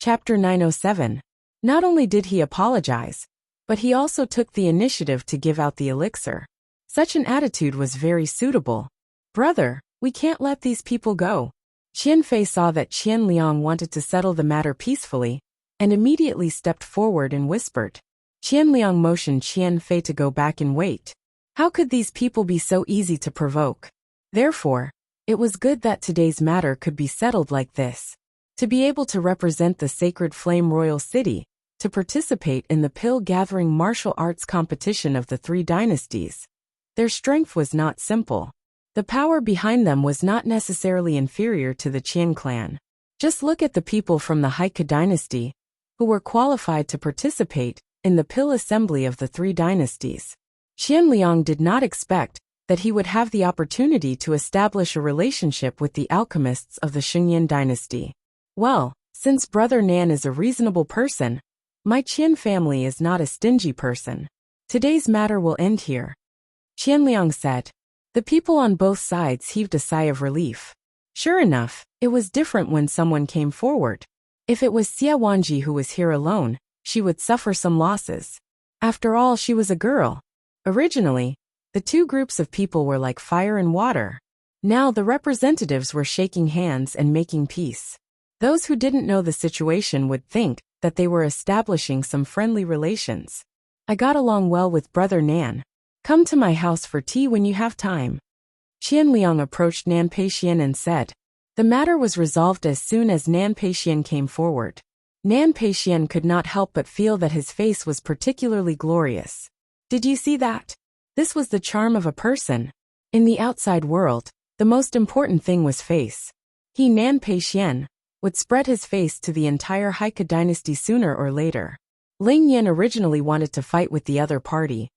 Chapter 907. Not only did he apologize, but he also took the initiative to give out the elixir. Such an attitude was very suitable. Brother, we can't let these people go. Qianfei saw that Qian Liang wanted to settle the matter peacefully, and immediately stepped forward and whispered. Qian Liang motioned Qianfei to go back and wait. How could these people be so easy to provoke? Therefore, it was good that today's matter could be settled like this. To be able to represent the sacred flame royal city, to participate in the pill-gathering martial arts competition of the three dynasties. Their strength was not simple. The power behind them was not necessarily inferior to the Qian clan. Just look at the people from the Heike dynasty, who were qualified to participate in the pill assembly of the three dynasties. Qian Liang did not expect that he would have the opportunity to establish a relationship with the alchemists of the Shengyan dynasty. Well, since Brother Nan is a reasonable person, my Qian family is not a stingy person. Today's matter will end here. Qian Liang said. The people on both sides heaved a sigh of relief. Sure enough, it was different when someone came forward. If it was Xia Wanji who was here alone, she would suffer some losses. After all, she was a girl. Originally, the two groups of people were like fire and water. Now the representatives were shaking hands and making peace. Those who didn't know the situation would think that they were establishing some friendly relations. I got along well with Brother Nan. Come to my house for tea when you have time. Qian Liang approached Nan Peixian and said. The matter was resolved as soon as Nan Peixian came forward. Nan Peixian could not help but feel that his face was particularly glorious. Did you see that? This was the charm of a person. In the outside world, the most important thing was face. He, Nan Peixian, would spread his face to the entire Heike dynasty sooner or later. Ling Yan originally wanted to fight with the other party,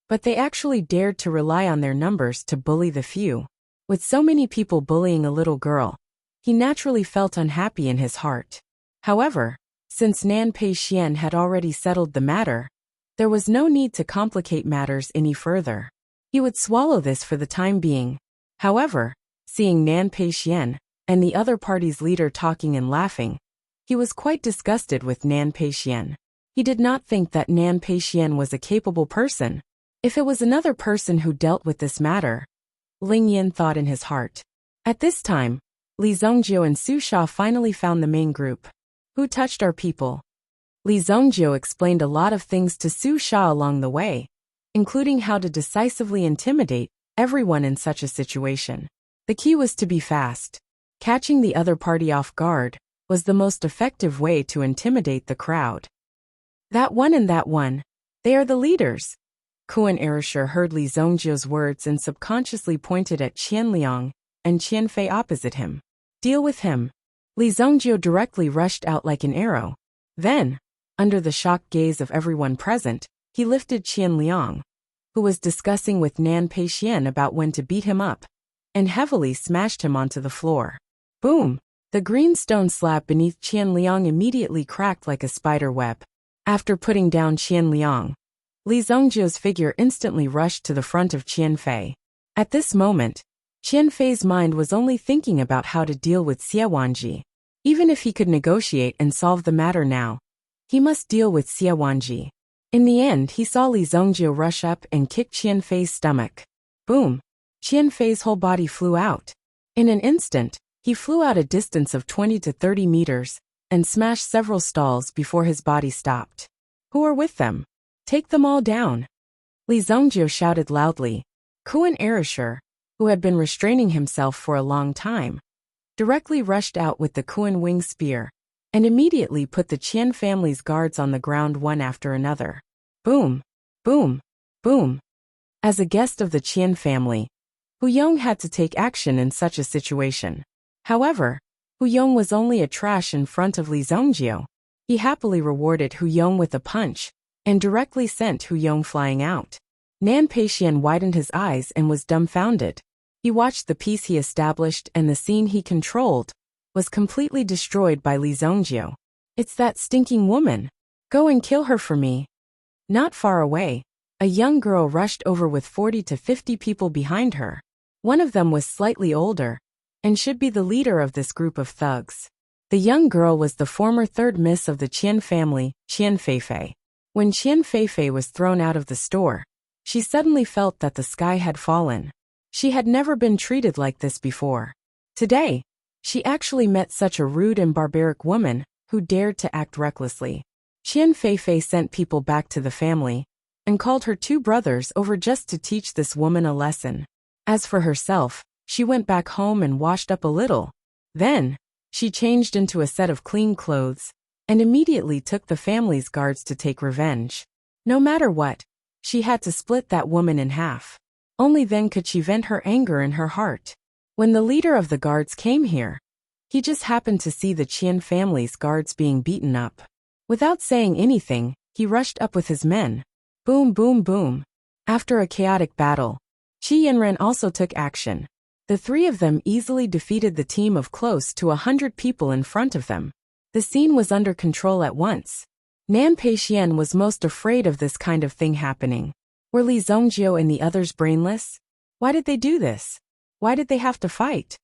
but they actually dared to rely on their numbers to bully the few. With so many people bullying a little girl, he naturally felt unhappy in his heart. However, since Nan Peixian had already settled the matter, there was no need to complicate matters any further. He would swallow this for the time being. However, seeing Nan Peixian and the other party's leader talking and laughing, he was quite disgusted with Nan Peixian. He did not think that Nan Peixian was a capable person. If it was another person who dealt with this matter, Ling Yan thought in his heart. At this time, Li Zhongjiu and Su Sha finally found the main group. Who touched our people? Li Zhongjiu explained a lot of things to Su Sha along the way, including how to decisively intimidate everyone in such a situation. The key was to be fast. Catching the other party off guard was the most effective way to intimidate the crowd. That one and that one, they are the leaders. Kuan Erishur heard Li Zhongjiu's words and subconsciously pointed at Qian Liang and Qianfei opposite him. Deal with him. Li Zhongjiu directly rushed out like an arrow. Then, under the shocked gaze of everyone present, he lifted Qian Liang, who was discussing with Nan Peixian about when to beat him up, and heavily smashed him onto the floor. Boom! The green stone slab beneath Qian Liang immediately cracked like a spider web. After putting down Qian Liang, Li Zhongjiu's figure instantly rushed to the front of Qianfei. At this moment, Qianfei's mind was only thinking about how to deal with Xia Wanji. Even if he could negotiate and solve the matter now, he must deal with Xia Wanji. In the end, he saw Li Zhongjiu rush up and kick Qianfei's stomach. Boom! Qianfei's whole body flew out. In an instant, he flew out a distance of 20 to 30 meters and smashed several stalls before his body stopped. Who are with them? Take them all down! Li Zhongjiu shouted loudly. Kuan Erishur, who had been restraining himself for a long time, directly rushed out with the Kuan wing spear, and immediately put the Qian family's guards on the ground one after another. Boom! Boom! Boom! As a guest of the Qian family, Hu Yong had to take action in such a situation. However, Hu Yong was only a trash in front of Li Zhongjiu. He happily rewarded Hu Yong with a punch, and directly sent Hu Yong flying out. Nan Peixian widened his eyes and was dumbfounded. He watched the peace he established and the scene he controlled was completely destroyed by Li Zhongjiu. It's that stinking woman. Go and kill her for me. Not far away, a young girl rushed over with 40 to 50 people behind her. One of them was slightly older, and should be the leader of this group of thugs. The young girl was the former third miss of the Qian family, Qian Feifei. When Qian Feifei was thrown out of the store, she suddenly felt that the sky had fallen. She had never been treated like this before. Today, she actually met such a rude and barbaric woman who dared to act recklessly. Qian Feifei sent people back to the family and called her two brothers over just to teach this woman a lesson. As for herself, she went back home and washed up a little. Then, she changed into a set of clean clothes and immediately took the family's guards to take revenge. No matter what, she had to split that woman in half. Only then could she vent her anger in her heart. When the leader of the guards came here, he just happened to see the Qian family's guards being beaten up. Without saying anything, he rushed up with his men. Boom, boom, boom. After a chaotic battle, Qi Yanran also took action. The three of them easily defeated the team of close to 100 people in front of them. The scene was under control at once. Nan Peixian was most afraid of this kind of thing happening. Were Li Zongjiu and the others brainless? Why did they do this? Why did they have to fight?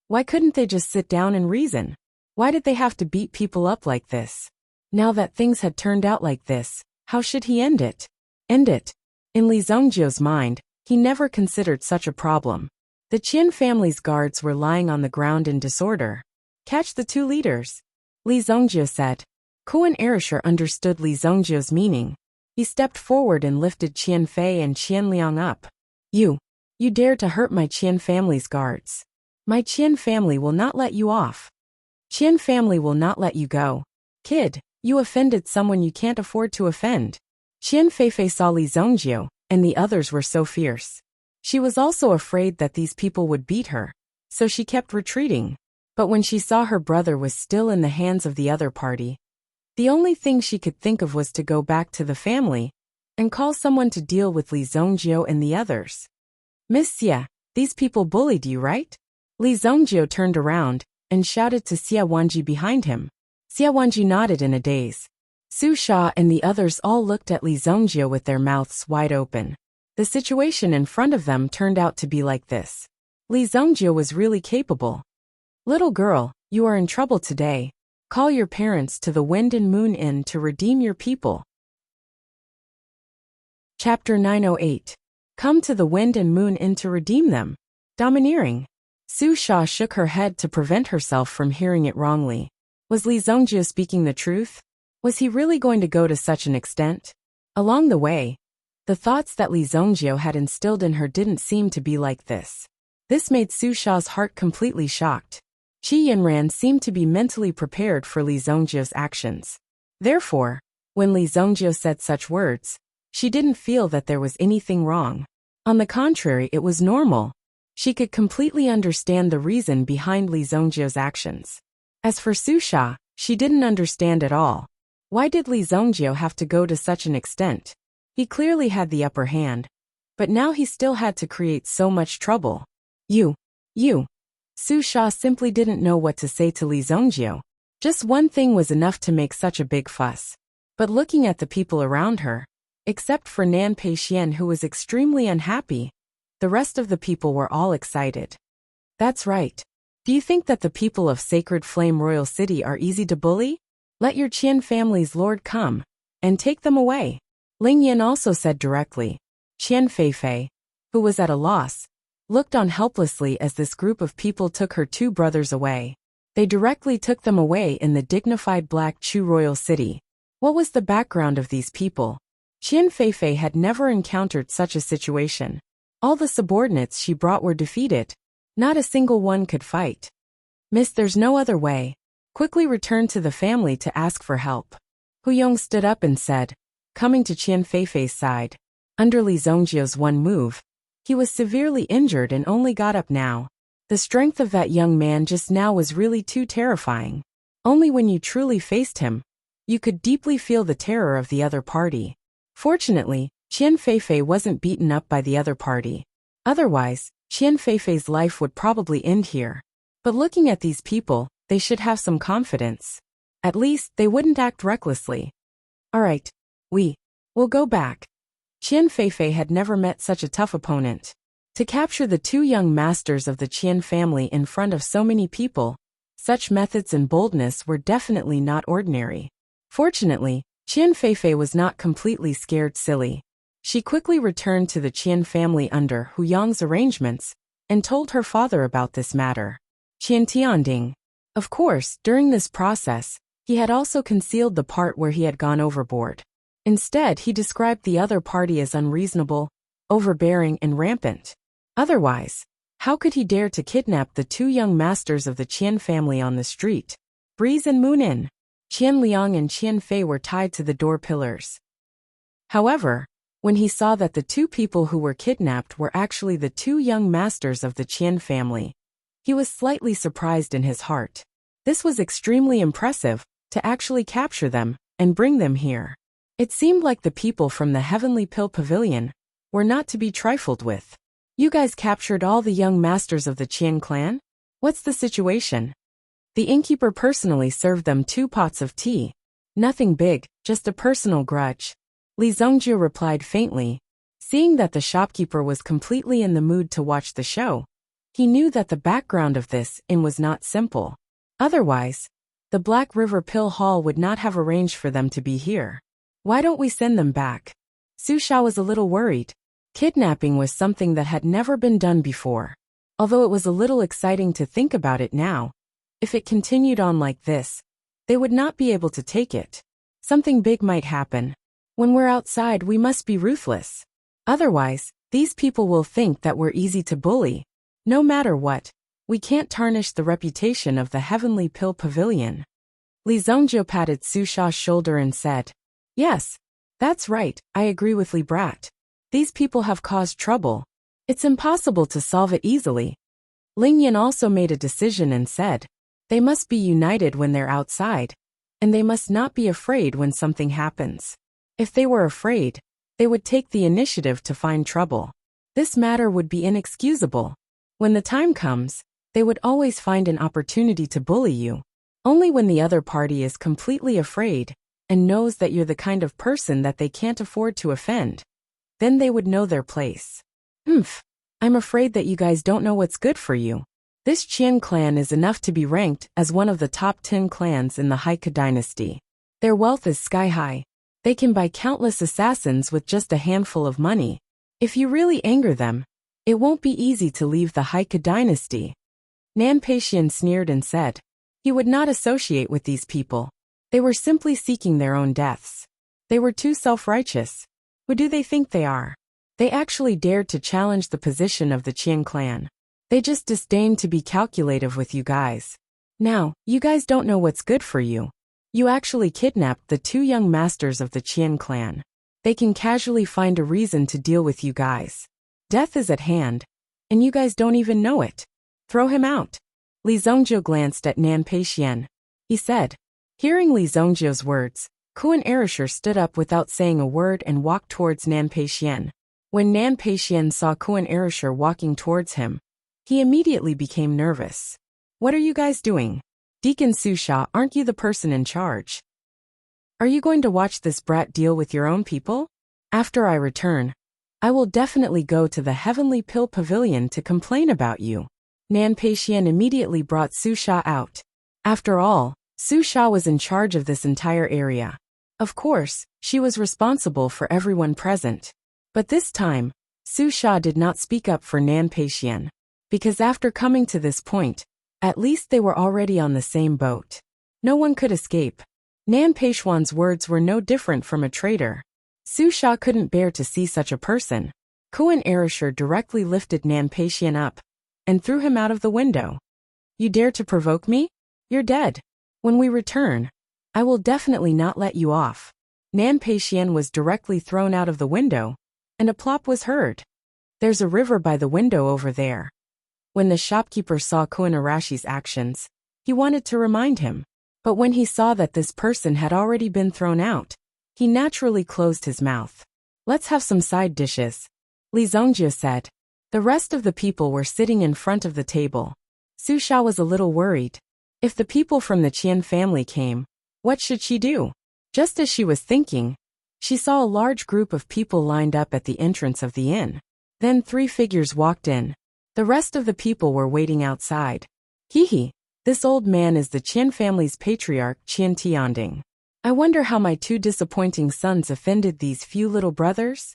Why couldn't they just sit down and reason? Why did they have to beat people up like this? Now that things had turned out like this, how should he end it? End it. In Li Zongjiu's mind, he never considered such a problem. The Qian family's guards were lying on the ground in disorder. Catch the two leaders, Li Zongjiu said. Kuan Erisher understood Li Zongjiu's meaning. He stepped forward and lifted Qian Fei and Qian Liang up. You dare to hurt my Qian family's guards. My Qian family will not let you off. Qian family will not let you go. Kid, you offended someone you can't afford to offend. Qian Feifei saw Li Zongjiu, and the others were so fierce. She was also afraid that these people would beat her, so she kept retreating. But when she saw her brother was still in the hands of the other party, the only thing she could think of was to go back to the family and call someone to deal with Li Zongjiu and the others. Miss Xia, these people bullied you, right? Li Zongjiu turned around and shouted to Xia Wanji behind him. Xia Wanji nodded in a daze. Su Sha and the others all looked at Li Zongjiu with their mouths wide open. The situation in front of them turned out to be like this. Li Zongjiu was really capable. Little girl, you are in trouble today. Call your parents to the Wind and Moon Inn to redeem your people. Chapter 908. Come to the Wind and Moon Inn to redeem them. Domineering. Su Sha shook her head to prevent herself from hearing it wrongly. Was Li Zongjiu speaking the truth? Was he really going to go to such an extent? Along the way, the thoughts that Li Zongjiu had instilled in her didn't seem to be like this. This made Su Sha's heart completely shocked. Qi Yanran seemed to be mentally prepared for Li Zongjiu's actions. Therefore, when Li Zongjiu said such words, she didn't feel that there was anything wrong. On the contrary, it was normal. She could completely understand the reason behind Li Zongjiu's actions. As for Su Sha, she didn't understand at all. Why did Li Zongjiu have to go to such an extent? He clearly had the upper hand, but now he still had to create so much trouble. You. Su Sha simply didn't know what to say to Li Zongjiu. Just one thing was enough to make such a big fuss. But looking at the people around her, except for Nan Peixian who was extremely unhappy, the rest of the people were all excited. That's right. Do you think that the people of Sacred Flame Royal City are easy to bully? Let your Qian family's lord come and take them away. Ling Yan also said directly. Qian Feifei, who was at a loss, looked on helplessly as this group of people took her two brothers away. They directly took them away in the dignified Black Chu Royal City. What was the background of these people? Qian Feifei had never encountered such a situation. All the subordinates she brought were defeated. Not a single one could fight. Miss, there's no other way. Quickly returned to the family to ask for help. Hu Yong stood up and said, coming to Qian Feifei's side. Under Li Zongjiu's one move, he was severely injured and only got up now. The strength of that young man just now was really too terrifying. Only when you truly faced him, you could deeply feel the terror of the other party. Fortunately, Qian Feifei wasn't beaten up by the other party. Otherwise, Qian Feifei's life would probably end here. But looking at these people, they should have some confidence. At least, they wouldn't act recklessly. Alright, we'll go back. Qian Feifei had never met such a tough opponent. To capture the two young masters of the Qian family in front of so many people, Such methods and boldness were definitely not ordinary. Fortunately, Qian Feifei was not completely scared silly. She quickly returned to the Qian family under Hu Yang's arrangements and told her father about this matter. Qian Tianding. Of course, during this process, he had also concealed the part where he had gone overboard. Instead, he described the other party as unreasonable, overbearing, and rampant. Otherwise, how could he dare to kidnap the two young masters of the Qian family on the street? Breeze and Moon In. Qian Liang and Qian Fei were tied to the door pillars. However, when he saw that the two people who were kidnapped were actually the two young masters of the Qian family, he was slightly surprised in his heart. This was extremely impressive, to actually capture them and bring them here. It seemed like the people from the Heavenly Pill Pavilion were not to be trifled with. You guys captured all the young masters of the Qian clan? What's the situation? The innkeeper personally served them 2 pots of tea. Nothing big, just a personal grudge. Li Zhongjiu replied faintly. Seeing that the shopkeeper was completely in the mood to watch the show, he knew that the background of this inn was not simple. Otherwise, the Black River Pill Hall would not have arranged for them to be here. Why don't we send them back? Su Sha was a little worried. Kidnapping was something that had never been done before. Although it was a little exciting to think about it now, if it continued on like this, they would not be able to take it. Something big might happen. When we're outside, we must be ruthless. Otherwise, these people will think that we're easy to bully. No matter what, we can't tarnish the reputation of the Heavenly Pill Pavilion. Li Zhongjiu patted Su Sha's shoulder and said, "Yes, that's right, I agree with Li Brat. These people have caused trouble. It's impossible to solve it easily." Ling Yan also made a decision and said, "They must be united when they're outside, and they must not be afraid when something happens. If they were afraid, they would take the initiative to find trouble. This matter would be inexcusable. When the time comes, they would always find an opportunity to bully you. Only when the other party is completely afraid and knows that you're the kind of person that they can't afford to offend, then they would know their place." I'm afraid that you guys don't know what's good for you. This Qian clan is enough to be ranked as one of the top 10 clans in the Haika dynasty. Their wealth is sky high. They can buy countless assassins with just a handful of money. If you really anger them, it won't be easy to leave the Haika dynasty. Nan Peixian sneered and said, he would not associate with these people. They were simply seeking their own deaths. They were too self-righteous. Who do they think they are? They actually dared to challenge the position of the Qian clan. They just disdained to be calculative with you guys. Now, you guys don't know what's good for you. You actually kidnapped the 2 young masters of the Qian clan. They can casually find a reason to deal with you guys. Death is at hand, and you guys don't even know it. Throw him out. Li Zhongjiu glanced at Nan Peixian. He said. Hearing Li Zhongjiu's words, Kuan Erisher stood up without saying a word and walked towards Nan Peixian. When Nan Peixian saw Kuan Erisher walking towards him, he immediately became nervous. What are you guys doing? Deacon Su Sha, aren't you the person in charge? Are you going to watch this brat deal with your own people? After I return, I will definitely go to the Heavenly Pill Pavilion to complain about you. Nan Peixian immediately brought Su Sha out. After all, Su Sha was in charge of this entire area. Of course, she was responsible for everyone present. But this time, Su Sha did not speak up for Nan Peixian. Because after coming to this point, at least they were already on the same boat. No one could escape. Nan Peixian's words were no different from a traitor. Su Sha couldn't bear to see such a person. Kuan Erisher directly lifted Nan Peixian up and threw him out of the window. You dare to provoke me? You're dead. When we return, I will definitely not let you off. Nan Peixian was directly thrown out of the window, and a plop was heard. There's a river by the window over there. When the shopkeeper saw Kuan Arashi's actions, he wanted to remind him. But when he saw that this person had already been thrown out, he naturally closed his mouth. Let's have some side dishes. Li Zhongjiu said. The rest of the people were sitting in front of the table. Su Sha was a little worried. If the people from the Qian family came, what should she do? Just as she was thinking, she saw a large group of people lined up at the entrance of the inn. Then 3 figures walked in. The rest of the people were waiting outside. Hee, This old man is the Qian family's patriarch Qian Tianding. I wonder how my two disappointing sons offended these few little brothers?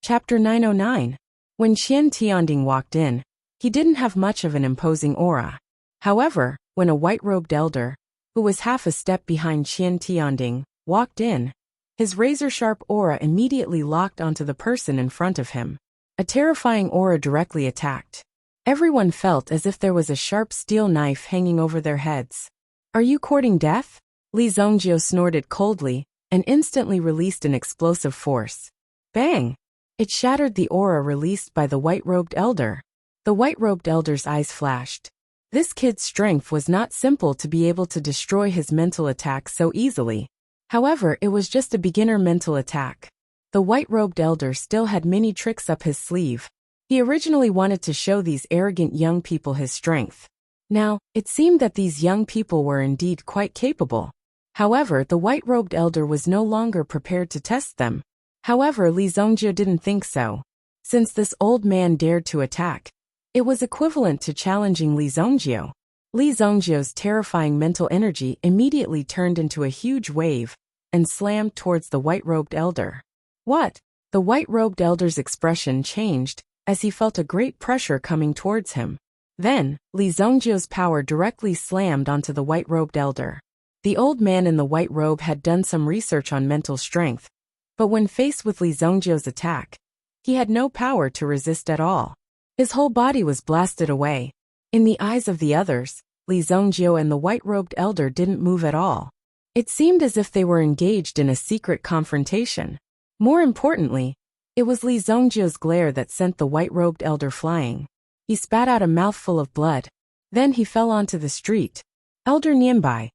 Chapter 909. When Qian Tianding walked in, he didn't have much of an imposing aura. However, when a white-robed elder, who was half a step behind Qian Tianding, walked in, his razor-sharp aura immediately locked onto the person in front of him. A terrifying aura directly attacked. Everyone felt as if there was a sharp steel knife hanging over their heads. Are you courting death? Li Zongjio snorted coldly and instantly released an explosive force. Bang! It shattered the aura released by the white-robed elder. The white-robed elder's eyes flashed. This kid's strength was not simple to be able to destroy his mental attack so easily. However, it was just a beginner mental attack. The white-robed elder still had many tricks up his sleeve. He originally wanted to show these arrogant young people his strength. Now, it seemed that these young people were indeed quite capable. However, the white-robed elder was no longer prepared to test them. However, Li Zongjio didn't think so. Since this old man dared to attack, it was equivalent to challenging Li Zongjio. Li Zongjio's terrifying mental energy immediately turned into a huge wave and slammed towards the white-robed elder. What? The white-robed elder's expression changed as he felt a great pressure coming towards him. Then, Li Zongjio's power directly slammed onto the white-robed elder. The old man in the white robe had done some research on mental strength, but when faced with Li Zongjio's attack, he had no power to resist at all. His whole body was blasted away. In the eyes of the others, Li Zongjio and the white-robed elder didn't move at all. It seemed as if they were engaged in a secret confrontation. More importantly, it was Li Zongjio's glare that sent the white-robed elder flying. He spat out a mouthful of blood. Then he fell onto the street. Elder Nianbai,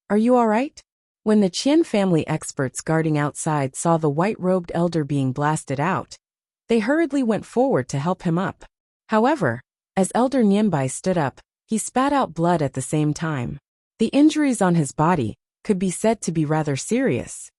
are you all right? When the Qian family experts guarding outside saw the white-robed elder being blasted out, they hurriedly went forward to help him up. However, as Elder Nianbai stood up, he spat out blood at the same time. The injuries on his body could be said to be rather serious.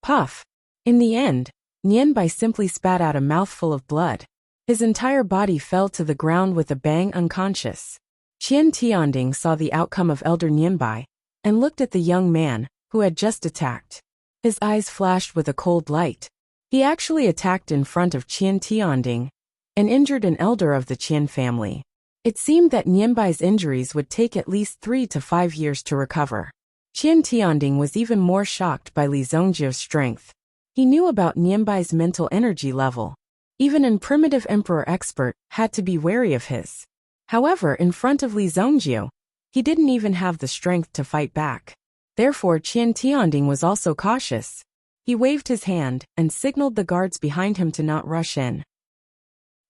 Puff! In the end, Nianbai simply spat out a mouthful of blood. His entire body fell to the ground with a bang unconscious. Qian Tianding saw the outcome of Elder Nianbai and looked at the young man who had just attacked. His eyes flashed with a cold light. He actually attacked in front of Qian Tianding and injured an elder of the Qian family. It seemed that Nianbai's injuries would take at least 3 to 5 years to recover. Qian Tianding was even more shocked by Li Zongjio's strength. He knew about Nianbai's mental energy level. Even an primitive emperor expert had to be wary of his. However, in front of Li Zongjio, he didn't even have the strength to fight back. Therefore, Qian Tianding was also cautious. He waved his hand and signaled the guards behind him to not rush in.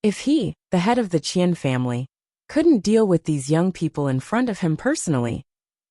If he, the head of the Qian family, couldn't deal with these young people in front of him personally,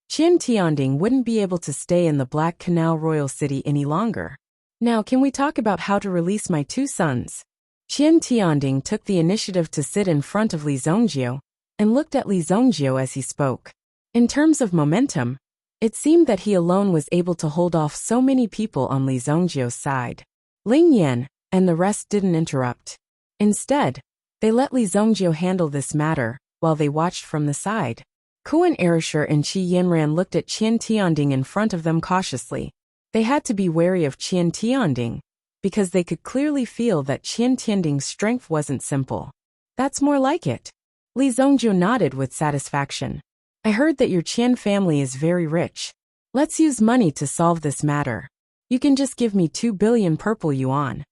Qian Tianding wouldn't be able to stay in the Black Canal Royal City any longer. Now can we talk about how to release my two sons? Qian Tianding took the initiative to sit in front of Li Zongjio and looked at Li Zongjio as he spoke. In terms of momentum, it seemed that he alone was able to hold off so many people on Li Zongjio's side. Ling Yan and the rest didn't interrupt. Instead, they let Li Zongjio handle this matter while they watched from the side. Kuan Erishur and Qi Yanran looked at Qian Tianding in front of them cautiously. They had to be wary of Qian Tianding because they could clearly feel that Qian Tianding's strength wasn't simple. That's more like it. Li Zongjio nodded with satisfaction. I heard that your Qian family is very rich. Let's use money to solve this matter. You can just give me 2 billion purple yuan.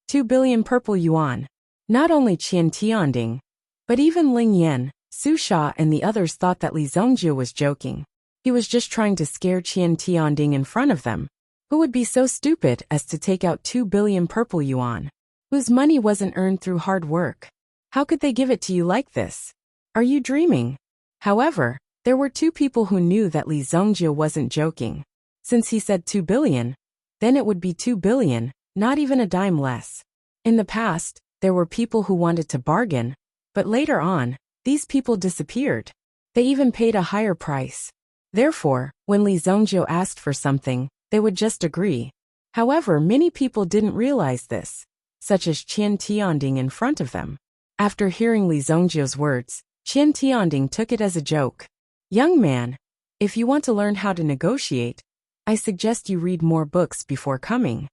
2 billion purple yuan. Not only Qian Tianding, but even Ling Yan, Su Sha and the others thought that Li Zongjio was joking. He was just trying to scare Qian Tianding in front of them. Who would be so stupid as to take out 2 billion purple yuan? Whose money wasn't earned through hard work? How could they give it to you like this? Are you dreaming? However, there were two people who knew that Li Zongjio wasn't joking. Since he said 2 billion, then it would be 2 billion, not even a dime less. In the past, there were people who wanted to bargain, but later on, these people disappeared. They even paid a higher price. Therefore, when Li Zongjio asked for something, they would just agree. However, many people didn't realize this, such as Qian Tianding in front of them. After hearing Li Zongjio's words, Qian Tianding took it as a joke. Young man, if you want to learn how to negotiate, I suggest you read more books before coming.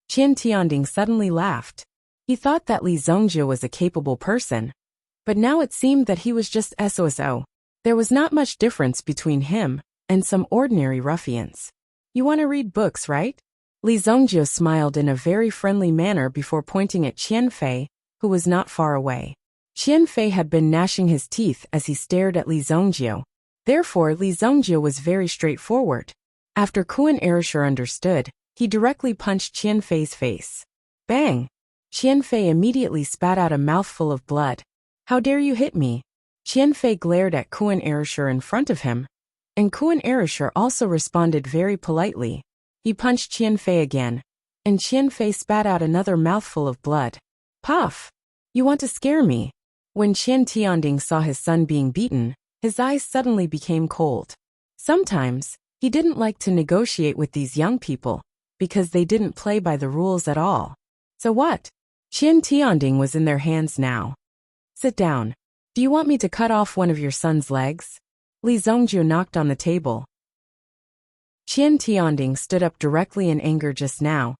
Qian Tianding suddenly laughed. He thought that Li Zongjie was a capable person, but now it seemed that he was just SOSO. There was not much difference between him and some ordinary ruffians. You want to read books, right? Li Zongjie smiled in a very friendly manner before pointing at Qian Fei, who was not far away. Qian Fei had been gnashing his teeth as he stared at Li Zongjie. Therefore, Li Zongjie was very straightforward. After Kuan Erishur understood, he directly punched Qian Fei's face. Bang! Qian Fei immediately spat out a mouthful of blood. How dare you hit me? Qian Fei glared at Kuan Erishur in front of him, and Kuan Erishur also responded very politely. He punched Qian Fei again, and Qian Fei spat out another mouthful of blood. Puff! You want to scare me? When Qian Tianding saw his son being beaten, his eyes suddenly became cold. Sometimes, he didn't like to negotiate with these young people, because they didn't play by the rules at all. So what? Qian Tianding was in their hands now. Sit down. Do you want me to cut off one of your son's legs? Li Zongjie knocked on the table. Qian Tianding stood up directly in anger just now,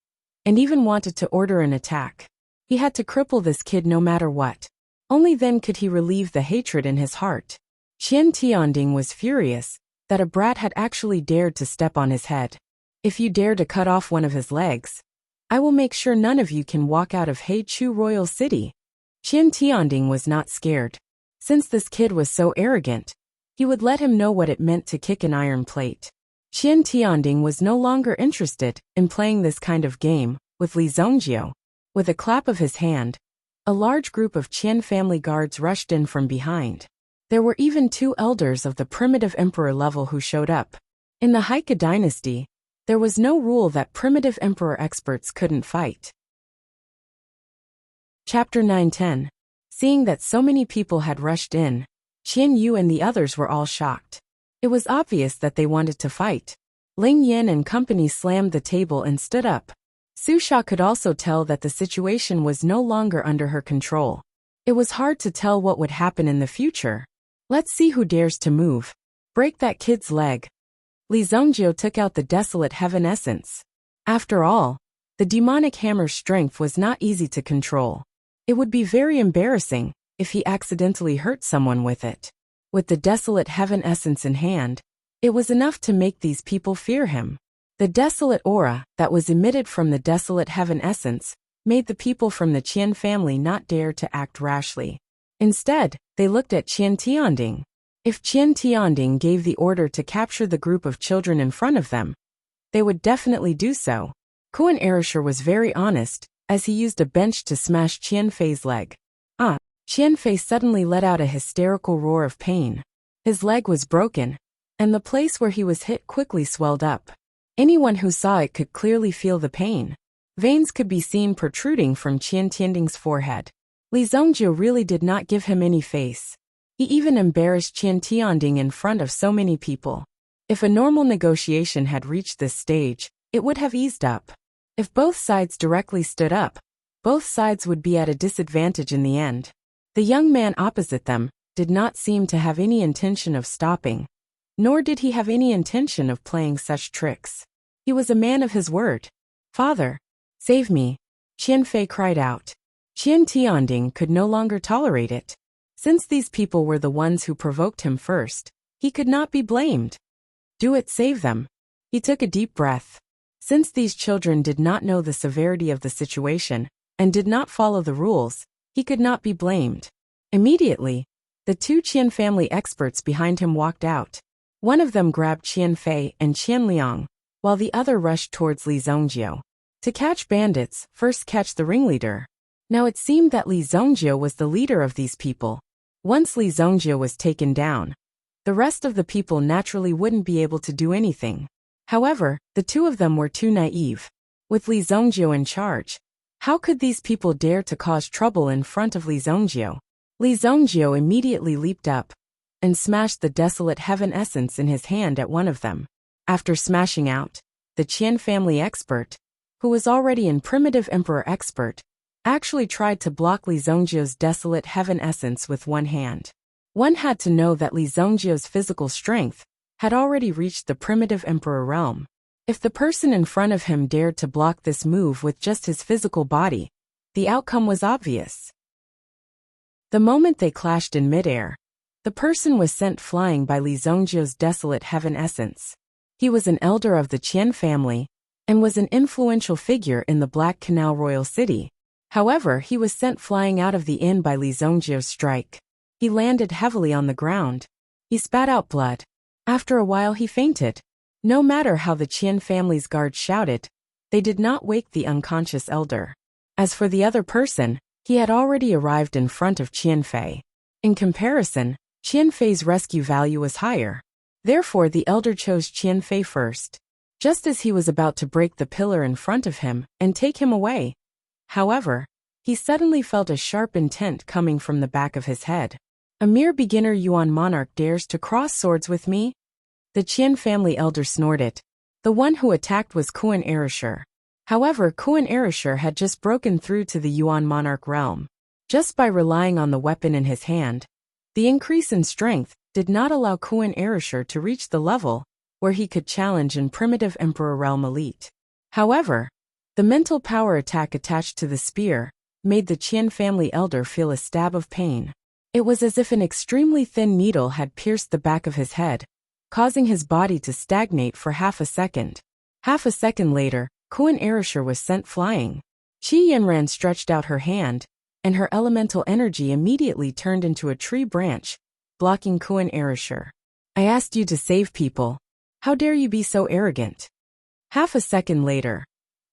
and even wanted to order an attack. He had to cripple this kid no matter what. Only then could he relieve the hatred in his heart. Qian Tianding was furious that a brat had actually dared to step on his head. If you dare to cut off one of his legs, I will make sure none of you can walk out of Heichu Royal City. Qian Tianding was not scared. Since this kid was so arrogant, he would let him know what it meant to kick an iron plate. Qian Tianding was no longer interested in playing this kind of game with Li Zongjie. With a clap of his hand, a large group of Qian family guards rushed in from behind. There were even 2 elders of the primitive emperor level who showed up. In the Heike dynasty, there was no rule that primitive emperor experts couldn't fight. Chapter 910. Seeing that so many people had rushed in, Qian Yu and the others were all shocked. It was obvious that they wanted to fight. Ling Yan and company slammed the table and stood up. Su Sha could also tell that the situation was no longer under her control. It was hard to tell what would happen in the future. Let's see who dares to move. Break that kid's leg. Li Zongjie took out the desolate heaven essence. After all, the demonic hammer's strength was not easy to control. It would be very embarrassing if he accidentally hurt someone with it. With the desolate heaven essence in hand, it was enough to make these people fear him. The desolate aura that was emitted from the desolate heaven essence made the people from the Qian family not dare to act rashly. Instead, they looked at Qian Tianding. If Qian Tianding gave the order to capture the group of children in front of them, they would definitely do so. Kuan Erishur was very honest, as he used a bench to smash Qian Fei's leg. Qian Fei suddenly let out a hysterical roar of pain. His leg was broken, and the place where he was hit quickly swelled up. Anyone who saw it could clearly feel the pain. Veins could be seen protruding from Qian Tianding's forehead. Li Zongjie really did not give him any face. He even embarrassed Qian Tianding in front of so many people. If a normal negotiation had reached this stage, it would have eased up. If both sides directly stood up, both sides would be at a disadvantage in the end. The young man opposite them did not seem to have any intention of stopping, nor did he have any intention of playing such tricks. He was a man of his word. Father, save me, Qian Fei cried out. Qian Tianding could no longer tolerate it. Since these people were the ones who provoked him first, he could not be blamed. Do it, save them. He took a deep breath. Since these children did not know the severity of the situation and did not follow the rules, he could not be blamed. Immediately, the 2 Qian family experts behind him walked out. One of them grabbed Qian Fei and Qian Liang, while the other rushed towards Li Zongjie. To catch bandits, first catch the ringleader. Now it seemed that Li Zongjie was the leader of these people. Once Li Zongjie was taken down, the rest of the people naturally wouldn't be able to do anything. However, the 2 of them were too naive. With Li Zongjie in charge, how could these people dare to cause trouble in front of Li Zongjie? Li Zongjie immediately leaped up and smashed the desolate heaven essence in his hand at one of them. After smashing out, the Qian family expert, who was already in primitive emperor expert, actually tried to block Li Zongjie's desolate heaven essence with one hand. One had to know that Li Zongjiu's physical strength had already reached the primitive emperor realm. If the person in front of him dared to block this move with just his physical body, the outcome was obvious. The moment they clashed in midair, the person was sent flying by Li Zongjiu's desolate heaven essence. He was an elder of the Qian family and was an influential figure in the Black Canal royal city. However, he was sent flying out of the inn by Li Zongjiu's strike. He landed heavily on the ground. He spat out blood. After a while he fainted. No matter how the Qian family's guards shouted, they did not wake the unconscious elder. As for the other person, he had already arrived in front of Qian Fei. In comparison, Qian Fei's rescue value was higher. Therefore the elder chose Qian Fei first. Just as he was about to break the pillar in front of him and take him away, however, he suddenly felt a sharp intent coming from the back of his head. A mere beginner Yuan monarch dares to cross swords with me? The Qian family elder snorted. The one who attacked was Kuan Erishur. However, Kuan Erishur had just broken through to the Yuan monarch realm. Just by relying on the weapon in his hand, the increase in strength did not allow Kuan Erishur to reach the level where he could challenge in primitive emperor realm elite. However, the mental power attack attached to the spear made the Qian family elder feel a stab of pain. It was as if an extremely thin needle had pierced the back of his head, causing his body to stagnate for half a second. Half a second later, Kuan Erishur was sent flying. Qi Yanran stretched out her hand, and her elemental energy immediately turned into a tree branch, blocking Kuan Erishur. I asked you to save people. How dare you be so arrogant? Half a second later,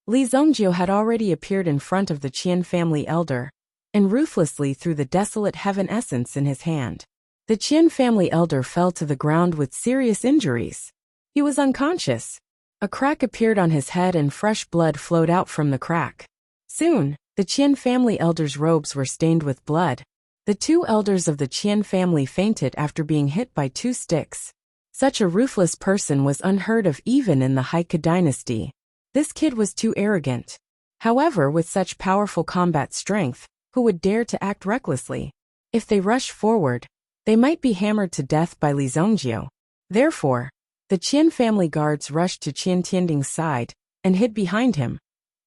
Li Zongjiu had already appeared in front of the Qian family elder, and ruthlessly threw the desolate heaven essence in his hand. The Qian family elder fell to the ground with serious injuries. He was unconscious. A crack appeared on his head and fresh blood flowed out from the crack. Soon, the Qian family elder's robes were stained with blood. The two elders of the Qian family fainted after being hit by 2 sticks. Such a ruthless person was unheard of even in the Haika dynasty. This kid was too arrogant. However, with such powerful combat strength, who would dare to act recklessly? If they rushed forward, they might be hammered to death by Li Zongjiu. Therefore, the Qian family guards rushed to Qian Tianding's side and hid behind him,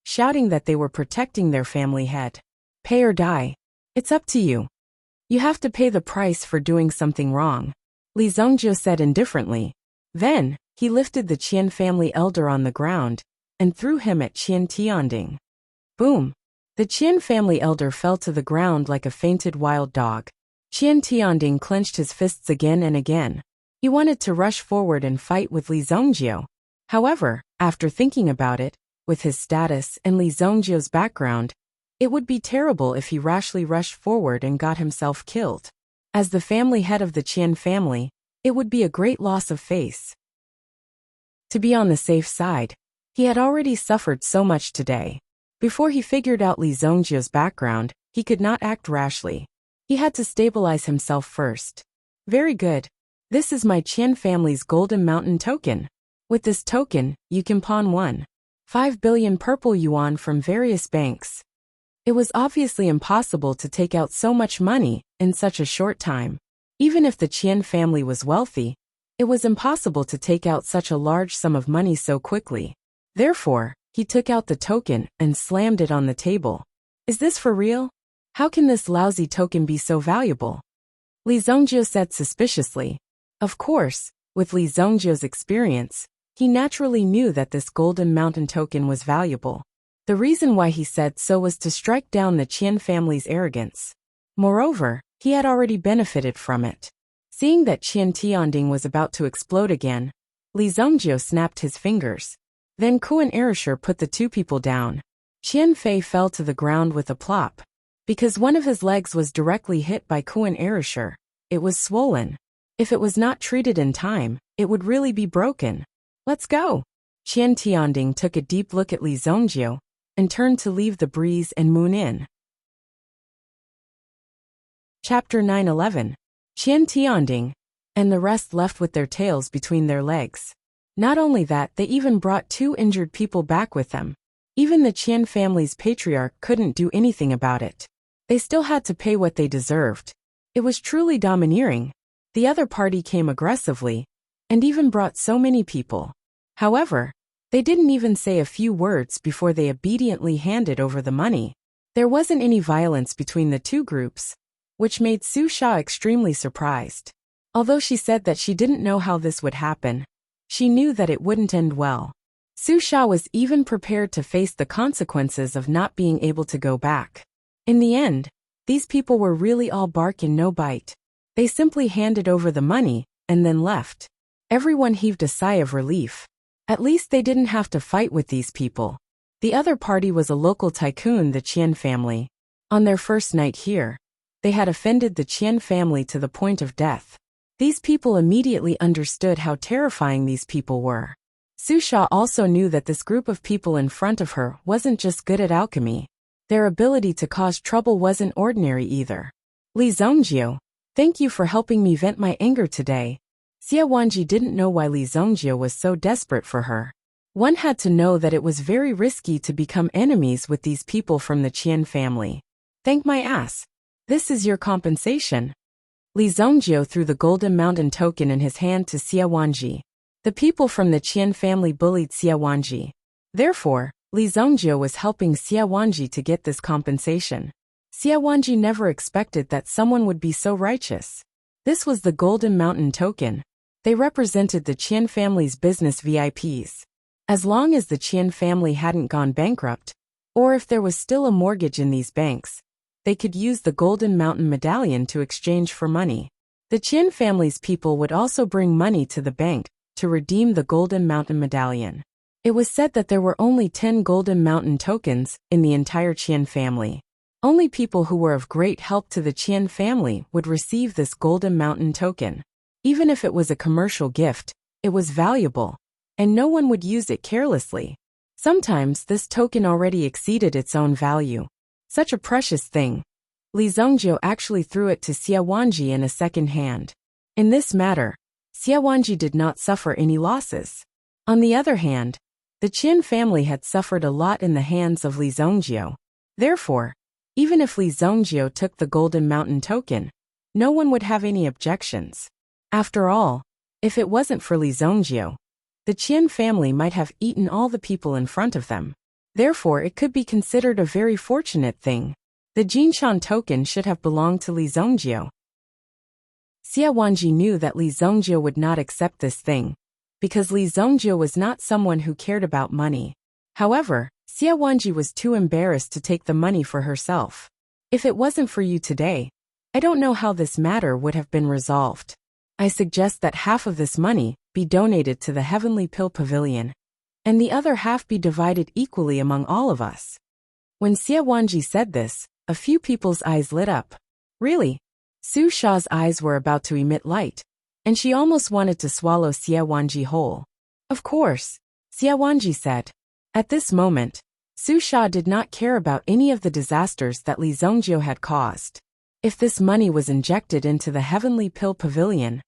shouting that they were protecting their family head. Pay or die. It's up to you. You have to pay the price for doing something wrong, Li Zongjiu said indifferently. Then, he lifted the Qian family elder on the ground and threw him at Qian Tianding. Boom! The Qian family elder fell to the ground like a fainted wild dog. Qian Tianding clenched his fists again and again. He wanted to rush forward and fight with Li Zongjiu. However, after thinking about it, with his status and Li Zongjiu's background, it would be terrible if he rashly rushed forward and got himself killed. As the family head of the Qian family, it would be a great loss of face. To be on the safe side, he had already suffered so much today. Before he figured out Li Zongjiu's background, he could not act rashly. He had to stabilize himself first. Very good. This is my Qian family's Golden Mountain token. With this token, you can pawn 1.5 billion purple yuan from various banks. It was obviously impossible to take out so much money in such a short time. Even if the Qian family was wealthy, it was impossible to take out such a large sum of money so quickly. Therefore, he took out the token and slammed it on the table. Is this for real? How can this lousy token be so valuable? Li Zongjiu said suspiciously. Of course, with Li Zongjiu's experience, he naturally knew that this Golden Mountain token was valuable. The reason why he said so was to strike down the Qian family's arrogance. Moreover, he had already benefited from it. Seeing that Qian Tianding was about to explode again, Li Zongjiu snapped his fingers. Then Kuan Erishur put the 2 people down. Qian Fei fell to the ground with a plop. Because one of his legs was directly hit by Kuan Erishur, it was swollen. If it was not treated in time, it would really be broken. Let's go! Qian Tianding took a deep look at Li Zongjiu and turned to leave the breeze and moon in. Chapter 9:11. Qian Tianding and the rest left with their tails between their legs. Not only that, they even brought 2 injured people back with them. Even the Qian family's patriarch couldn't do anything about it. They still had to pay what they deserved. It was truly domineering. The other party came aggressively, and even brought so many people. However, they didn't even say a few words before they obediently handed over the money. There wasn't any violence between the two groups, which made Su Sha extremely surprised. Although she said that she didn't know how this would happen, she knew that it wouldn't end well. Su Sha was even prepared to face the consequences of not being able to go back. In the end, these people were really all bark and no bite. They simply handed over the money and then left. Everyone heaved a sigh of relief. At least they didn't have to fight with these people. The other party was a local tycoon, the Qian family. On their first night here, they had offended the Qian family to the point of death. These people immediately understood how terrifying these people were. Su Sha also knew that this group of people in front of her wasn't just good at alchemy. Their ability to cause trouble wasn't ordinary either. Li Zhongjiu, thank you for helping me vent my anger today. Xia Wanji didn't know why Li Zhongjiu was so desperate for her. One had to know that it was very risky to become enemies with these people from the Qian family. Thank my ass. This is your compensation. Li Zhongjiu threw the golden mountain token in his hand to Xia Wanji. The people from the Qian family bullied Xia Wanji. Therefore, Li Zhongjiu was helping Xia Wanji to get this compensation. Xia Wanji never expected that someone would be so righteous. This was the Golden Mountain token. They represented the Qian family's business VIPs. As long as the Qian family hadn't gone bankrupt, or if there was still a mortgage in these banks, they could use the Golden Mountain medallion to exchange for money. The Qian family's people would also bring money to the bank to redeem the Golden Mountain medallion. It was said that there were only 10 Golden Mountain tokens in the entire Qian family. Only people who were of great help to the Qian family would receive this Golden Mountain token. Even if it was a commercial gift, it was valuable, and no one would use it carelessly. Sometimes this token already exceeded its own value. Such a precious thing. Li Zhongjiu actually threw it to Xia Wanji in a second hand. In this matter, Xia Wanji did not suffer any losses. On the other hand, the Qian family had suffered a lot in the hands of Li Zhongjiu. Therefore, even if Li Zhongjiu took the Golden Mountain token, no one would have any objections. After all, if it wasn't for Li Zhongjiu, the Qian family might have eaten all the people in front of them. Therefore, it could be considered a very fortunate thing. The Jinshan token should have belonged to Li Zhongjiu. Xia Wanji knew that Li Zhongjiu would not accept this thing, because Li Zhongjiu was not someone who cared about money. However, Xia Wanji was too embarrassed to take the money for herself. If it wasn't for you today, I don't know how this matter would have been resolved. I suggest that half of this money be donated to the Heavenly Pill Pavilion, and the other half be divided equally among all of us. When Xia Wanji said this, a few people's eyes lit up. Really? Su Sha's eyes were about to emit light, and she almost wanted to swallow Xia Wanji whole. Of course, Xia Wanji said. At this moment, Su Sha did not care about any of the disasters that Li Zhongjiu had caused. If this money was injected into the Heavenly Pill Pavilion,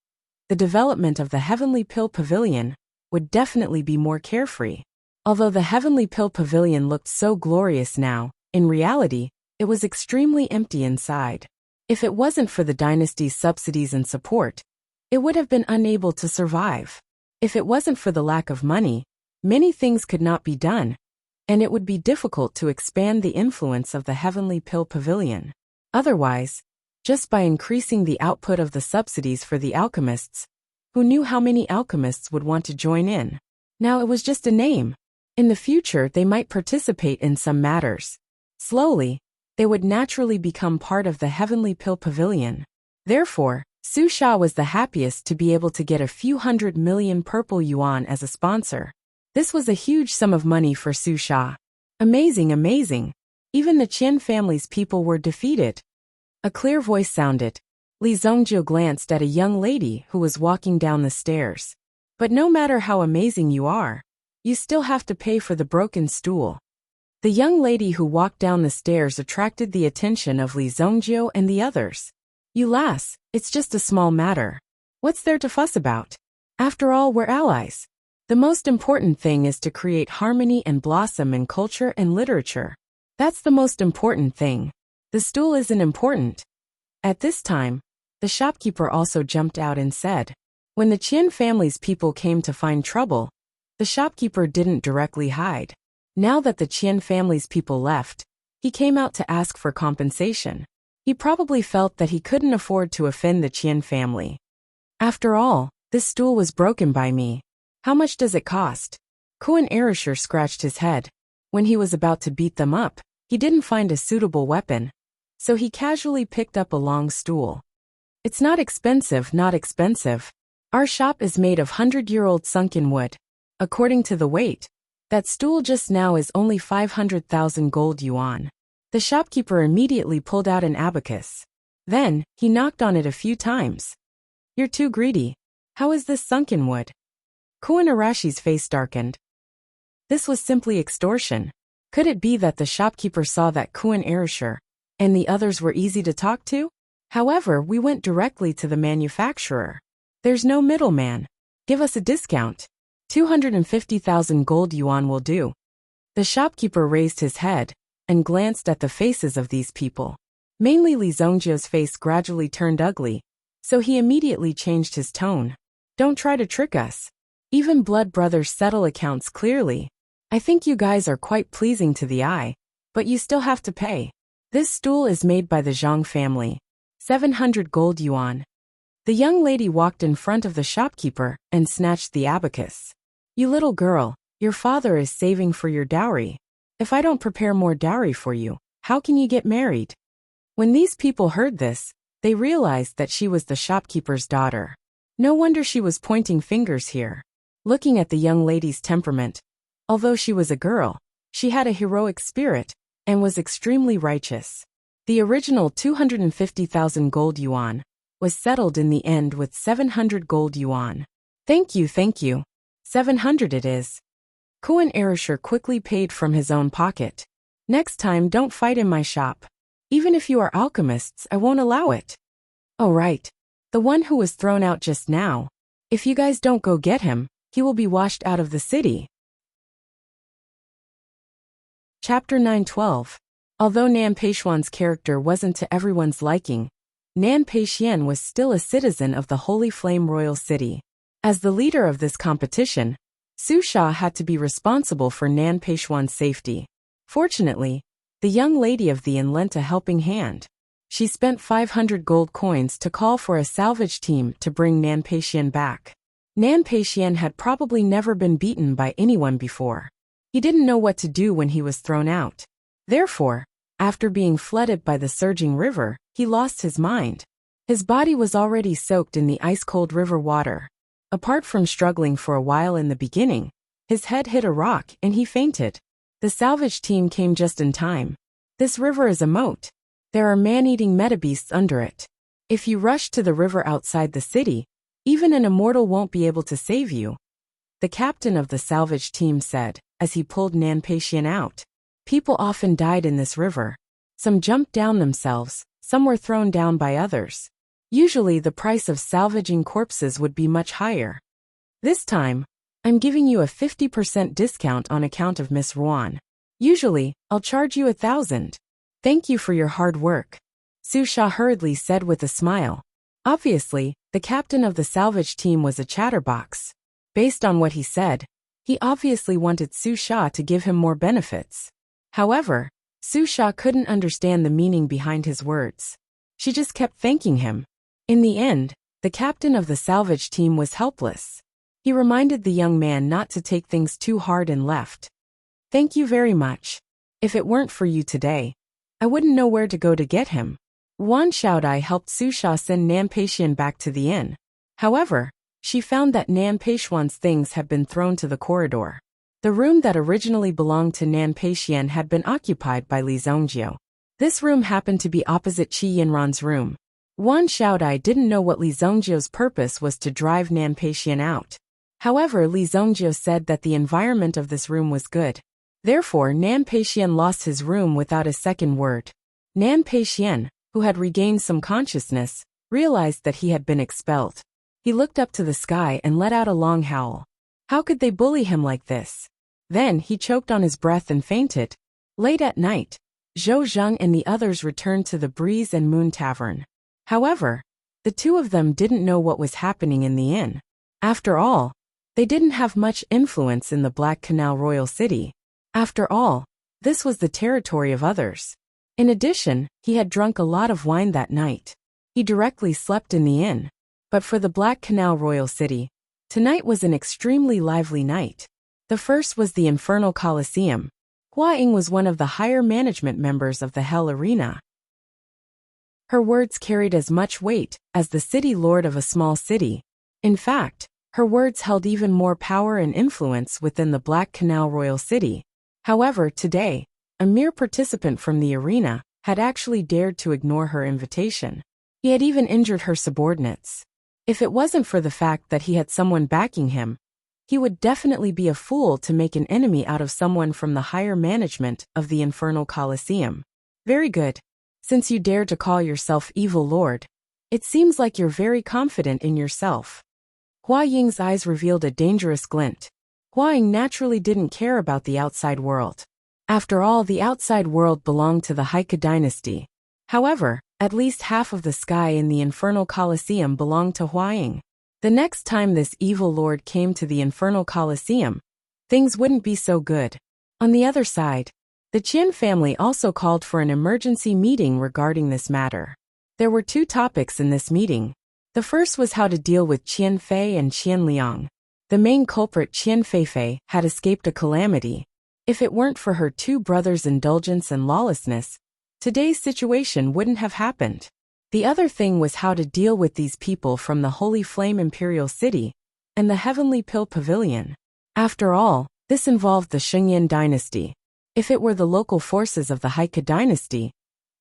the development of the Heavenly Pill Pavilion would definitely be more carefree. Although the Heavenly Pill Pavilion looked so glorious now, in reality, it was extremely empty inside. If it wasn't for the dynasty's subsidies and support, it would have been unable to survive. If it wasn't for the lack of money, many things could not be done, and it would be difficult to expand the influence of the Heavenly Pill Pavilion. Otherwise, just by increasing the output of the subsidies for the alchemists, who knew how many alchemists would want to join in? Now it was just a name. In the future, they might participate in some matters. Slowly, they would naturally become part of the Heavenly Pill Pavilion. Therefore, Su Sha was the happiest to be able to get a few 100 million purple yuan as a sponsor. This was a huge sum of money for Su Sha. Amazing, amazing. Even the Qian family's people were defeated. A clear voice sounded. Li Zhongjiu glanced at a young lady who was walking down the stairs. But no matter how amazing you are, you still have to pay for the broken stool. The young lady who walked down the stairs attracted the attention of Li Zhongjiu and the others. You lass, it's just a small matter. What's there to fuss about? After all, we're allies. The most important thing is to create harmony and blossom in culture and literature. That's the most important thing. The stool isn't important. At this time, The shopkeeper also jumped out and said, when the Qian family's people came to find trouble, the shopkeeper didn't directly hide. Now that the Qian family's people left, he came out to ask for compensation. He probably felt that he couldn't afford to offend the Qian family. After all, this stool was broken by me. How much does it cost? Kuan Erasure scratched his head. When he was about to beat them up, he didn't find a suitable weapon, so he casually picked up a long stool. It's not expensive, not expensive. Our shop is made of 100-year-old sunken wood. According to the weight, that stool just now is only 500,000 gold yuan. The shopkeeper immediately pulled out an abacus. Then, he knocked on it a few times. You're too greedy. How is this sunken wood? Kuan Arashi's face darkened. This was simply extortion. Could it be that the shopkeeper saw that Kuan Erasure and the others were easy to talk to? However, we went directly to the manufacturer. There's no middleman. Give us a discount. 250,000 gold yuan will do. The shopkeeper raised his head and glanced at the faces of these people. Mainly Li Zhongjie's face gradually turned ugly, so he immediately changed his tone. Don't try to trick us. Even blood brothers settle accounts clearly. I think you guys are quite pleasing to the eye, but you still have to pay. This stool is made by the Zhang family. 700 gold yuan. The young lady walked in front of the shopkeeper and snatched the abacus. You little girl, your father is saving for your dowry. If I don't prepare more dowry for you, how can you get married? When these people heard this, they realized that she was the shopkeeper's daughter. No wonder she was pointing fingers here. Looking at the young lady's temperament, although she was a girl, she had a heroic spirit and was extremely righteous. The original 250,000 gold yuan was settled in the end with 700 gold yuan. Thank you, 700 it is. Kuan Erasure quickly paid from his own pocket. Next time don't fight in my shop. Even if you are alchemists, I won't allow it. Oh right. The one who was thrown out just now. If you guys don't go get him, he will be washed out of the city. Chapter 9:12. Although Nan Peishuan's character wasn't to everyone's liking, Nan Peixian was still a citizen of the Holy Flame Royal City. As the leader of this competition, Su Sha had to be responsible for Nan Peishuan's safety. Fortunately, the young lady of the inn lent a helping hand. She spent 500 gold coins to call for a salvage team to bring Nan Peixian back. Nan Peixian had probably never been beaten by anyone before. He didn't know what to do when he was thrown out. Therefore, after being flooded by the surging river, he lost his mind. His body was already soaked in the ice-cold river water. Apart from struggling for a while in the beginning, his head hit a rock and he fainted. The salvage team came just in time. This river is a moat. There are man-eating metabeasts under it. If you rush to the river outside the city, even an immortal won't be able to save you. The captain of the salvage team said, as he pulled Nan Peixian out. People often died in this river. Some jumped down themselves, some were thrown down by others. Usually the price of salvaging corpses would be much higher. This time, I'm giving you a 50% discount on account of Miss Ruan. Usually, I'll charge you 1,000. Thank you for your hard work. Su Sha hurriedly said with a smile. Obviously, the captain of the salvage team was a chatterbox. Based on what he said, he obviously wanted Su Sha to give him more benefits. However, Su Sha couldn't understand the meaning behind his words. She just kept thanking him. In the end, the captain of the salvage team was helpless. He reminded the young man not to take things too hard and left. Thank you very much. If it weren't for you today, I wouldn't know where to go to get him. Wan Xiaodai helped Su Sha send Nan Peixian back to the inn. However, she found that Nan Peixuan's things had been thrown to the corridor. The room that originally belonged to Nan Peixian had been occupied by Li Zhongjie. This room happened to be opposite Qi Yinran's room. Wan Xiaodai didn't know what Li Zhongjie's purpose was to drive Nan Peixian out. However, Li Zhongjie said that the environment of this room was good. Therefore, Nan Peixian lost his room without a second word. Nan Peixian, who had regained some consciousness, realized that he had been expelled. He looked up to the sky and let out a long howl. How could they bully him like this? Then he choked on his breath and fainted. Late at night, Zhou Zheng and the others returned to the Breeze and Moon Tavern. However, The two of them didn't know what was happening in the inn. After all, they didn't have much influence in the Black Canal Royal City. After all, this was the territory of others. In addition, he had drunk a lot of wine that night. He directly slept in the inn. But for the Black Canal Royal City, tonight was an extremely lively night. The first was the Infernal Colosseum. Hua Ying was one of the higher management members of the Hell Arena. Her words carried as much weight as the city lord of a small city. In fact, her words held even more power and influence within the Black Canal Royal City. However, today, a mere participant from the arena had actually dared to ignore her invitation. He had even injured her subordinates. If it wasn't for the fact that he had someone backing him, he would definitely be a fool to make an enemy out of someone from the higher management of the Infernal Colosseum. Very good. Since you dare to call yourself Evil Lord, it seems like you're very confident in yourself. Hua Ying's eyes revealed a dangerous glint. Hua Ying naturally didn't care about the outside world. After all, the outside world belonged to the Heike dynasty. However, at least half of the sky in the Infernal Colosseum belonged to Hua Ying. The next time this evil lord came to the Infernal Colosseum, things wouldn't be so good. On the other side, the Qian family also called for an emergency meeting regarding this matter. There were two topics in this meeting. The first was how to deal with Qian Fei and Qian Liang. The main culprit Qian Feifei had escaped a calamity. If it weren't for her two brothers' indulgence and lawlessness, today's situation wouldn't have happened. The other thing was how to deal with these people from the Holy Flame Imperial City and the Heavenly Pill Pavilion. After all, this involved the Shengyan dynasty. If it were the local forces of the Heike dynasty,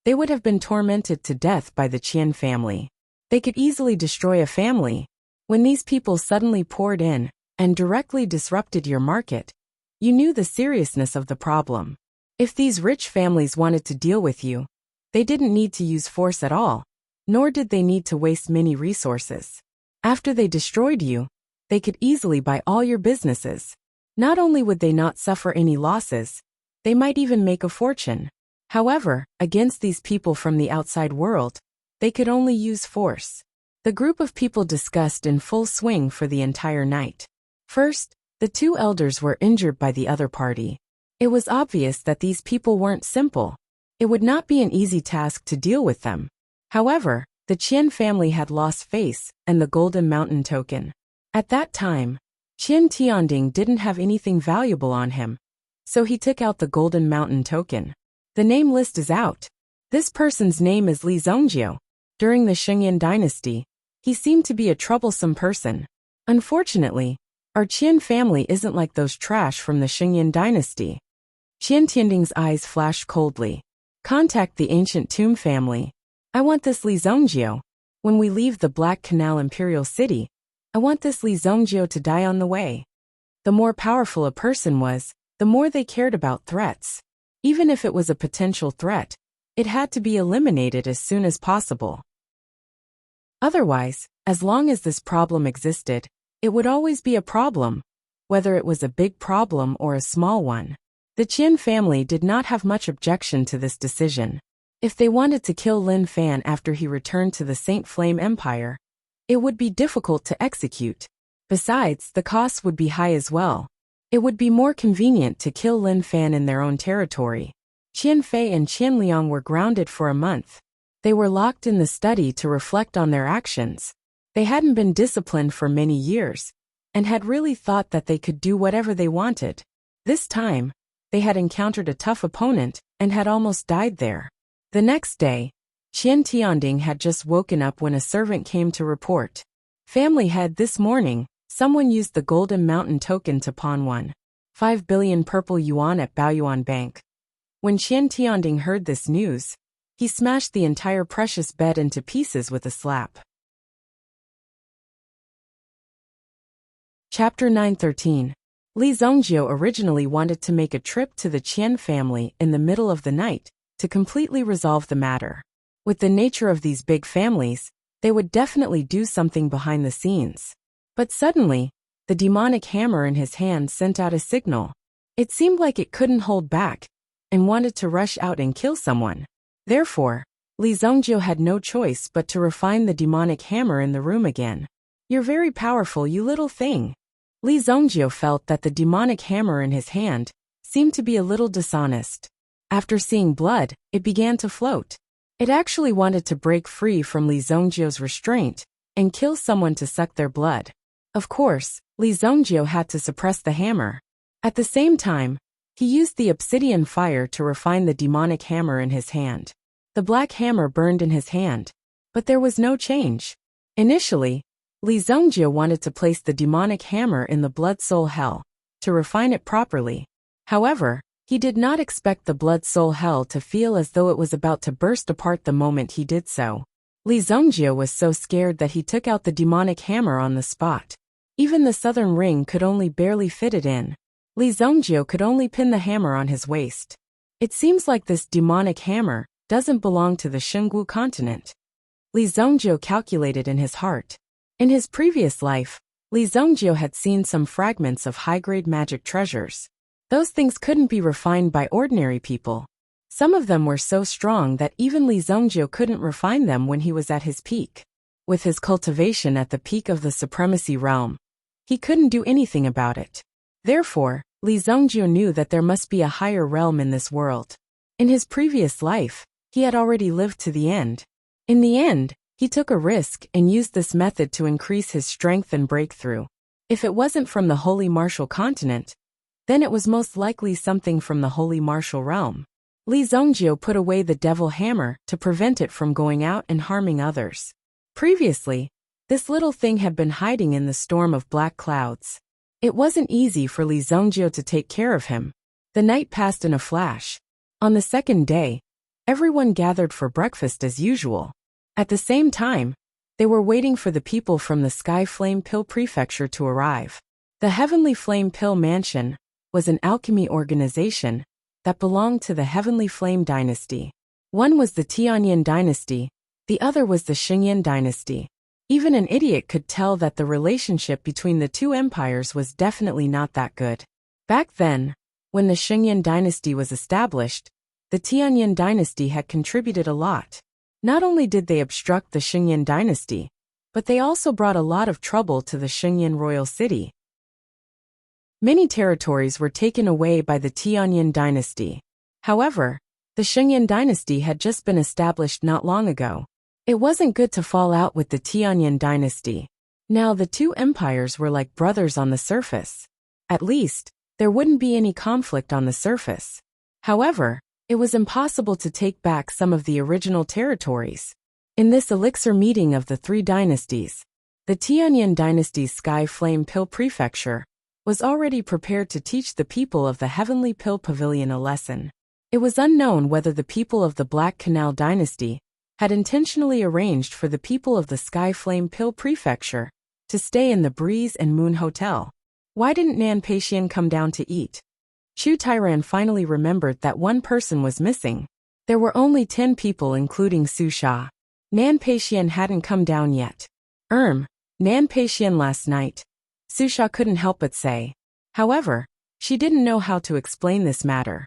they would have been tormented to death by the Qian family. They could easily destroy a family. When these people suddenly poured in and directly disrupted your market, you knew the seriousness of the problem. If these rich families wanted to deal with you, they didn't need to use force at all, nor did they need to waste many resources. After they destroyed you, they could easily buy all your businesses. Not only would they not suffer any losses, they might even make a fortune. However, against these people from the outside world, they could only use force. The group of people discussed in full swing for the entire night. First, the two elders were injured by the other party. It was obvious that these people weren't simple. It would not be an easy task to deal with them. However, the Qian family had lost face and the Golden Mountain token. At that time, Qian Tianding didn't have anything valuable on him, so he took out the Golden Mountain token. The name list is out. This person's name is Li Zongjiu. During the Shengyan dynasty, he seemed to be a troublesome person. Unfortunately, our Qian family isn't like those trash from the Shengyan dynasty. Qian Tianding's eyes flashed coldly. Contact the ancient tomb family. I want this Li Zongjiu. When we leave the Black Canal Imperial City, I want this Li Zongjiu to die on the way. The more powerful a person was, the more they cared about threats. Even if it was a potential threat, it had to be eliminated as soon as possible. Otherwise, as long as this problem existed, it would always be a problem, whether it was a big problem or a small one. The Qian family did not have much objection to this decision. If they wanted to kill Lin Fan after he returned to the Saint Flame Empire, it would be difficult to execute. Besides, the costs would be high as well. It would be more convenient to kill Lin Fan in their own territory. Qian Fei and Qian Liang were grounded for a month. They were locked in the study to reflect on their actions. They hadn't been disciplined for many years, and had really thought that they could do whatever they wanted. This time, they had encountered a tough opponent, and had almost died there. The next day, Qian Tianding had just woken up when a servant came to report. Family head, this morning, someone used the Golden Mountain token to pawn 1.5 billion purple yuan at Baoyuan Bank. When Qian Tianding heard this news, he smashed the entire precious bed into pieces with a slap. Chapter 913. Li Zongjiu originally wanted to make a trip to the Qian family in the middle of the night to completely resolve the matter. With the nature of these big families, they would definitely do something behind the scenes. But suddenly, the demonic hammer in his hand sent out a signal. It seemed like it couldn't hold back, and wanted to rush out and kill someone. Therefore, Li Zhongjiu had no choice but to refine the demonic hammer in the room again. "You're very powerful, you little thing." Li Zhongjiu felt that the demonic hammer in his hand seemed to be a little dishonest. After seeing blood, it began to float. It actually wanted to break free from Li Zhongjiu's restraint and kill someone to suck their blood. Of course, Li Zhongjiu had to suppress the hammer. At the same time, he used the obsidian fire to refine the demonic hammer in his hand. The black hammer burned in his hand, but there was no change. Initially, Li Zhongjiu wanted to place the demonic hammer in the blood soul hell to refine it properly. However, he did not expect the blood soul hell to feel as though it was about to burst apart the moment he did so. Li Zhongjiu was so scared that he took out the demonic hammer on the spot. Even the southern ring could only barely fit it in. Li Zhongjiu could only pin the hammer on his waist. It seems like this demonic hammer doesn't belong to the Xinggu continent. Li Zhongjiu calculated in his heart. In his previous life, Li Zhongjiu had seen some fragments of high-grade magic treasures. Those things couldn't be refined by ordinary people. Some of them were so strong that even Li Zhongjiu couldn't refine them when he was at his peak. With his cultivation at the peak of the supremacy realm, he couldn't do anything about it. Therefore, Li Zhongjiu knew that there must be a higher realm in this world. In his previous life, he had already lived to the end. In the end, he took a risk and used this method to increase his strength and breakthrough. If it wasn't from the Holy Martial Continent, then it was most likely something from the Holy Martial Realm. Li Zhongjiu put away the devil hammer to prevent it from going out and harming others. Previously, this little thing had been hiding in the storm of black clouds. It wasn't easy for Li Zhongjiu to take care of him. The night passed in a flash. On the second day, everyone gathered for breakfast as usual. At the same time, they were waiting for the people from the Sky Flame Pill Prefecture to arrive. The Heavenly Flame Pill Mansion was an alchemy organization that belonged to the Heavenly Flame Dynasty. One was the Tianyin Dynasty, the other was the Xingyan Dynasty. Even an idiot could tell that the relationship between the two empires was definitely not that good. Back then, when the Xingyan Dynasty was established, the Tianyin Dynasty had contributed a lot. Not only did they obstruct the Xingyan Dynasty, but they also brought a lot of trouble to the Xingyan royal city. Many territories were taken away by the Tianyin Dynasty. However, the Xingyan Dynasty had just been established not long ago. It wasn't good to fall out with the Tianyin Dynasty. Now the two empires were like brothers on the surface. At least, there wouldn't be any conflict on the surface. However, it was impossible to take back some of the original territories. In this elixir meeting of the three dynasties, the Tianyin Dynasty's Sky Flame Pill Prefecture was already prepared to teach the people of the Heavenly Pill Pavilion a lesson. It was unknown whether the people of the Black Canal Dynasty had intentionally arranged for the people of the Sky Flame Pill Prefecture to stay in the Breeze and Moon Hotel. Why didn't Nan Peixian come down to eat? Chu Tairan finally remembered that one person was missing. There were only 10 people including Su Sha. Nan Peixian hadn't come down yet. Nan Peixian last night. Su Sha couldn't help but say. However, she didn't know how to explain this matter.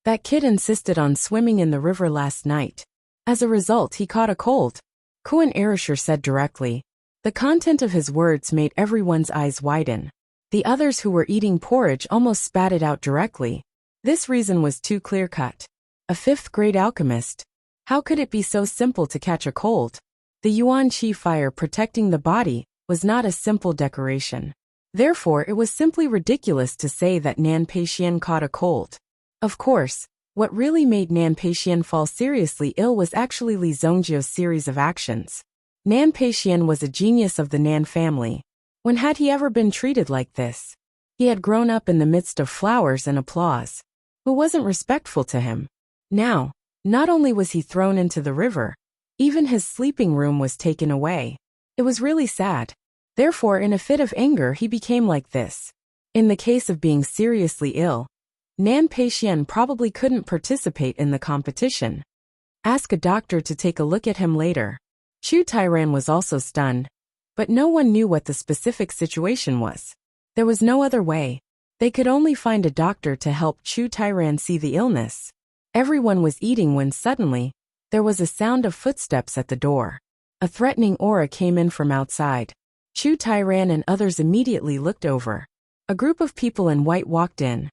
That kid insisted on swimming in the river last night. As a result, he caught a cold. Kuan Erisher said directly. The content of his words made everyone's eyes widen. The others who were eating porridge almost spat it out directly. This reason was too clear-cut. A 5th-grade alchemist. How could it be so simple to catch a cold? The Yuan Qi fire protecting the body was not a simple decoration. Therefore, it was simply ridiculous to say that Nan Peixian caught a cold. Of course, what really made Nan Peixian fall seriously ill was actually Li Zhongjiu's series of actions. Nan Peixian was a genius of the Nan family. When had he ever been treated like this? He had grown up in the midst of flowers and applause. Who wasn't respectful to him? Now, not only was he thrown into the river, even his sleeping room was taken away. It was really sad. Therefore, in a fit of anger, he became like this. In the case of being seriously ill, Nan Peixian probably couldn't participate in the competition. Ask a doctor to take a look at him later. Chu Tairan was also stunned, but no one knew what the specific situation was. There was no other way. They could only find a doctor to help Chu Tairan see the illness. Everyone was eating when suddenly, There was a sound of footsteps at the door. A threatening aura came in from outside. Chu Tairan and others immediately looked over. A group of people in white walked in.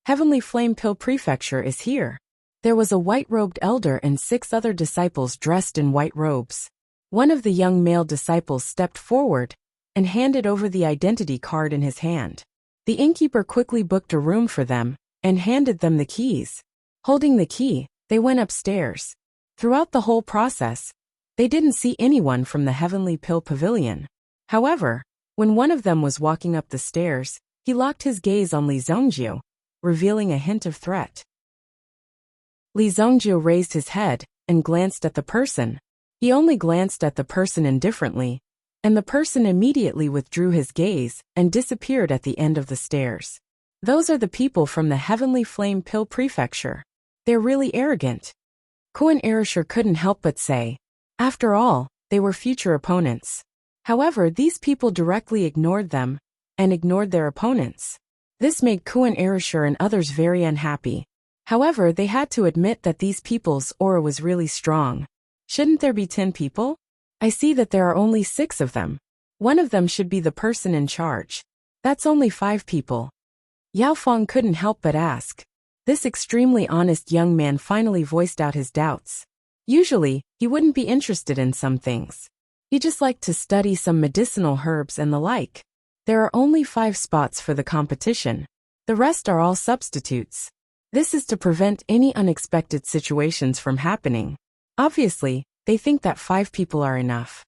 Heavenly Flame Pill Prefecture is here. There was a white-robed elder and 6 other disciples dressed in white robes. One of the young male disciples stepped forward and handed over the identity card in his hand. The innkeeper quickly booked a room for them and handed them the keys. Holding the key, they went upstairs. Throughout the whole process, they didn't see anyone from the Heavenly Pill Pavilion. However, when one of them was walking up the stairs, he locked his gaze on Li Zhongjiu, revealing a hint of threat. Li Zhongjiu raised his head and glanced at the person. He only glanced at the person indifferently, and the person immediately withdrew his gaze and disappeared at the end of the stairs. Those are the people from the Heavenly Flame Pill Prefecture. They're really arrogant. Kuan Erishur couldn't help but say. After all, they were future opponents. However, these people directly ignored them and ignored their opponents. This made Kuan Erishur and others very unhappy. However, they had to admit that these people's aura was really strong. Shouldn't there be 10 people? I see that there are only 6 of them. One of them should be the person in charge. That's only 5 people. Yao Feng couldn't help but ask. This extremely honest young man finally voiced out his doubts. Usually, he wouldn't be interested in some things. He just liked to study some medicinal herbs and the like. There are only 5 spots for the competition. The rest are all substitutes. This is to prevent any unexpected situations from happening. Obviously, they think that 5 people are enough.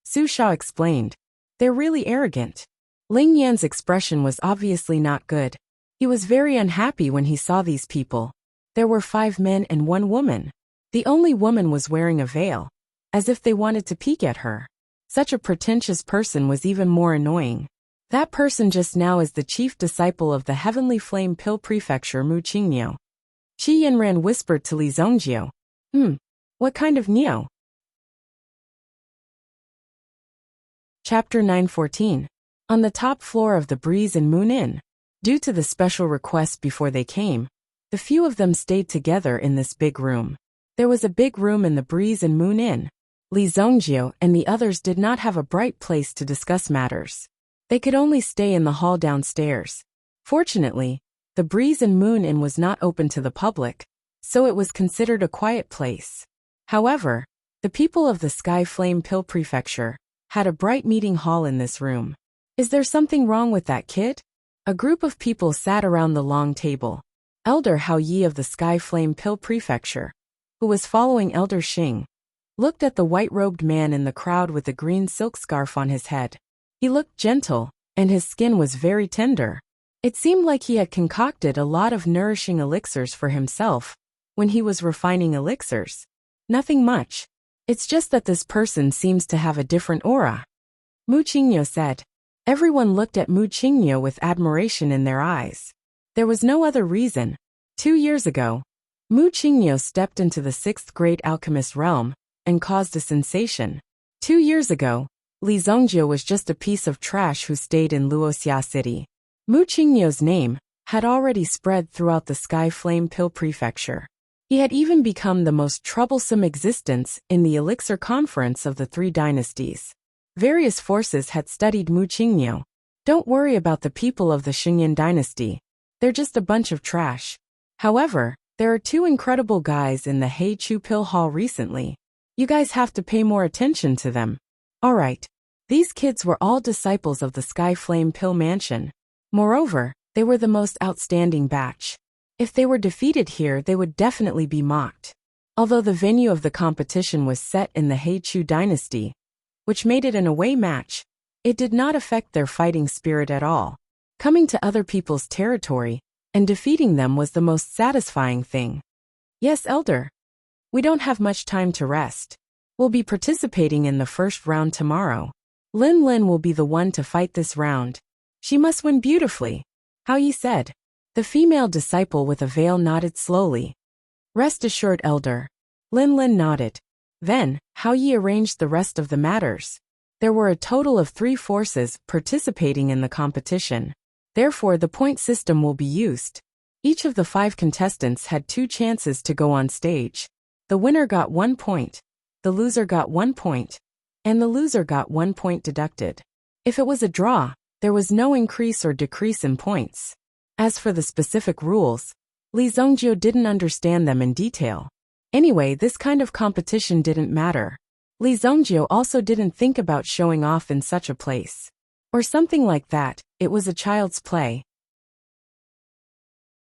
Su Shao explained. They're really arrogant. Ling Yan's expression was obviously not good. He was very unhappy when he saw these people. There were 5 men and 1 woman. The only woman was wearing a veil, as if they wanted to peek at her. Such a pretentious person was even more annoying. That person just now is the chief disciple of the Heavenly Flame Pill Prefecture Mu Qingnio. Qi Yinran whispered to Li Zhongjiu. What kind of Nio? Chapter 914. On the top floor of the Breeze and Moon Inn. Due to the special request before they came, the few of them stayed together in this big room. There was a big room in the Breeze and Moon Inn. Li Zhongjiu and the others did not have a bright place to discuss matters. They could only stay in the hall downstairs. Fortunately, the Breeze and Moon Inn was not open to the public, so it was considered a quiet place. However, the people of the Sky Flame Pill Prefecture had a bright meeting hall in this room. Is there something wrong with that kid? A group of people sat around the long table. Elder Hao Yi of the Sky Flame Pill Prefecture, who was following Elder Xing, looked at the white-robed man in the crowd with a green silk scarf on his head. He looked gentle, and his skin was very tender. It seemed like he had concocted a lot of nourishing elixirs for himself when he was refining elixirs. Nothing much. It's just that this person seems to have a different aura. Mu Qingnio said. Everyone looked at Mu Qingnio with admiration in their eyes. There was no other reason. 2 years ago, Mu Qingnio stepped into the 6th grade alchemist realm and caused a sensation. 2 years ago, Li Zhongjiu was just a piece of trash who stayed in Luoxia City. Mu Qingnio's name had already spread throughout the Sky Flame Pill Prefecture. He had even become the most troublesome existence in the Elixir Conference of the 3 dynasties. Various forces had studied Mu Qingnio. Don't worry about the people of the Xingyan dynasty. They're just a bunch of trash. However, there are 2 incredible guys in the Hei Chu Pill Hall recently. You guys have to pay more attention to them. Alright. These kids were all disciples of the Sky Flame Pill Mansion. Moreover, they were the most outstanding batch. If they were defeated here, they would definitely be mocked. Although the venue of the competition was set in the Hei Chu dynasty, which made it an away match, it did not affect their fighting spirit at all. Coming to other people's territory and defeating them was the most satisfying thing. Yes, Elder. We don't have much time to rest. We'll be participating in the first round tomorrow. Lin Lin will be the one to fight this round. She must win beautifully. Hao Yi said. The female disciple with a veil nodded slowly. Rest assured, Elder. Lin Lin nodded. Then, Hao Yi arranged the rest of the matters. There were a total of 3 forces participating in the competition. Therefore, the point system will be used. Each of the 5 contestants had 2 chances to go on stage. The winner got 1 point, the loser got 1 point, and the loser got 1 point deducted. If it was a draw, there was no increase or decrease in points. As for the specific rules, Li Zongjio didn't understand them in detail. Anyway, this kind of competition didn't matter. Li Zongjio also didn't think about showing off in such a place. Or something like that, it was a child's play.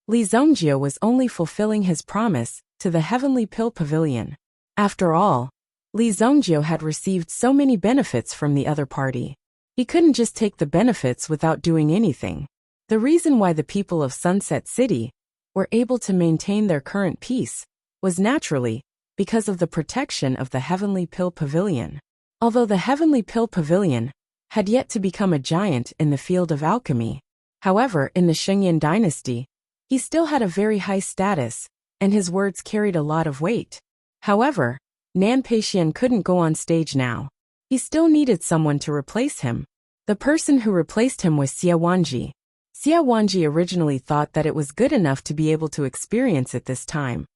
Li Zongjio was only fulfilling his promise to the Heavenly Pill Pavilion. After all, Li Zongjio had received so many benefits from the other party. He couldn't just take the benefits without doing anything. The reason why the people of Sunset City were able to maintain their current peace was naturally because of the protection of the Heavenly Pill Pavilion. Although the Heavenly Pill Pavilion had yet to become a giant in the field of alchemy, however, in the Shengyan dynasty, he still had a very high status, and his words carried a lot of weight. However, Nan Peixian couldn't go on stage now. He still needed someone to replace him. The person who replaced him was Xia Wanji. Xia Wanji originally thought that it was good enough to be able to experience it this time,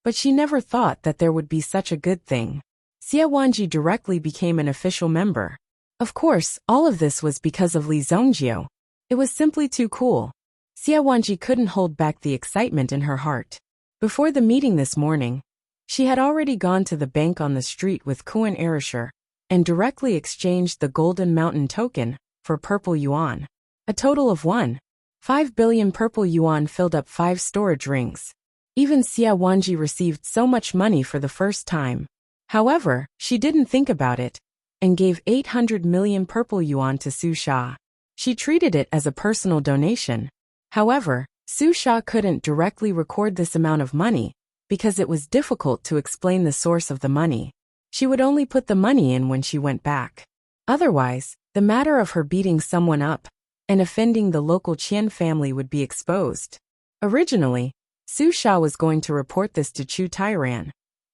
but she never thought that there would be such a good thing. Xia Wanji directly became an official member. Of course, all of this was because of Li Zongjio. It was simply too cool. Xia Wanji couldn't hold back the excitement in her heart. Before the meeting this morning, she had already gone to the bank on the street with Kuan Erisher and directly exchanged the Golden Mountain token for purple yuan. A total of 1.5 billion purple yuan filled up 5 storage rings. Even Xia Wanji received so much money for the first time. However, she didn't think about it and gave 800 million purple yuan to Su Sha. She treated it as a personal donation. However, Su Sha couldn't directly record this amount of money because it was difficult to explain the source of the money. She would only put the money in when she went back. Otherwise, the matter of her beating someone up and offending the local Qian family would be exposed. Originally, Su Sha was going to report this to Chu Tairan,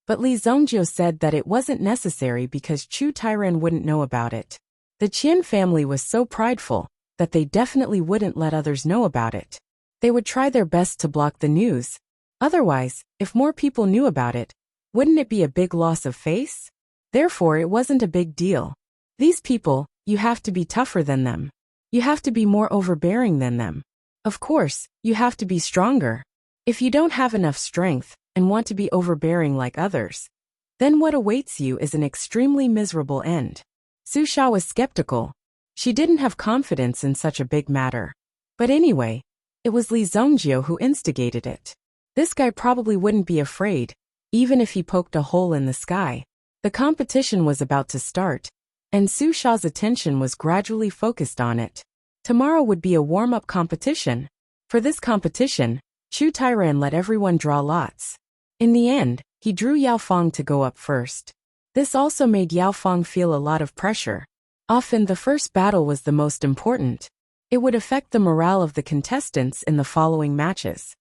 but Li Zongjio said that it wasn't necessary because Chu Tairan wouldn't know about it. The Qian family was so prideful that they definitely wouldn't let others know about it. They would try their best to block the news. Otherwise, if more people knew about it, wouldn't it be a big loss of face? Therefore, it wasn't a big deal. These people, you have to be tougher than them. You have to be more overbearing than them. Of course, you have to be stronger. If you don't have enough strength and want to be overbearing like others, then what awaits you is an extremely miserable end. Su Sha was skeptical. She didn't have confidence in such a big matter. But anyway, it was Li Zongjio who instigated it. This guy probably wouldn't be afraid, even if he poked a hole in the sky. The competition was about to start, and Su Sha's attention was gradually focused on it. Tomorrow would be a warm-up competition. For this competition, Chu Tairan let everyone draw lots. In the end, he drew Yao Fong to go up first. This also made Yao Fong feel a lot of pressure. Often the first battle was the most important. It would affect the morale of the contestants in the following matches.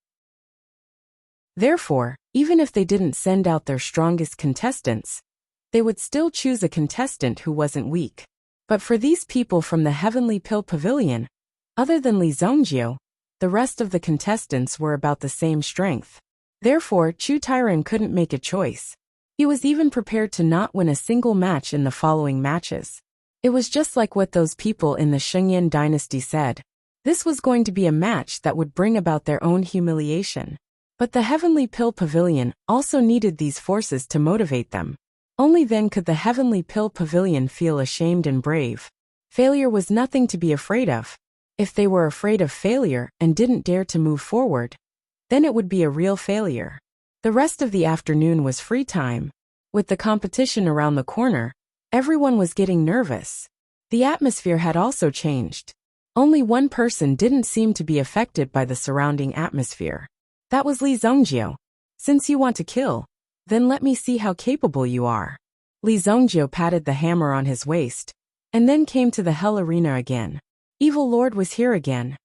Therefore, even if they didn't send out their strongest contestants, they would still choose a contestant who wasn't weak. But for these people from the Heavenly Pill Pavilion, other than Li Zongjio, the rest of the contestants were about the same strength. Therefore, Chu Tairan couldn't make a choice. He was even prepared to not win a single match in the following matches. It was just like what those people in the Shengyan dynasty said. This was going to be a match that would bring about their own humiliation. But the Heavenly Pill Pavilion also needed these forces to motivate them. Only then could the Heavenly Pill Pavilion feel ashamed and brave. Failure was nothing to be afraid of. If they were afraid of failure and didn't dare to move forward, then it would be a real failure. The rest of the afternoon was free time. With the competition around the corner, everyone was getting nervous. The atmosphere had also changed. Only one person didn't seem to be affected by the surrounding atmosphere. That was Li Zongjio. Since you want to kill, then let me see how capable you are. Li Zongjio patted the hammer on his waist, and then came to the Hell Arena again. Evil Lord was here again.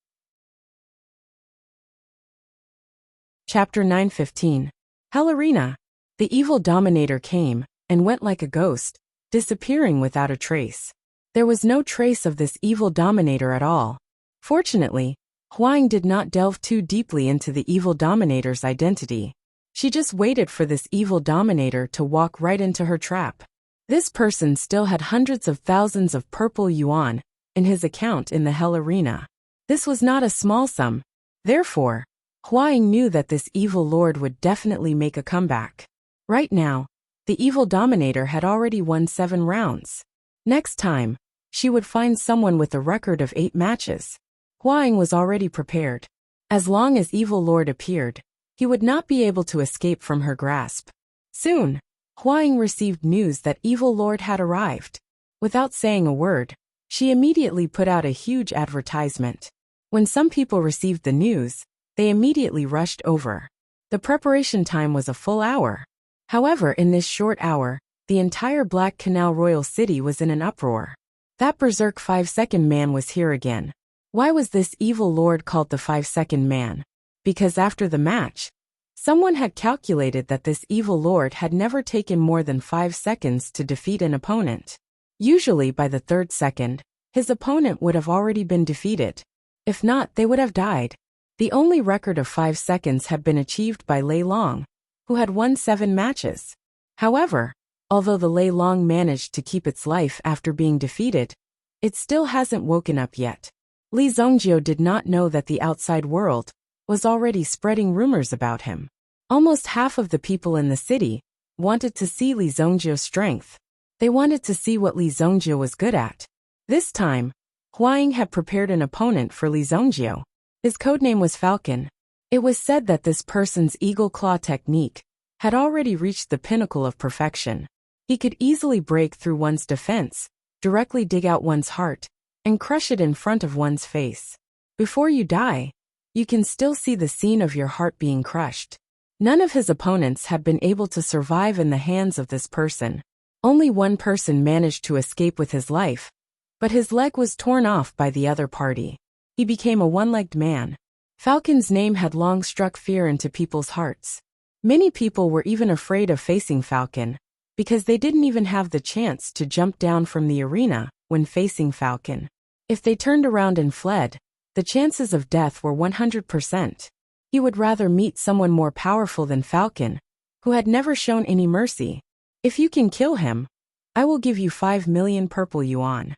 Chapter 9:15. Hell Arena. The evil dominator came and went like a ghost, disappearing without a trace. There was no trace of this evil dominator at all. Fortunately, Huang did not delve too deeply into the evil dominator's identity. She just waited for this evil dominator to walk right into her trap. This person still had hundreds of thousands of purple yuan in his account in the Hell Arena. This was not a small sum. Therefore, Huaying knew that this evil lord would definitely make a comeback. Right now, the evil dominator had already won 7 rounds. Next time, she would find someone with a record of 8 matches. Huaying was already prepared. As long as evil lord appeared, he would not be able to escape from her grasp. Soon, Huaying received news that evil lord had arrived. Without saying a word, she immediately put out a huge advertisement. When some people received the news, they immediately rushed over. The preparation time was a full hour. However, in this short hour, the entire Black Canal Royal City was in an uproar. That berserk 5-second man was here again. Why was this evil lord called the 5-second man? Because after the match, someone had calculated that this evil lord had never taken more than 5 seconds to defeat an opponent. Usually by the 3rd second, his opponent would have already been defeated. If not, they would have died. The only record of 5 seconds had been achieved by Lei Long, who had won 7 matches. However, although the Lei Long managed to keep its life after being defeated, it still hasn't woken up yet. Li Zhongjiu did not know that the outside world was already spreading rumors about him. Almost half of the people in the city wanted to see Li Zhongjiu's strength. They wanted to see what Li Zhongjiu was good at. This time, Huaying had prepared an opponent for Li Zhongjiu. His codename was Falcon. It was said that this person's eagle claw technique had already reached the pinnacle of perfection. He could easily break through one's defense, directly dig out one's heart, and crush it in front of one's face. Before you die, you can still see the scene of your heart being crushed. None of his opponents had been able to survive in the hands of this person. Only one person managed to escape with his life, but his leg was torn off by the other party. He became a one-legged man. Falcon's name had long struck fear into people's hearts. Many people were even afraid of facing Falcon, because they didn't even have the chance to jump down from the arena when facing Falcon. If they turned around and fled, the chances of death were 100%. He would rather meet someone more powerful than Falcon, who had never shown any mercy. If you can kill him, I will give you 5 million purple yuan.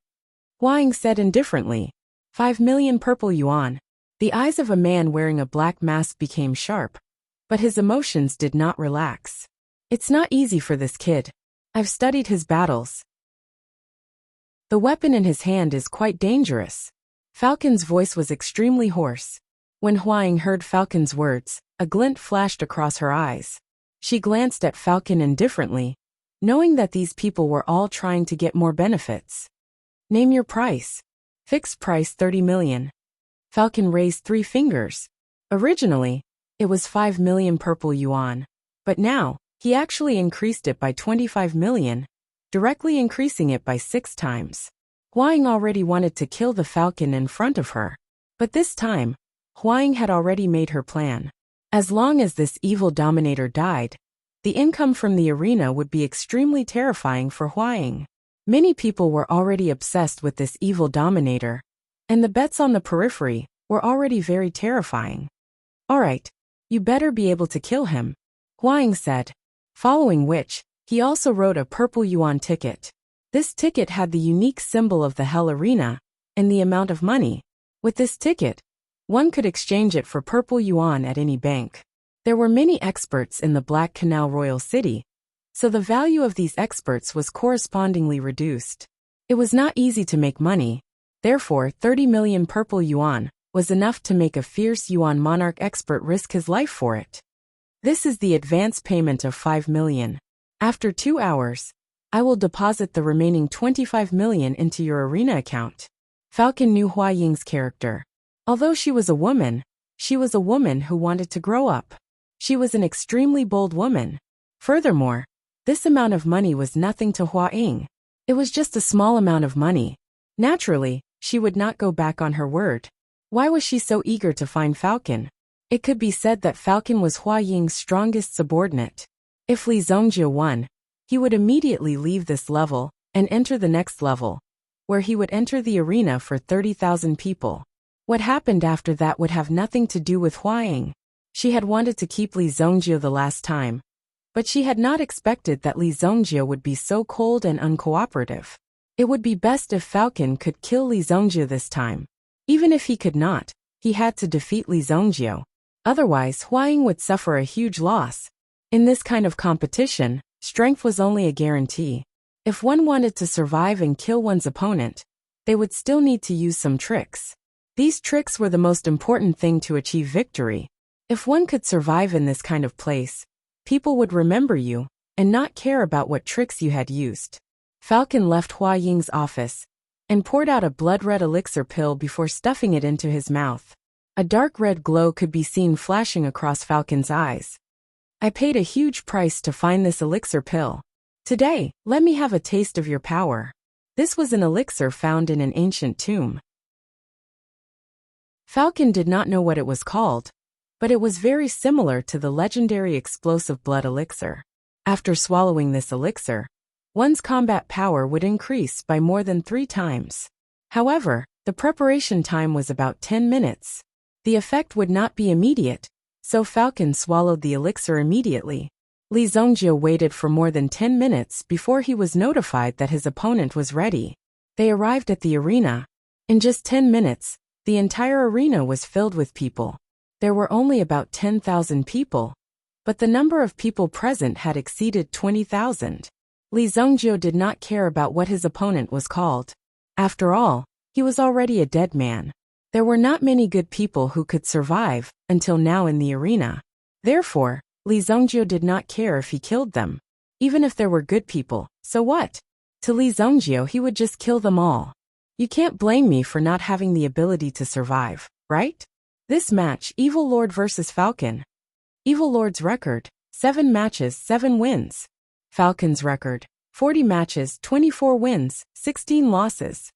Huaying said indifferently. 5 million purple yuan. The eyes of a man wearing a black mask became sharp, but his emotions did not relax. It's not easy for this kid. I've studied his battles. The weapon in his hand is quite dangerous. Falcon's voice was extremely hoarse. When Huaying heard Falcon's words, a glint flashed across her eyes. She glanced at Falcon indifferently, knowing that these people were all trying to get more benefits. Name your price. Fixed price 30 million. Falcon raised 3 fingers. Originally, it was 5 million purple yuan, but now, he actually increased it by 25 million, directly increasing it by 6 times. Huaying already wanted to kill the Falcon in front of her, but this time, Huaying had already made her plan. As long as this evil dominator died, the income from the arena would be extremely terrifying for Huaying. Many people were already obsessed with this evil dominator, and the bets on the periphery were already very terrifying. Alright, you better be able to kill him, Huaying said, following which, he also wrote a purple yuan ticket. This ticket had the unique symbol of the Hell Arena, and the amount of money. With this ticket, one could exchange it for purple yuan at any bank. There were many experts in the Black Canal Royal City, so the value of these experts was correspondingly reduced. It was not easy to make money, therefore 30 million purple yuan was enough to make a fierce yuan monarch expert risk his life for it. This is the advance payment of 5 million. After 2 hours, I will deposit the remaining 25 million into your arena account. Falcon knew Huaying's character. Although she was a woman who wanted to grow up. She was an extremely bold woman. Furthermore, this amount of money was nothing to Huaying. It was just a small amount of money. Naturally, she would not go back on her word. Why was she so eager to find Falcon? It could be said that Falcon was Huaying's strongest subordinate. If Li Zhongjiu won, he would immediately leave this level and enter the next level, where he would enter the arena for 30,000 people. What happened after that would have nothing to do with Huaying. She had wanted to keep Li Zongjie the last time, but she had not expected that Li Zongjie would be so cold and uncooperative. It would be best if Falcon could kill Li Zongjie this time. Even if he could not, he had to defeat Li Zongjie. Otherwise, Hua Ying would suffer a huge loss. In this kind of competition, strength was only a guarantee. If one wanted to survive and kill one's opponent, they would still need to use some tricks. These tricks were the most important thing to achieve victory. If one could survive in this kind of place, people would remember you and not care about what tricks you had used. Falcon left Hua Ying's office and poured out a blood-red elixir pill before stuffing it into his mouth. A dark red glow could be seen flashing across Falcon's eyes. I paid a huge price to find this elixir pill. Today, let me have a taste of your power. This was an elixir found in an ancient tomb. Falcon did not know what it was called, but it was very similar to the legendary explosive blood elixir. After swallowing this elixir, one's combat power would increase by more than 3 times. However, the preparation time was about 10 minutes. The effect would not be immediate, so Falcon swallowed the elixir immediately. Li Zongjie waited for more than 10 minutes before he was notified that his opponent was ready. They arrived at the arena. In just 10 minutes, the entire arena was filled with people. There were only about 10,000 people, but the number of people present had exceeded 20,000. Li Zongjie did not care about what his opponent was called. After all, he was already a dead man. There were not many good people who could survive until now in the arena. Therefore, Li Zongjie did not care if he killed them. Even if there were good people, so what? To Li Zongjie, he would just kill them all. You can't blame me for not having the ability to survive, right? This match, Evil Lord vs. Falcon. Evil Lord's record, 7 matches, 7 wins. Falcon's record, 40 matches, 24 wins, 16 losses.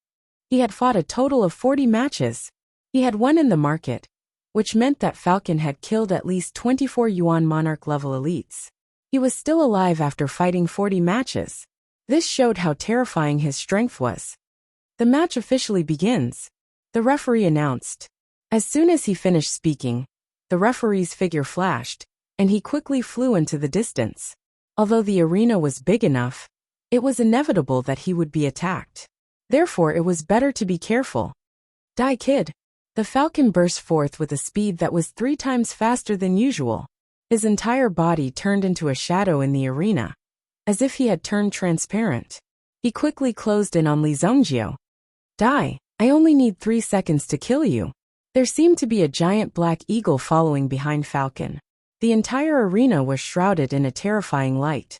He had fought a total of 40 matches. He had won in the market, which meant that Falcon had killed at least 24 Yuan Monarch level elites. He was still alive after fighting 40 matches. This showed how terrifying his strength was. The match officially begins. The referee announced. As soon as he finished speaking, the referee's figure flashed, and he quickly flew into the distance. Although the arena was big enough, it was inevitable that he would be attacked. Therefore, it was better to be careful. Die, kid. The Falcon burst forth with a speed that was 3 times faster than usual. His entire body turned into a shadow in the arena, as if he had turned transparent. He quickly closed in on Li Zongjie. Die, I only need 3 seconds to kill you. There seemed to be a giant black eagle following behind Falcon. The entire arena was shrouded in a terrifying light.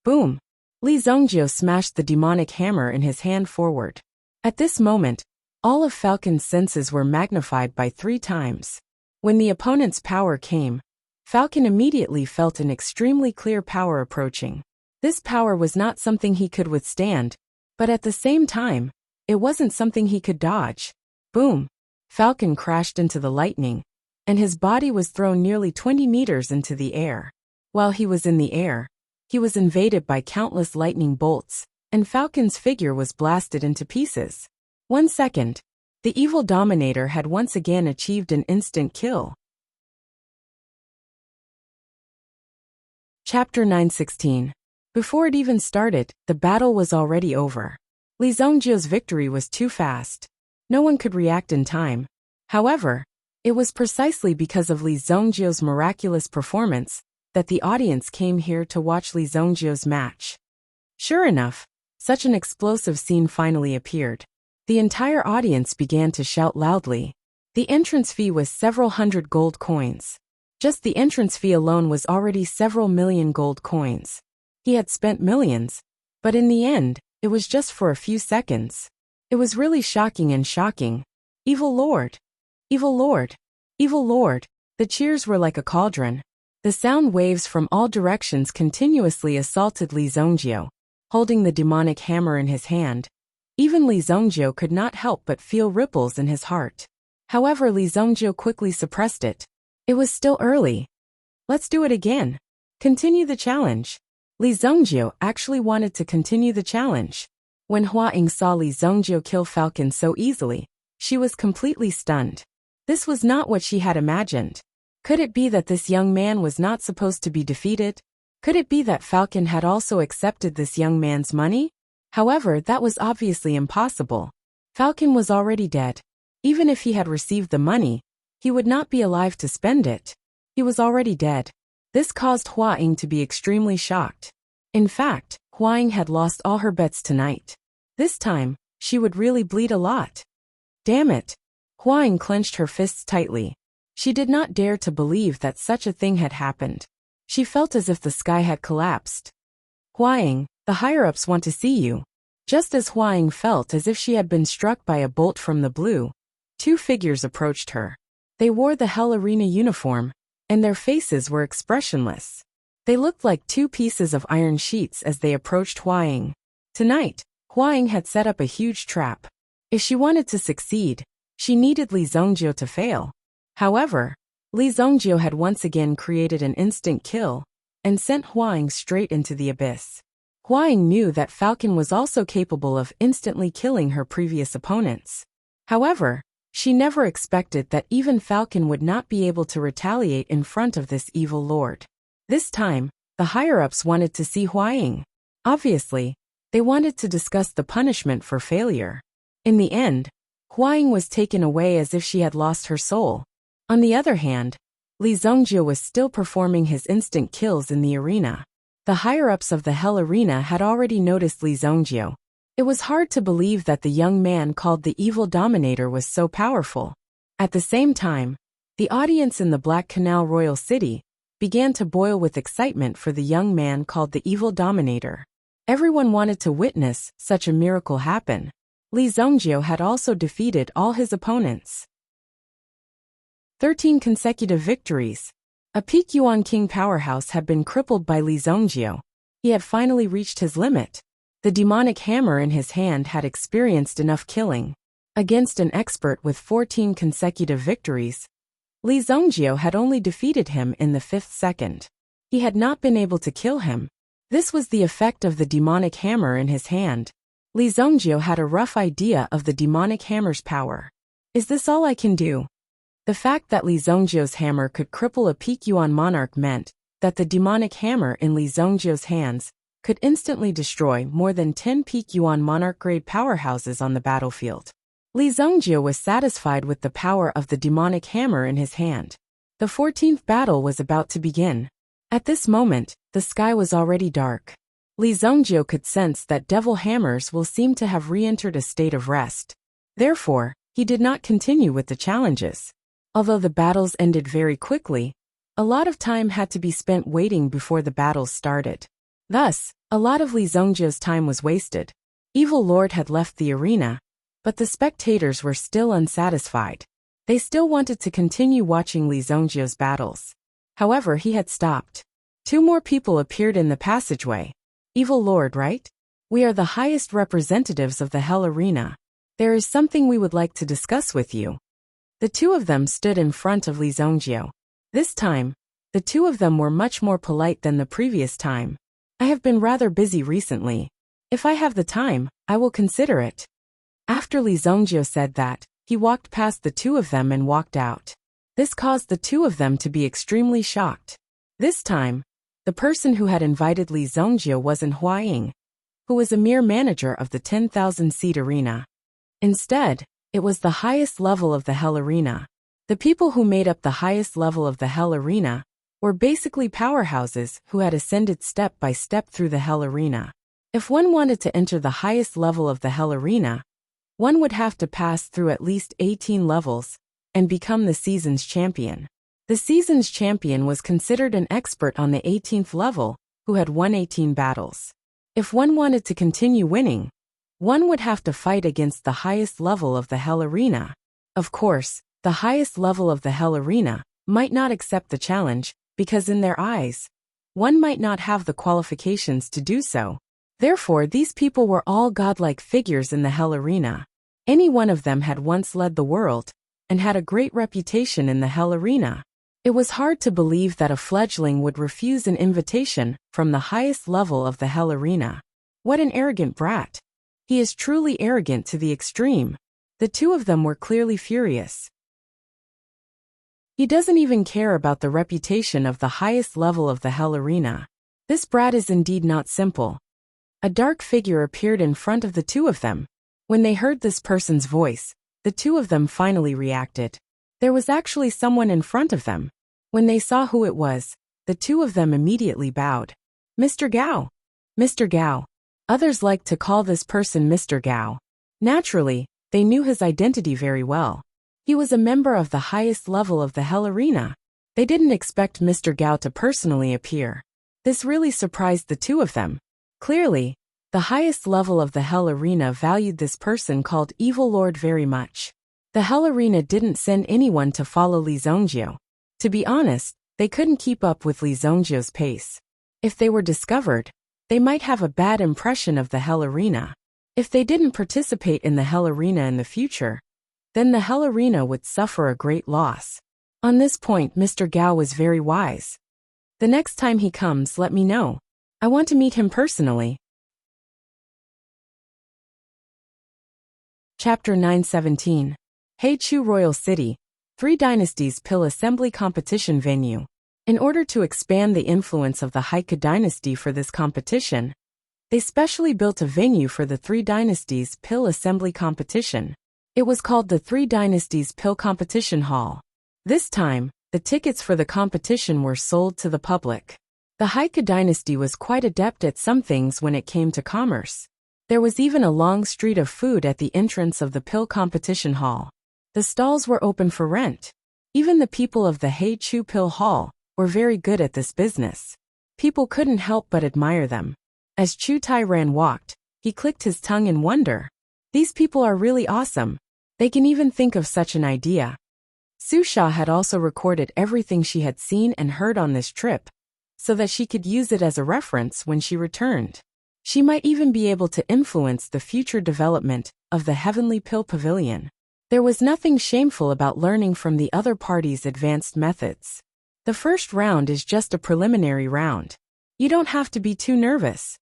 Boom! Li Zongjie smashed the demonic hammer in his hand forward. At this moment, all of Falcon's senses were magnified by 3 times. When the opponent's power came, Falcon immediately felt an extremely clear power approaching. This power was not something he could withstand, but at the same time, it wasn't something he could dodge. Boom! Falcon crashed into the lightning, and his body was thrown nearly 20 meters into the air. While he was in the air, he was invaded by countless lightning bolts, and Falcon's figure was blasted into pieces. 1 second. The evil dominator had once again achieved an instant kill. Chapter 916. Before it even started, the battle was already over. Li Zongjie's victory was too fast. No one could react in time. However, it was precisely because of Li Zongjie's miraculous performance that the audience came here to watch Li Zongjie's match. Sure enough, such an explosive scene finally appeared. The entire audience began to shout loudly. The entrance fee was several hundred gold coins. Just the entrance fee alone was already several million gold coins. He had spent millions, but in the end, it was just for a few seconds. It was really shocking and shocking. Evil Lord! Evil Lord! Evil Lord! The cheers were like a cauldron. The sound waves from all directions continuously assaulted Li Zongjie. Holding the demonic hammer in his hand, even Li Zongjie could not help but feel ripples in his heart. However, Li Zongjie quickly suppressed it. It was still early. Let's do it again. Continue the challenge. Li Zongjie actually wanted to continue the challenge. When Hua Ying saw Li Zongjie kill Falcon so easily, she was completely stunned. This was not what she had imagined. Could it be that this young man was not supposed to be defeated? Could it be that Falcon had also accepted this young man's money? However, that was obviously impossible. Falcon was already dead. Even if he had received the money, he would not be alive to spend it. He was already dead. This caused Hua Ying to be extremely shocked. In fact, Hua Ying had lost all her bets tonight. This time, she would really bleed a lot. Damn it! Hua Ying clenched her fists tightly. She did not dare to believe that such a thing had happened. She felt as if the sky had collapsed. Hua Ying, the higher-ups want to see you. Just as Hua Ying felt as if she had been struck by a bolt from the blue, two figures approached her. They wore the Hell Arena uniform, and their faces were expressionless. They looked like two pieces of iron sheets as they approached Hua Ying. Tonight, Hua Ying had set up a huge trap. If she wanted to succeed, she needed Li Zongjio to fail. However, Li Zongjio had once again created an instant kill and sent Hua Ying straight into the abyss. Hua Ying knew that Falcon was also capable of instantly killing her previous opponents. However, she never expected that even Falcon would not be able to retaliate in front of this evil lord. This time, the higher-ups wanted to see Hua Ying. Obviously, they wanted to discuss the punishment for failure. In the end, Hua Ying was taken away as if she had lost her soul. On the other hand, Li Zongjio was still performing his instant kills in the arena. The higher-ups of the Hell Arena had already noticed Li Zongjio. It was hard to believe that the young man called the Evil Dominator was so powerful. At the same time, the audience in the Black Canal Royal City began to boil with excitement for the young man called the Evil Dominator. Everyone wanted to witness such a miracle happen. Li Zongjio had also defeated all his opponents. 13 consecutive victories. A peak Yuan King powerhouse had been crippled by Li Zongjio. He had finally reached his limit. The demonic hammer in his hand had experienced enough killing. Against an expert with 14 consecutive victories, Li Zongjio had only defeated him in the 5th second. He had not been able to kill him. This was the effect of the demonic hammer in his hand. Li Zongjio had a rough idea of the demonic hammer's power. Is this all I can do? The fact that Li Zongjio's hammer could cripple a peak Yuan monarch meant that the demonic hammer in Li Zongjio's hands could instantly destroy more than 10 peak Yuan monarch-grade powerhouses on the battlefield. Li Zongjio was satisfied with the power of the demonic hammer in his hand. The 14th battle was about to begin. At this moment, the sky was already dark. Li Zongjio could sense that devil hammers will seem to have re-entered a state of rest. Therefore, he did not continue with the challenges. Although the battles ended very quickly, a lot of time had to be spent waiting before the battles started. Thus, a lot of Li Zongjio's time was wasted. Evil Lord had left the arena, but the spectators were still unsatisfied. They still wanted to continue watching Li Zongjio's battles. However, he had stopped. 2 more people appeared in the passageway. Evil Lord, right? We are the highest representatives of the Hell Arena. There is something we would like to discuss with you. The 2 of them stood in front of Li Zongjio. This time, the 2 of them were much more polite than the previous time. I have been rather busy recently. If I have the time, I will consider it. After Li Zongjio said that, he walked past the 2 of them and walked out. This caused the 2 of them to be extremely shocked. This time, the person who had invited Li Zongjio wasn't Hua Ying, who was a mere manager of the 10,000-seat arena. Instead, it was the highest level of the Hell Arena. The people who made up the highest level of the Hell Arena were basically powerhouses who had ascended step by step through the Hell Arena. If one wanted to enter the highest level of the Hell Arena, one would have to pass through at least 18 levels and become the season's champion. The season's champion was considered an expert on the 18th level who had won 18 battles. If one wanted to continue winning, one would have to fight against the highest level of the Hell Arena. Of course, the highest level of the Hell Arena might not accept the challenge because in their eyes, one might not have the qualifications to do so. Therefore, these people were all godlike figures in the Hell Arena. Any one of them had once led the world and had a great reputation in the Hell Arena. It was hard to believe that a fledgling would refuse an invitation from the highest level of the Hell Arena. What an arrogant brat. He is truly arrogant to the extreme. The 2 of them were clearly furious. He doesn't even care about the reputation of the highest level of the Hell Arena. This brat is indeed not simple. A dark figure appeared in front of the two of them. When they heard this person's voice, the two of them finally reacted. There was actually someone in front of them. When they saw who it was, the two of them immediately bowed. Mr. Gao. Mr. Gao. Others liked to call this person Mr. Gao. Naturally, they knew his identity very well. He was a member of the highest level of the Hell Arena. They didn't expect Mr. Gao to personally appear. This really surprised the two of them. Clearly, the highest level of the Hell Arena valued this person called Evil Lord very much. The Hell Arena didn't send anyone to follow Li Zongjio. To be honest, they couldn't keep up with Li Zongjio's pace. If they were discovered, they might have a bad impression of the Hell Arena. If they didn't participate in the Hell Arena in the future, then the Hell Arena would suffer a great loss. On this point, Mr. Gao was very wise. The next time he comes, let me know. I want to meet him personally. Chapter 917. Heichu Royal City, Three Dynasties Pill Assembly Competition Venue. In order to expand the influence of the Heichu dynasty for this competition, they specially built a venue for the Three Dynasties Pill Assembly Competition. It was called the Three Dynasties Pill Competition Hall. This time, the tickets for the competition were sold to the public. The Heichu dynasty was quite adept at some things when it came to commerce. There was even a long street of food at the entrance of the pill competition hall. The stalls were open for rent. Even the people of the Heichu Pill Hall were very good at this business. People couldn't help but admire them. As Chu Tairan walked, he clicked his tongue in wonder. These people are really awesome. They can even think of such an idea. Su Sha had also recorded everything she had seen and heard on this trip, so that she could use it as a reference when she returned. She might even be able to influence the future development of the Heavenly Pill Pavilion. There was nothing shameful about learning from the other party's advanced methods. The first round is just a preliminary round. You don't have to be too nervous.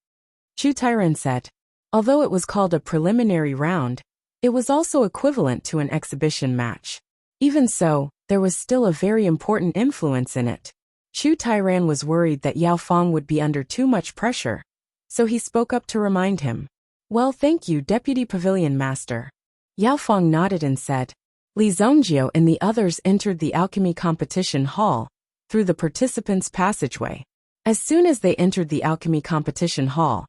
Chu Tairan said. Although it was called a preliminary round, it was also equivalent to an exhibition match. Even so, there was still a very important influence in it. Chu Tairan was worried that Yao Fong would be under too much pressure, so he spoke up to remind him. Well, thank you, Deputy Pavilion Master. Yao Fong nodded and said. Li Zongjio and the others entered the alchemy competition hall through the participants' passageway. As soon as they entered the alchemy competition hall,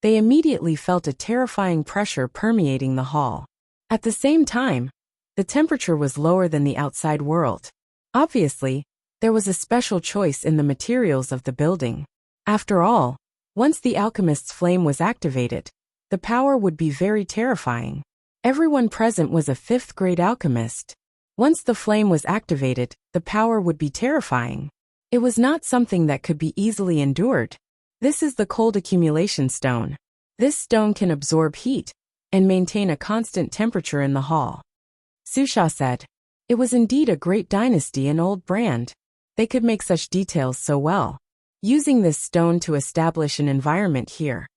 they immediately felt a terrifying pressure permeating the hall. At the same time, the temperature was lower than the outside world. Obviously, there was a special choice in the materials of the building. After all, once the alchemist's flame was activated, the power would be very terrifying. Everyone present was a 5th grade alchemist. Once the flame was activated, the power would be terrifying. It was not something that could be easily endured. This is the cold accumulation stone. This stone can absorb heat and maintain a constant temperature in the hall. Su Sha said. It was indeed a great dynasty and old brand. They could make such details so well. Using this stone to establish an environment here,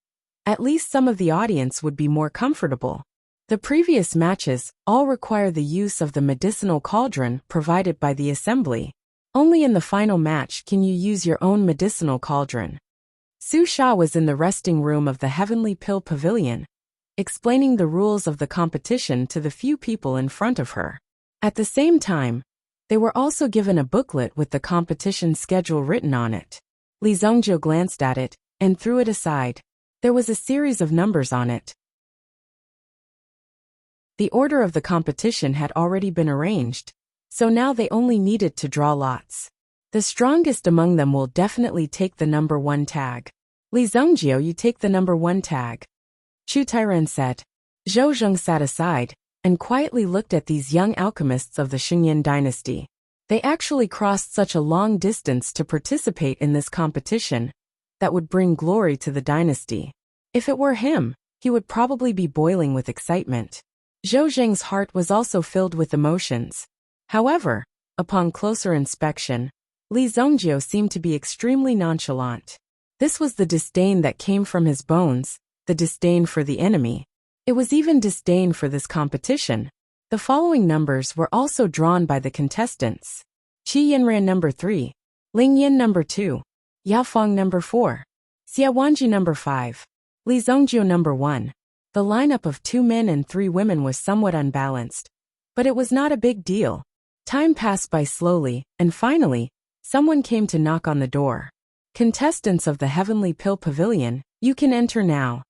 at least some of the audience would be more comfortable. The previous matches all require the use of the medicinal cauldron provided by the assembly. Only in the final match can you use your own medicinal cauldron. Su Sha was in the resting room of the Heavenly Pill Pavilion, explaining the rules of the competition to the few people in front of her. At the same time, they were also given a booklet with the competition schedule written on it. Li Zongjio glanced at it and threw it aside. There was a series of numbers on it. The order of the competition had already been arranged, so now they only needed to draw lots. The strongest among them will definitely take the number 1 tag. Li Zongjio, you take the number 1 tag. Chu Tairan said. Zhou Zheng sat aside and quietly looked at these young alchemists of the Xingyan dynasty. They actually crossed such a long distance to participate in this competition that would bring glory to the dynasty. If it were him, he would probably be boiling with excitement. Zhou Zheng's heart was also filled with emotions. However, upon closer inspection, Li Zongjio seemed to be extremely nonchalant. This was the disdain that came from his bones, the disdain for the enemy. It was even disdain for this competition. The following numbers were also drawn by the contestants. Qi Yinran number 3, Ling Yin number 2, Yao Feng number 4, Xia Wanji number 5, Li Zongjiu number 1. The lineup of 2 men and 3 women was somewhat unbalanced, but it was not a big deal. Time passed by slowly, and finally, someone came to knock on the door. Contestants of the Heavenly Pill Pavilion, you can enter now.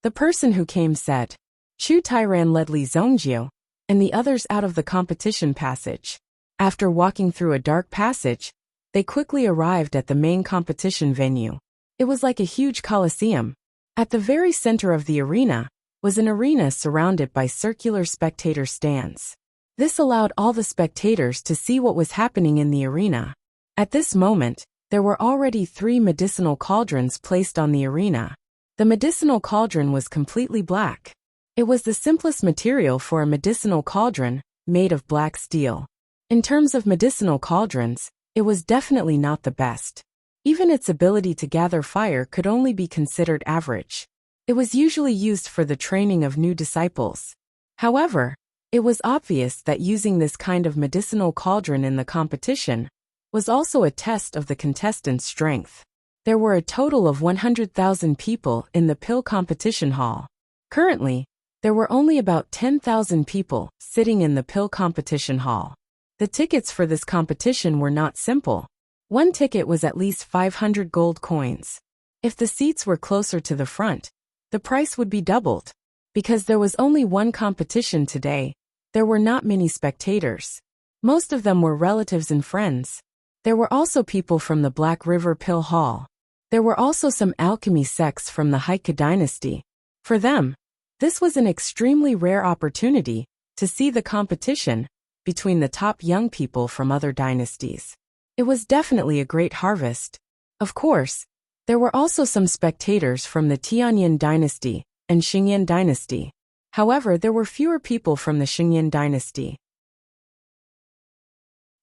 The person who came said. Chu Tairan led Li Zongjiu and the others out of the competition passage. After walking through a dark passage, they quickly arrived at the main competition venue. It was like a huge coliseum. At the very center of the arena was an arena surrounded by circular spectator stands. This allowed all the spectators to see what was happening in the arena. At this moment, there were already 3 medicinal cauldrons placed on the arena. The medicinal cauldron was completely black. It was the simplest material for a medicinal cauldron, made of black steel. In terms of medicinal cauldrons, it was definitely not the best. Even its ability to gather fire could only be considered average. It was usually used for the training of new disciples. However, it was obvious that using this kind of medicinal cauldron in the competition was also a test of the contestants' strength. There were a total of 100,000 people in the pill competition hall. Currently, there were only about 10,000 people sitting in the pill competition hall. The tickets for this competition were not simple. One ticket was at least 500 gold coins. If the seats were closer to the front, the price would be doubled. Because there was only one competition today, there were not many spectators. Most of them were relatives and friends. There were also people from the Black River Pill Hall. There were also some alchemy sects from the Haika dynasty. For them, this was an extremely rare opportunity to see the competition between the top young people from other dynasties. It was definitely a great harvest. Of course, there were also some spectators from the Tianyin dynasty and Xingyan dynasty. However, there were fewer people from the Xingyan dynasty.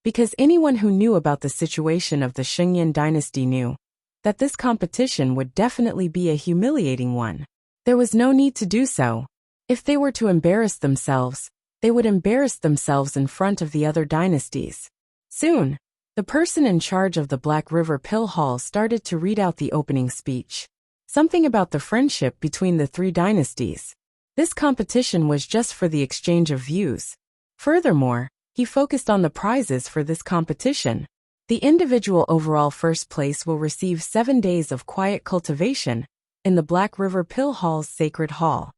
Because anyone who knew about the situation of the Xingyan dynasty knew that this competition would definitely be a humiliating one. There was no need to do so. If they were to embarrass themselves, they would embarrass themselves in front of the other dynasties. Soon, the person in charge of the Black River Pill Hall started to read out the opening speech. Something about the friendship between the 3 dynasties. This competition was just for the exchange of views. Furthermore, he focused on the prizes for this competition. The individual overall first place will receive 7 days of quiet cultivation in the Black River Pill Hall's Sacred Hall.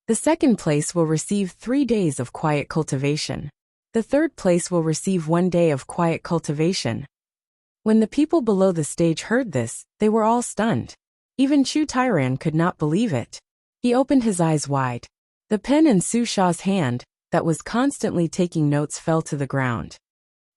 The second place will receive 3 days of quiet cultivation. The third place will receive 1 day of quiet cultivation. When the people below the stage heard this, they were all stunned. Even Chu Tairan could not believe it. He opened his eyes wide. The pen in Su Sha's hand, that was constantly taking notes, fell to the ground.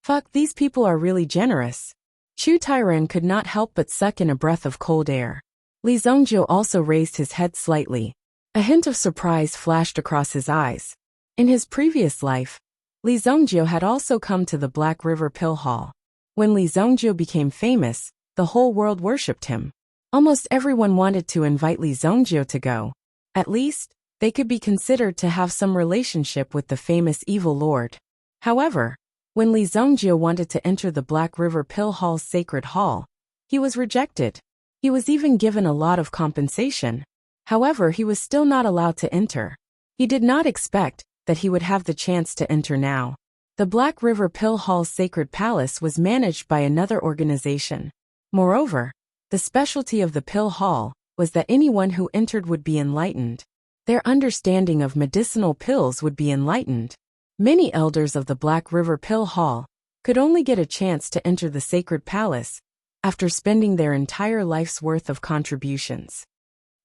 Fuck, these people are really generous. Chu Tairan could not help but suck in a breath of cold air. Li Zongjiu also raised his head slightly. A hint of surprise flashed across his eyes. In his previous life, Li Zongjiu had also come to the Black River Pill Hall. When Li Zongjiu became famous, the whole world worshipped him. Almost everyone wanted to invite Li Zongjiu to go. At least, they could be considered to have some relationship with the famous evil lord. However, when Li Zongjiu wanted to enter the Black River Pill Hall's Sacred Hall, he was rejected. He was even given a lot of compensation. However, he was still not allowed to enter. He did not expect that he would have the chance to enter now. The Black River Pill Hall's Sacred Palace was managed by another organization. Moreover, the specialty of the Pill Hall was that anyone who entered would be enlightened. Their understanding of medicinal pills would be enlightened. Many elders of the Black River Pill Hall could only get a chance to enter the Sacred Palace after spending their entire life's worth of contributions.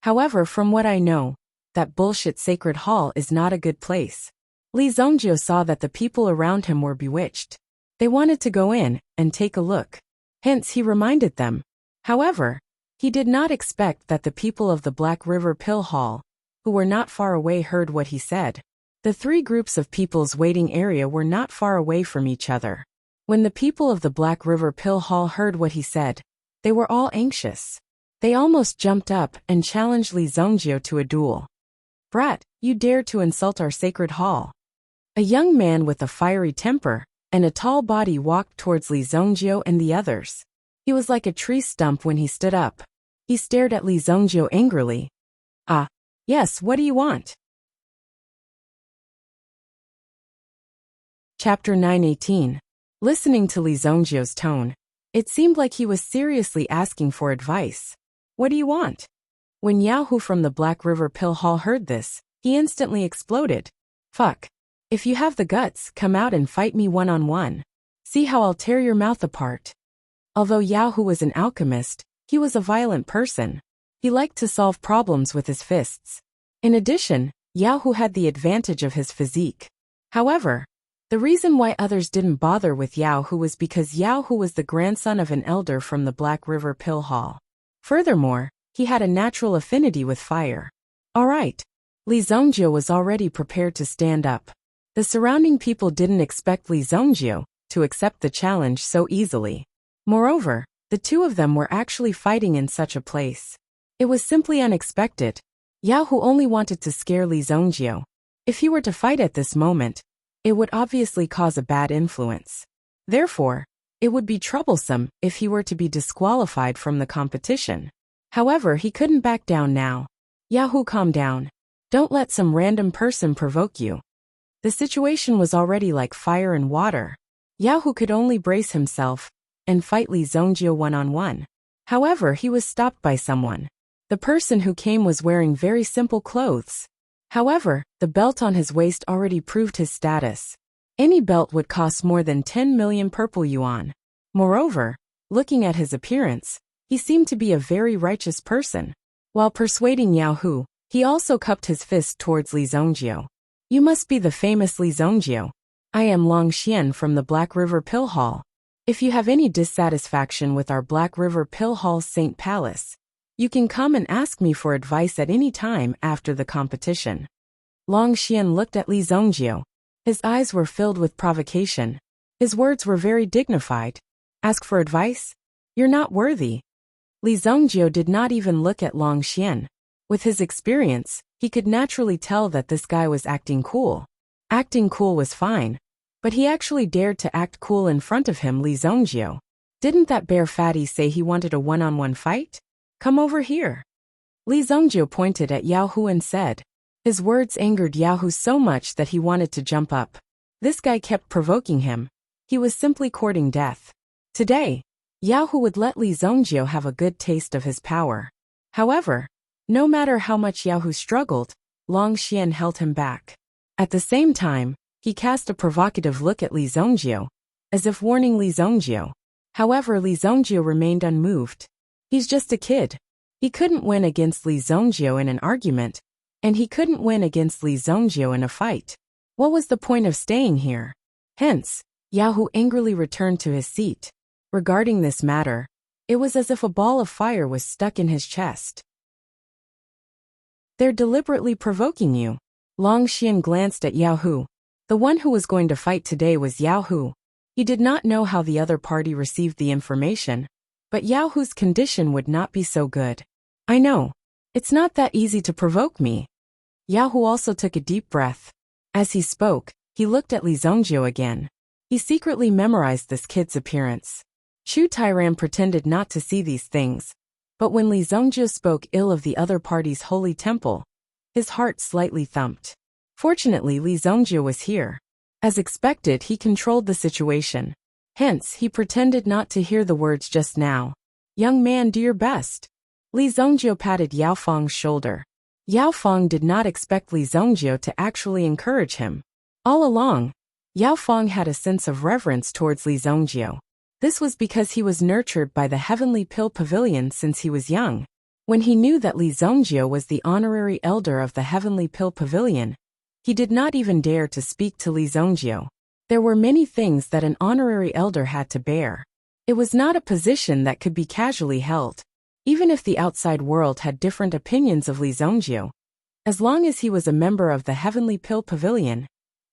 However, from what I know, that bullshit Sacred Hall is not a good place. Li Zongjiu saw that the people around him were bewitched. They wanted to go in and take a look. Hence, he reminded them. However, he did not expect that the people of the Black River Pill Hall, who were not far away, heard what he said. The 3 groups of people's waiting area were not far away from each other. When the people of the Black River Pill Hall heard what he said, they were all anxious. They almost jumped up and challenged Li Zongjiu to a duel. Brat, you dare to insult our Sacred Hall. A young man with a fiery temper and a tall body walked towards Li Zongjiu and the others. He was like a tree stump when he stood up. He stared at Li Zongjiu angrily. "Ah, yes, what do you want?" Chapter 9:18. Listening to Li Zongjiu's tone, it seemed like he was seriously asking for advice. "What do you want?" When Yao Hu from the Black River Pill Hall heard this, he instantly exploded. "Fuck. If you have the guts, come out and fight me one-on-one. See how I'll tear your mouth apart." Although Yao Hu was an alchemist, he was a violent person. He liked to solve problems with his fists. In addition, Yao Hu had the advantage of his physique. However, the reason why others didn't bother with Yao Hu was because Yao Hu was the grandson of an elder from the Black River Pill Hall. Furthermore, he had a natural affinity with fire. Alright. Li Zongjiu was already prepared to stand up. The surrounding people didn't expect Li Zongjiu to accept the challenge so easily. Moreover, the two of them were actually fighting in such a place. It was simply unexpected. Yao Hu only wanted to scare Li Zongjiu. If he were to fight at this moment, it would obviously cause a bad influence. Therefore, it would be troublesome if he were to be disqualified from the competition. However, he couldn't back down now. "Yao Hu, calm down. Don't let some random person provoke you." The situation was already like fire and water. Yao Hu could only brace himself and fight Li Zongjiu one-on-one. However, he was stopped by someone. The person who came was wearing very simple clothes. However, the belt on his waist already proved his status. Any belt would cost more than 10 million purple yuan. Moreover, looking at his appearance, he seemed to be a very righteous person. While persuading Yao Hu, he also cupped his fist towards Li Zongjiu. "You must be the famous Li Zongjiu. I am Long Xian from the Black River Pill Hall. If you have any dissatisfaction with our Black River Pill Hall Saint Palace, you can come and ask me for advice at any time after the competition." Long Xian looked at Li Zongjiu. His eyes were filled with provocation. His words were very dignified. "Ask for advice? You're not worthy." Li Zongjiu did not even look at Long Xian. With his experience, he could naturally tell that this guy was acting cool. Acting cool was fine. But he actually dared to act cool in front of him, Li Zongjiu. Didn't that bear fatty say he wanted a one-on-one fight? "Come over here." Li Zongjiu pointed at Yao Hu and said. His words angered Yao Hu so much that he wanted to jump up. This guy kept provoking him. He was simply courting death. Today, Yao Hu would let Li Zongjiu have a good taste of his power. However, no matter how much Yao Hu struggled, Long Xian held him back. At the same time, he cast a provocative look at Li Zongjiu, as if warning Li Zongjiu. However, Li Zongjiu remained unmoved. He's just a kid. He couldn't win against Li Zongjiu in an argument, and he couldn't win against Li Zongjiu in a fight. What was the point of staying here? Hence, Yao Hu angrily returned to his seat. Regarding this matter, it was as if a ball of fire was stuck in his chest. "They're deliberately provoking you." Long Xian glanced at Yao Hu. The one who was going to fight today was Yao Hu. He did not know how the other party received the information, but Yao Hu's condition would not be so good. "I know. It's not that easy to provoke me." Yao Hu also took a deep breath. As he spoke, he looked at Li Zongjiu again. He secretly memorized this kid's appearance. Chu Tairan pretended not to see these things, but when Li Zongjiu spoke ill of the other party's holy temple, his heart slightly thumped. Fortunately, Li Zongjiu was here. As expected, he controlled the situation. Hence, he pretended not to hear the words just now. "Young man, do your best." Li Zongjiu patted Yao Feng's shoulder. Yao Feng did not expect Li Zongjiu to actually encourage him. All along, Yao Feng had a sense of reverence towards Li Zongjiu. This was because he was nurtured by the Heavenly Pill Pavilion since he was young. When he knew that Li Zongjiu was the honorary elder of the Heavenly Pill Pavilion, he did not even dare to speak to Li Zongjiu. There were many things that an honorary elder had to bear. It was not a position that could be casually held. Even if the outside world had different opinions of Li Zongjiu, as long as he was a member of the Heavenly Pill Pavilion,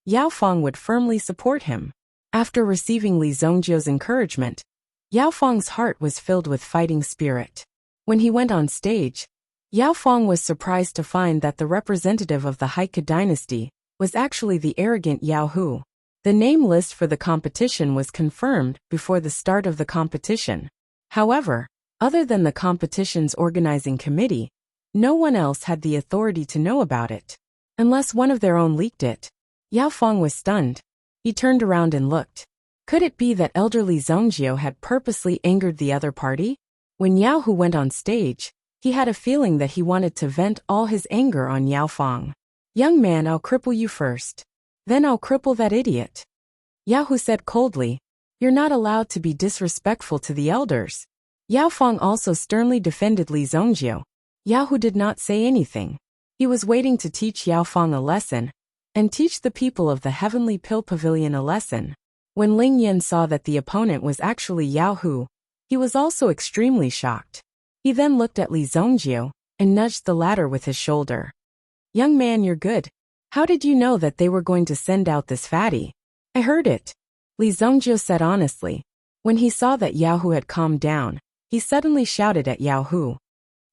Yao Feng would firmly support him. After receiving Li Zongjiu's encouragement, Yao Feng's heart was filled with fighting spirit. When he went on stage, Yao Feng was surprised to find that the representative of the Heike dynasty was actually the arrogant Yao Hu. The name list for the competition was confirmed before the start of the competition. However, other than the competition's organizing committee, no one else had the authority to know about it. Unless one of their own leaked it. Yao Feng was stunned. He turned around and looked. Could it be that elderly Zhongjiu had purposely angered the other party? When Yao Hu went on stage, he had a feeling that he wanted to vent all his anger on Yao Feng. Young man, I'll cripple you first. Then I'll cripple that idiot. Yao Hu said coldly, you're not allowed to be disrespectful to the elders. Yao Feng also sternly defended Li Zhongjiu. Yao Hu did not say anything. He was waiting to teach Yao Feng a lesson, and teach the people of the Heavenly Pill Pavilion a lesson. When Ling Yan saw that the opponent was actually Yao Hu, he was also extremely shocked. He then looked at Li Zhongjiu, and nudged the latter with his shoulder. Young man, you're good. How did you know that they were going to send out this fatty? I heard it. Li Zhongjiu said honestly. When he saw that Yao Hu had calmed down, he suddenly shouted at Yao Hu.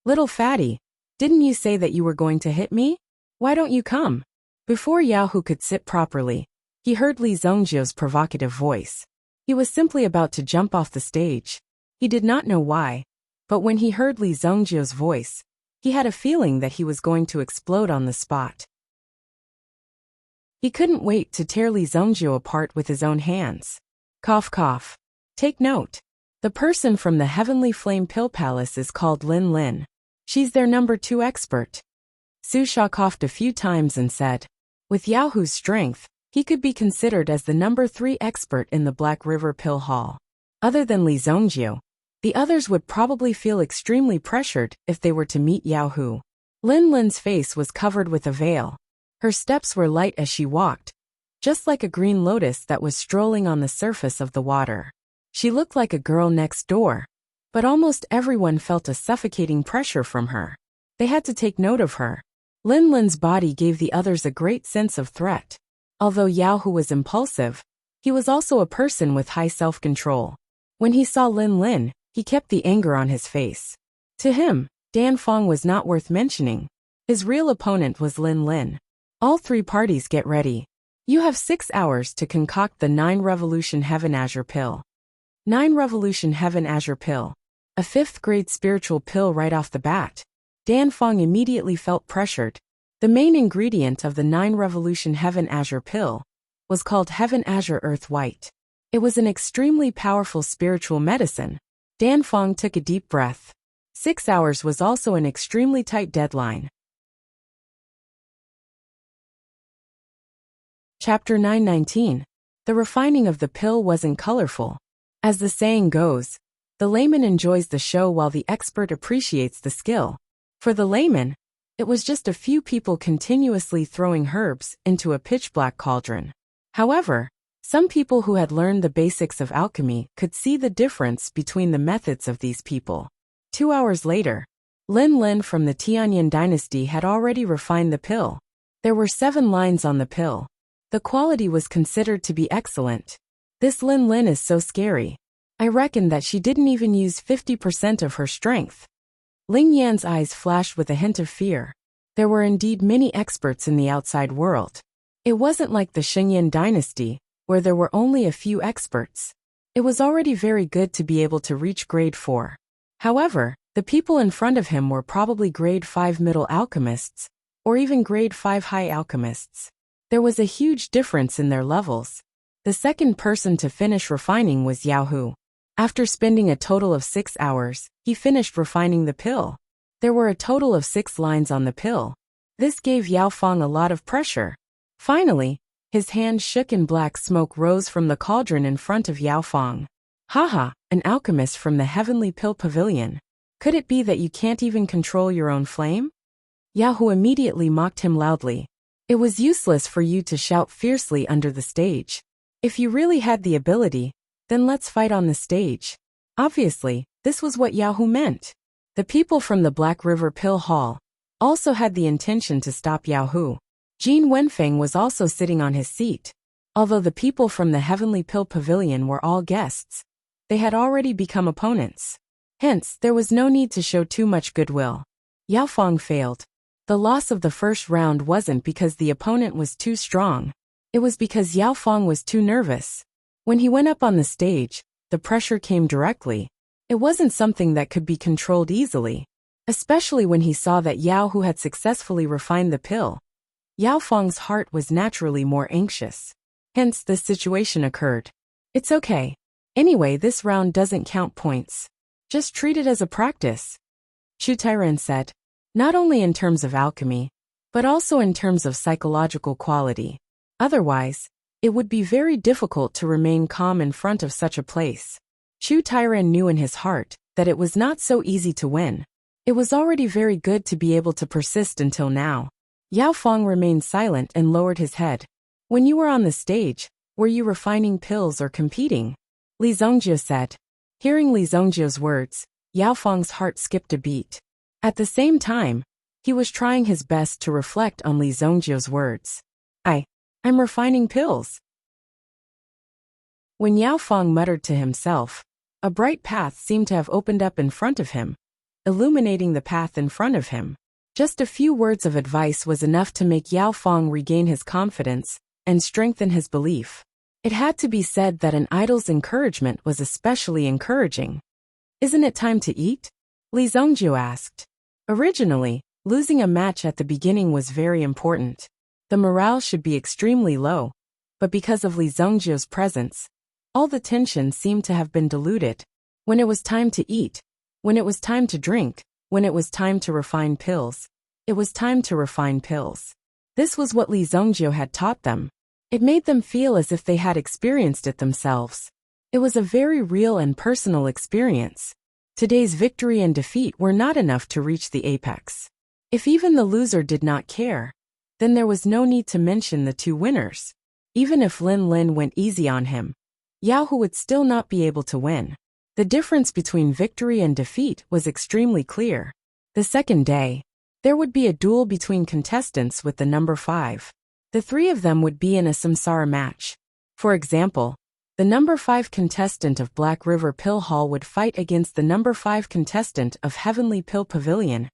Little fatty, didn't you say that you were going to hit me? Why don't you come? Before Yao Hu could sit properly, he heard Li Zhongjiu's provocative voice. He was simply about to jump off the stage. He did not know why, but when he heard Li Zhongjiu's voice, he had a feeling that he was going to explode on the spot. He couldn't wait to tear Li Zhongjiu apart with his own hands. Cough cough. Take note. The person from the Heavenly Flame Pill Palace is called Lin Lin. She's their number 2 expert. Su Sha coughed a few times and said, with Yao Hu's strength, he could be considered as the number 3 expert in the Black River Pill Hall. Other than Li Zhongjiu, the others would probably feel extremely pressured if they were to meet Yao Hu. Lin Lin's face was covered with a veil. Her steps were light as she walked, just like a green lotus that was strolling on the surface of the water. She looked like a girl next door, but almost everyone felt a suffocating pressure from her. They had to take note of her. Lin Lin's body gave the others a great sense of threat. Although Yao Hu was impulsive, he was also a person with high self-control. When he saw Lin Lin, he kept the anger on his face. To him, Dan Feng was not worth mentioning. His real opponent was Lin Lin. All 3 parties get ready. You have 6 hours to concoct the 9 Revolution Heaven Azure Pill. 9 Revolution Heaven Azure Pill. A 5th grade spiritual pill right off the bat. Dan Feng immediately felt pressured. The main ingredient of the 9 Revolution Heaven Azure Pill was called Heaven Azure Earth White. It was an extremely powerful spiritual medicine. Dan Feng took a deep breath. 6 hours was also an extremely tight deadline. Chapter 919. The refining of the pill wasn't colorful. As the saying goes, the layman enjoys the show while the expert appreciates the skill. For the layman, it was just a few people continuously throwing herbs into a pitch-black cauldron. However, some people who had learned the basics of alchemy could see the difference between the methods of these people. 2 hours later, Lin Lin from the Tianyan dynasty had already refined the pill. There were 7 lines on the pill. The quality was considered to be excellent. This Lin Lin is so scary. I reckon that she didn't even use 50% of her strength. Ling Yan's eyes flashed with a hint of fear. There were indeed many experts in the outside world. It wasn't like the Shengyan dynasty, where there were only a few experts. It was already very good to be able to reach grade 4. However, the people in front of him were probably grade 5 middle alchemists, or even grade 5 high alchemists. There was a huge difference in their levels. The second person to finish refining was Yao Hu. After spending a total of 6 hours, he finished refining the pill. There were a total of 6 lines on the pill. This gave Yao Feng a lot of pressure. Finally, his hand shook and black smoke rose from the cauldron in front of Yao Feng. Haha, an alchemist from the Heavenly Pill Pavilion. Could it be that you can't even control your own flame? Yao Hu immediately mocked him loudly. It was useless for you to shout fiercely under the stage. If you really had the ability, then let's fight on the stage. Obviously, this was what Yao Hu meant. The people from the Black River Pill Hall also had the intention to stop Yao Hu. Jin Wenfeng was also sitting on his seat. Although the people from the Heavenly Pill Pavilion were all guests, they had already become opponents. Hence, there was no need to show too much goodwill. Yao Feng failed. The loss of the first round wasn't because the opponent was too strong. It was because Yao Fong was too nervous. When he went up on the stage, the pressure came directly. It wasn't something that could be controlled easily, especially when he saw that Yao Hu had successfully refined the pill. Yao Fong's heart was naturally more anxious. Hence, this situation occurred. It's okay. Anyway, this round doesn't count points. Just treat it as a practice, Chu Tairen said. Not only in terms of alchemy, but also in terms of psychological quality. Otherwise, it would be very difficult to remain calm in front of such a place. Chu Tairen knew in his heart that it was not so easy to win. It was already very good to be able to persist until now. Yao Fong remained silent and lowered his head. When you were on the stage, were you refining pills or competing? Li Zongjie said. Hearing Li Zongjie's words, Yao Fong's heart skipped a beat. At the same time, he was trying his best to reflect on Li Zongjie's words. I'm refining pills. When Yao Fong muttered to himself, a bright path seemed to have opened up in front of him, illuminating the path in front of him. Just a few words of advice was enough to make Yao Fong regain his confidence and strengthen his belief. It had to be said that an idol's encouragement was especially encouraging. Isn't it time to eat? Li Zongjie asked. Originally, losing a match at the beginning was very important. The morale should be extremely low, but because of Li Zongjie's presence, all the tension seemed to have been diluted. When it was time to eat, when it was time to drink, when it was time to refine pills, it was time to refine pills. This was what Li Zongjie had taught them. It made them feel as if they had experienced it themselves. It was a very real and personal experience. Today's victory and defeat were not enough to reach the apex. If even the loser did not care, then there was no need to mention the two winners. Even if Lin Lin went easy on him, Yao Hu would still not be able to win. The difference between victory and defeat was extremely clear. The second day, there would be a duel between contestants with the number 5. The 3 of them would be in a samsara match. For example, the number 5 contestant of Black River Pill Hall would fight against the number 5 contestant of Heavenly Pill Pavilion,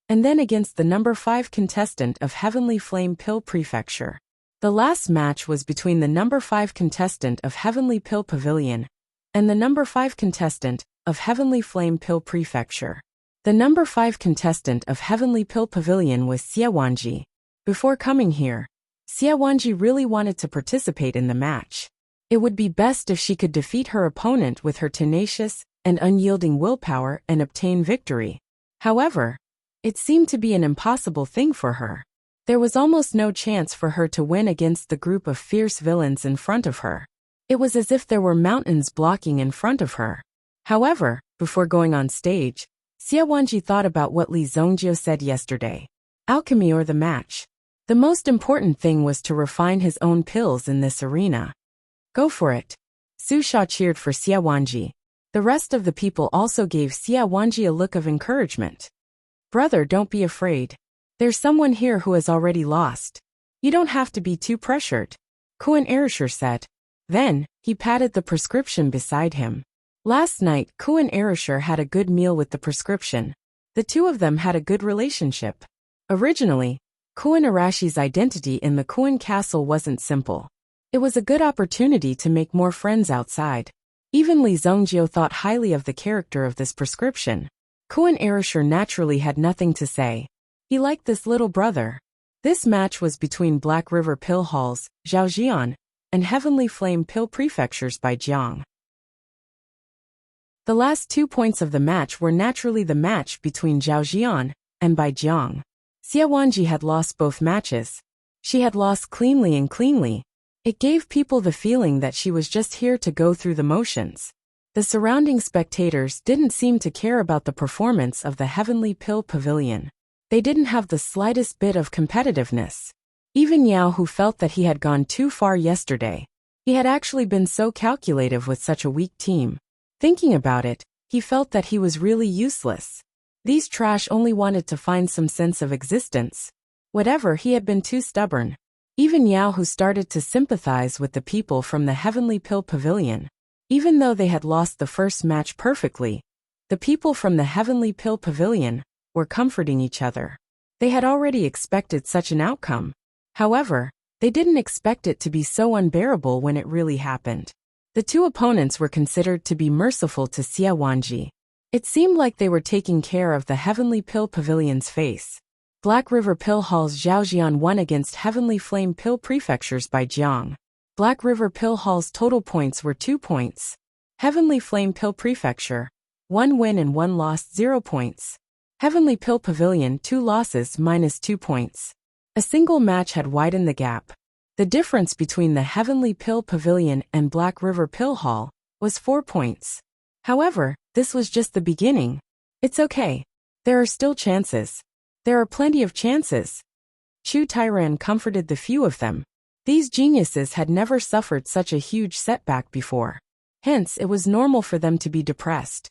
and then against the number 5 contestant of Heavenly Flame Pill Prefecture. The last match was between the number 5 contestant of Heavenly Pill Pavilion and the number 5 contestant of Heavenly Flame Pill Prefecture. The number 5 contestant of Heavenly Pill Pavilion was Xie Wanji. Before coming here, Xie Wanji really wanted to participate in the match. It would be best if she could defeat her opponent with her tenacious and unyielding willpower and obtain victory. However, it seemed to be an impossible thing for her. There was almost no chance for her to win against the group of fierce villains in front of her. It was as if there were mountains blocking in front of her. However, before going on stage, Xie Wanji thought about what Li Zongjie said yesterday. Alchemy or the match. The most important thing was to refine his own pills in this arena. Go for it. Su Sha cheered for Xie Wanji. The rest of the people also gave Xie Wanji a look of encouragement. Brother, don't be afraid. There's someone here who has already lost. You don't have to be too pressured, Kuan Erishur said. Then, he patted the prescription beside him. Last night, Kuan Erishur had a good meal with the prescription. The two of them had a good relationship. Originally, Kuan Arashi's identity in the Kuan castle wasn't simple. It was a good opportunity to make more friends outside. Even Li Zongjie thought highly of the character of this prescription. Kuan Erishur naturally had nothing to say. He liked this little brother. This match was between Black River Pill Halls, Zhaojian, and Heavenly Flame Pill Prefectures by Jiang. The last 2 points of the match were naturally the match between Zhaojian and Bai Jiang. Xie Wanji had lost both matches. She had lost cleanly and cleanly. It gave people the feeling that she was just here to go through the motions. The surrounding spectators didn't seem to care about the performance of the Heavenly Pill Pavilion. They didn't have the slightest bit of competitiveness. Even Yao, who felt that he had gone too far yesterday. He had actually been so calculative with such a weak team. Thinking about it, he felt that he was really useless. These trash only wanted to find some sense of existence. Whatever, he had been too stubborn. Even Yao, who started to sympathize with the people from the Heavenly Pill Pavilion. Even though they had lost the first match perfectly, the people from the Heavenly Pill Pavilion were comforting each other. They had already expected such an outcome. However, They didn't expect it to be so unbearable when it really happened. The two opponents were considered to be merciful to Xia Wanji. It seemed like they were taking care of the Heavenly Pill Pavilion's face. Black River Pill Hall's Zhaojian won against Heavenly Flame Pill Prefectures by Jiang. Black River Pill Hall's total points were 2 points. Heavenly Flame Pill Prefecture, 1 win and 1 loss, 0 points. Heavenly Pill Pavilion, 2 losses, -2 points. A single match had widened the gap. The difference between the Heavenly Pill Pavilion and Black River Pill Hall was 4 points. However, this was just the beginning. It's okay. There are still chances. There are plenty of chances. Chu Tairan comforted the few of them. These geniuses had never suffered such a huge setback before. Hence, it was normal for them to be depressed.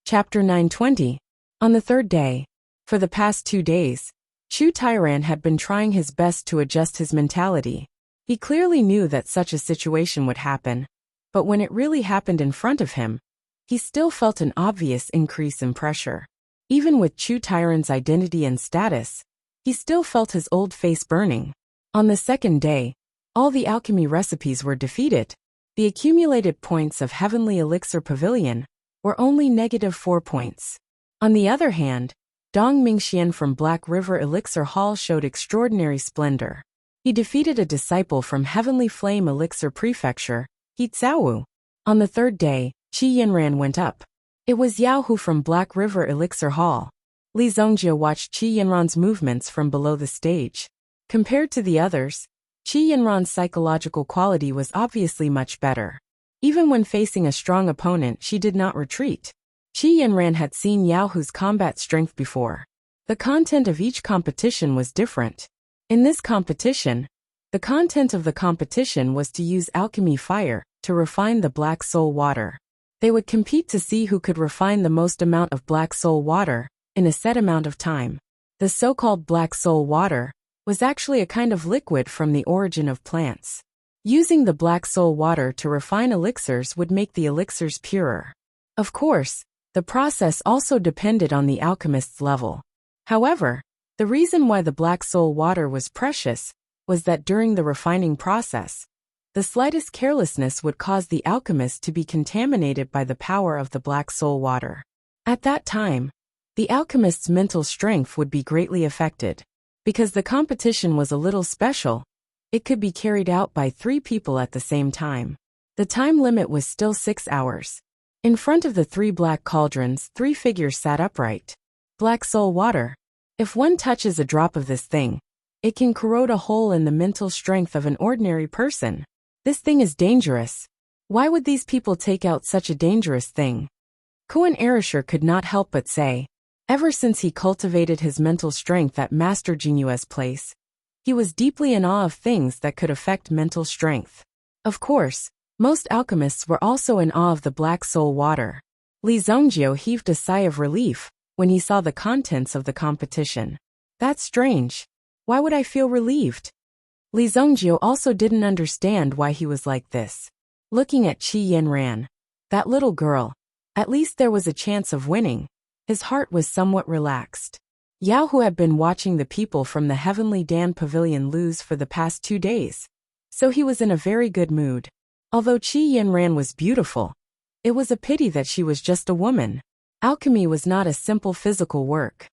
Chapter 920. On the third day. For the past 2 days, Chu Tairan had been trying his best to adjust his mentality. He clearly knew that such a situation would happen, but when it really happened in front of him, he still felt an obvious increase in pressure. Even with Chu Tairan's identity and status, he still felt his old face burning. On the second day, all the alchemy recipes were defeated. The accumulated points of Heavenly Elixir Pavilion were only -4 points. On the other hand, Dong Mingxian from Black River Elixir Hall showed extraordinary splendor. He defeated a disciple from Heavenly Flame Elixir Prefecture, He Cao. On the third day, Qi Yinran went up. It was Yao Hu from Black River Elixir Hall. Li Zongjia watched Qi Yinran's movements from below the stage. Compared to the others, Qi Yinran's psychological quality was obviously much better. Even when facing a strong opponent, she did not retreat. Qi Yinran had seen Yao Hu's combat strength before. The content of each competition was different. In this competition, the content of the competition was to use alchemy fire to refine the black soul water. They would compete to see who could refine the most amount of black soul water in a set amount of time. The so-called black soul water was actually a kind of liquid from the origin of plants. Using the black soul water to refine elixirs would make the elixirs purer. Of course, the process also depended on the alchemist's level. However, the reason why the black soul water was precious was that during the refining process, the slightest carelessness would cause the alchemist to be contaminated by the power of the black soul water. At that time, the alchemist's mental strength would be greatly affected. Because the competition was a little special, it could be carried out by 3 people at the same time. The time limit was still 6 hours. In front of the 3 black cauldrons, 3 figures sat upright. Black soul water. If one touches a drop of this thing, it can corrode a hole in the mental strength of an ordinary person. This thing is dangerous. Why would these people take out such a dangerous thing? Kuan Erisher could not help but say, ever since he cultivated his mental strength at Master Jinyue's place, he was deeply in awe of things that could affect mental strength. Of course, most alchemists were also in awe of the black soul water. Li Zongjio heaved a sigh of relief when he saw the contents of the competition. That's strange. Why would I feel relieved? Li Zongjio also didn't understand why he was like this. Looking at Qi Yinran, that little girl, at least there was a chance of winning. His heart was somewhat relaxed. Yao Hu had been watching the people from the Heavenly Dan Pavilion lose for the past 2 days, so he was in a very good mood. Although Qi Yinran was beautiful, it was a pity that she was just a woman. Alchemy was not a simple physical work.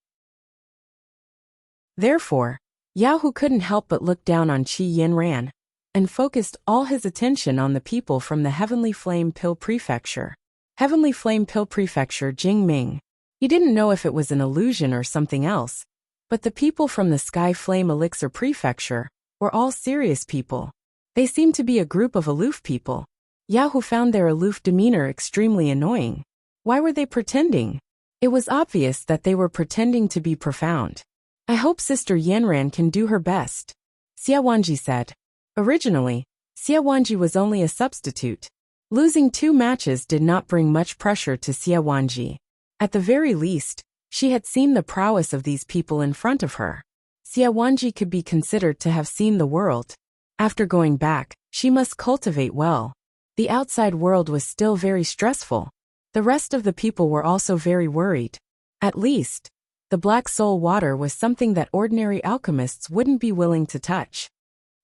Therefore, Yao Hu couldn't help but look down on Qi Yinran and focused all his attention on the people from the Heavenly Flame Pill Prefecture. Heavenly Flame Pill Prefecture, Jingming. He didn't know if it was an illusion or something else, but the people from the Sky Flame Elixir Prefecture were all serious people. They seemed to be a group of aloof people. Yao Hu found their aloof demeanor extremely annoying. Why were they pretending? It was obvious that they were pretending to be profound. I hope Sister Yanran can do her best, Xia Wanji said. Originally, Xia Wanji was only a substitute. Losing 2 matches did not bring much pressure to Xia Wanji. At the very least, she had seen the prowess of these people in front of her. Xia Wanji could be considered to have seen the world. After going back, she must cultivate well. The outside world was still very stressful. The rest of the people were also very worried. At least, The black soul water was something that ordinary alchemists wouldn't be willing to touch.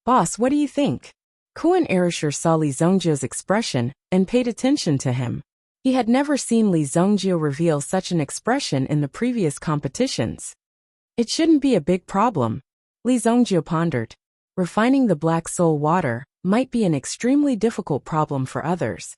"Boss, what do you think?" Kuan Erishur saw Li Zhongjio's expression and paid attention to him. He had never seen Li Zhongjio reveal such an expression in the previous competitions. "It shouldn't be a big problem," Li Zhongjio pondered. Refining the black soul water might be an extremely difficult problem for others.